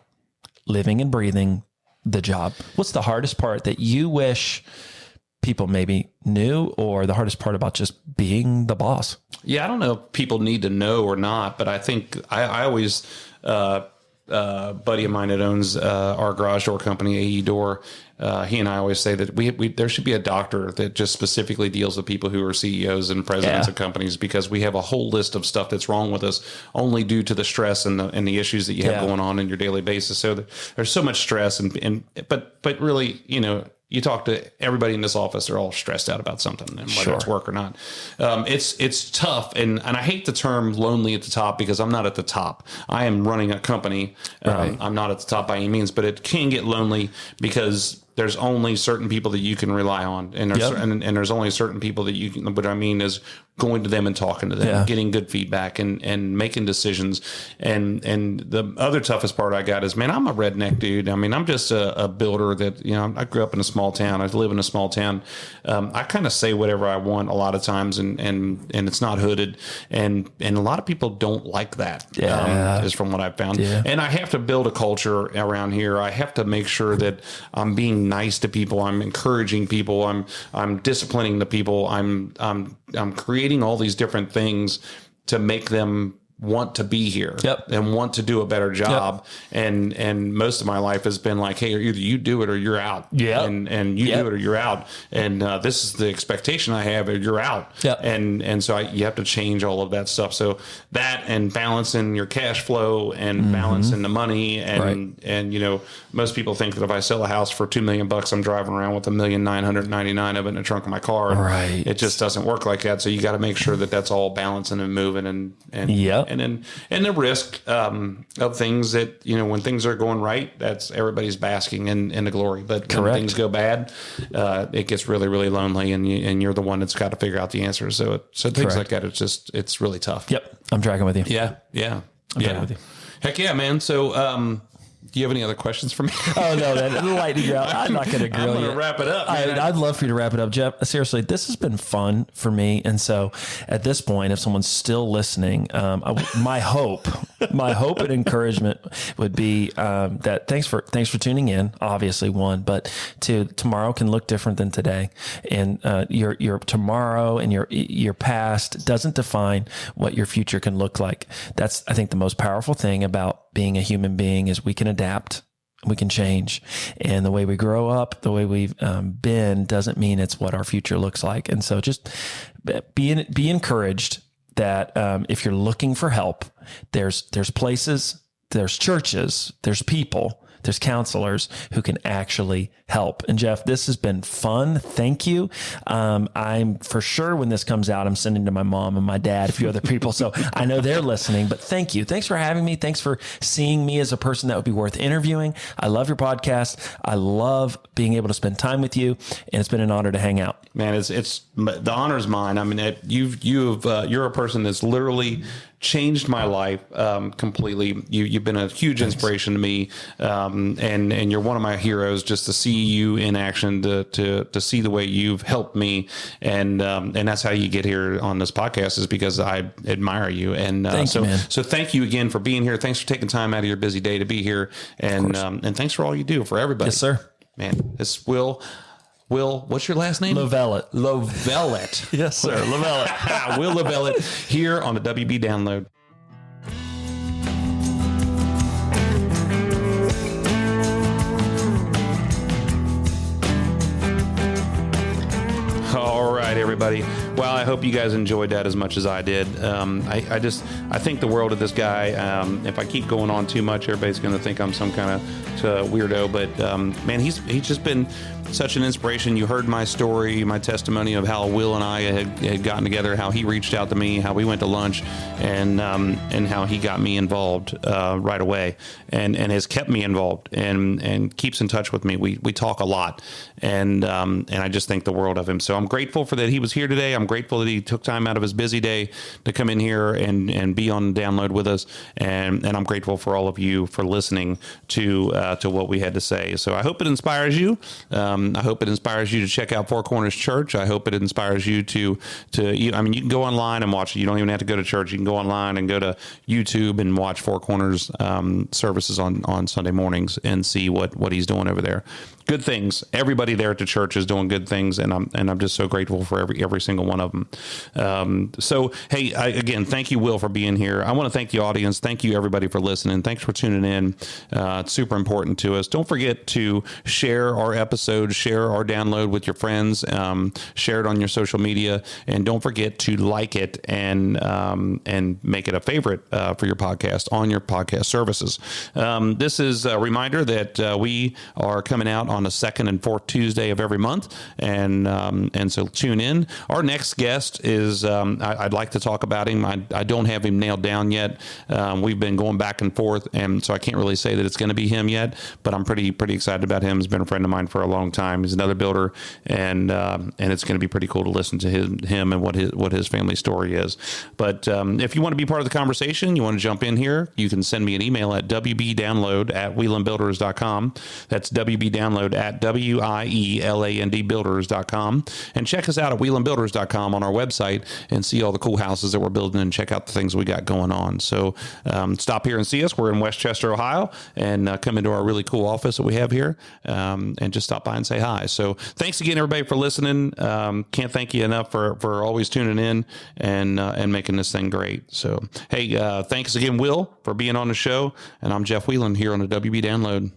Speaker 2: living and breathing the job. What's the hardest part that you wish people maybe knew, or the hardest part about just being the boss?
Speaker 1: Yeah, I don't know if people need to know or not, but I think I always, buddy of mine that owns our garage door company, AE Door, he and I always say that we there should be a doctor that just specifically deals with people who are CEOs and presidents of companies, because we have a whole list of stuff that's wrong with us only due to the stress and the issues that you have going on in your daily basis. So there's so much stress but really, you talk to everybody in this office, they're all stressed out about something, and whether it's work or not. It's tough. And I hate the term lonely at the top, because I'm not at the top. I am running a company. I'm not at the top by any means, but it can get lonely because there's only certain people that you can rely on, and there's and there's only certain people that you can. What I mean is going to them and talking to them, getting good feedback, and making decisions. And the other toughest part I got is, man, I'm a redneck dude. I mean, I'm just a builder that, I grew up in a small town. I live in a small town. I kind of say whatever I want a lot of times, and it's not hooded, and a lot of people don't like that. Is from what I've found. And I have to build a culture around here. I have to make sure that I'm being nice to people. I'm encouraging people. I'm disciplining the people. I'm creating all these different things to make them want to be here and want to do a better job. And most of my life has been like, hey, either you do it or you're out. And you do it or you're out. And this is the expectation I have, or you're out. And so you have to change all of that stuff. So that, and balancing your cash flow, and balancing the money. And most people think that if I sell a house for $2 million, I'm driving around with $1,999,000 of it in the trunk of my car. It just doesn't work like that. So you got to make sure that that's all balancing and moving, and the risk of things that, when things are going right, that's everybody's basking in the glory. But when things go bad, it gets really, really lonely, and you're the one that's got to figure out the answers. So things like that, it's really tough.
Speaker 2: I'm tracking with you.
Speaker 1: Yeah.
Speaker 2: I'm tracking with you.
Speaker 1: Heck yeah, man. So, do you have any other questions for me?
Speaker 2: Oh, no, man. Lightning round. I'm not going to grill you.
Speaker 1: I'm going to wrap it up, man.
Speaker 2: I'd love for you to wrap it up, Jeff. Seriously, this has been fun for me. And so at this point, if someone's still listening, my hope and encouragement would be that thanks for tuning in, obviously, one, but two, tomorrow can look different than today. And your tomorrow and your past doesn't define what your future can look like. That's, I think, the most powerful thing about being a human being is we can adapt, we can change, and the way we grow up, the way we've been, doesn't mean it's what our future looks like. And so just be encouraged that if you're looking for help, there's places, there's churches, there's people, there's counselors who can actually help. And Jeff, this has been fun. Thank you. I'm for sure when this comes out, I'm sending to my mom and my dad, a few other people. So I know they're listening, but thank you. Thanks for having me. Thanks for seeing me as a person that would be worth interviewing. I love your podcast. I love being able to spend time with you, and it's been an honor to hang out. Man, it's the honor's mine. I mean, you're a person that's literally changed my life completely. You've been a huge inspiration to me, and you're one of my heroes. Just to see you in action, to see the way you've helped me, and that's how you get here on this podcast, is because I admire you. And so thank you again for being here. Thanks for taking time out of your busy day to be here, and thanks for all you do for everybody. Yes, sir.
Speaker 1: Man, it's Will, what's your last name?
Speaker 2: LoVelette.
Speaker 1: LoVelette.
Speaker 2: Yes, sir. LoVelette.
Speaker 1: Will LoVelette here on the WB Download. All right, everybody. Well, I hope you guys enjoyed that as much as I did. I think the world of this guy. If I keep going on too much, everybody's going to think I'm some kind of weirdo. But man, he's just been such an inspiration. You heard my story, my testimony of how Will and I had gotten together, how he reached out to me, how we went to lunch, and how he got me involved right away, and has kept me involved and keeps in touch with me. We talk a lot, and I just think the world of him. So I'm grateful for that he was here today. I'm grateful that he took time out of his busy day to come in here and be on Download with us, and I'm grateful for all of you for listening to what we had to say. So I hope it inspires you. I hope it inspires you to check out Four Corners Church. I hope it inspires you you can go online and watch it. You don't even have to go to church. You can go online and go to YouTube and watch Four Corners services on Sunday mornings and see what he's doing over there. Good things. Everybody there at the church is doing good things, and I'm just so grateful for every single one of them. So hey, again, thank you, Will, for being here. I want to thank the audience. Thank you, everybody, for listening. Thanks for tuning in. It's super important to us. Don't forget to share our episodes, share our Download with your friends, share it on your social media, and don't forget to like it and make it a favorite for your podcast on your podcast services. This is a reminder that we are coming out on the second and fourth Tuesday of every month, and so tune in. Our next next guest is, I'd like to talk about him. I don't have him nailed down yet. We've been going back and forth, and so I can't really say that it's going to be him yet, but I'm pretty excited about him. He's been a friend of mine for a long time. He's another builder, and it's going to be pretty cool to listen to him and what his family story is. But if you want to be part of the conversation, you want to jump in here, you can send me an email at wbdownload@wielandbuilders.com. That's wbdownload@wielandbuilders.com. And check us out at wielandbuilders.com on our website and see all the cool houses that we're building and check out the things we got going on. So stop here and see us. We're in Westchester, Ohio, and come into our really cool office that we have here, and just stop by and say hi. So thanks again, everybody, for listening. Can't thank you enough for always tuning in and making this thing great. So, hey, thanks again, Will, for being on the show. And I'm Jeff Whelan here on the WB Download.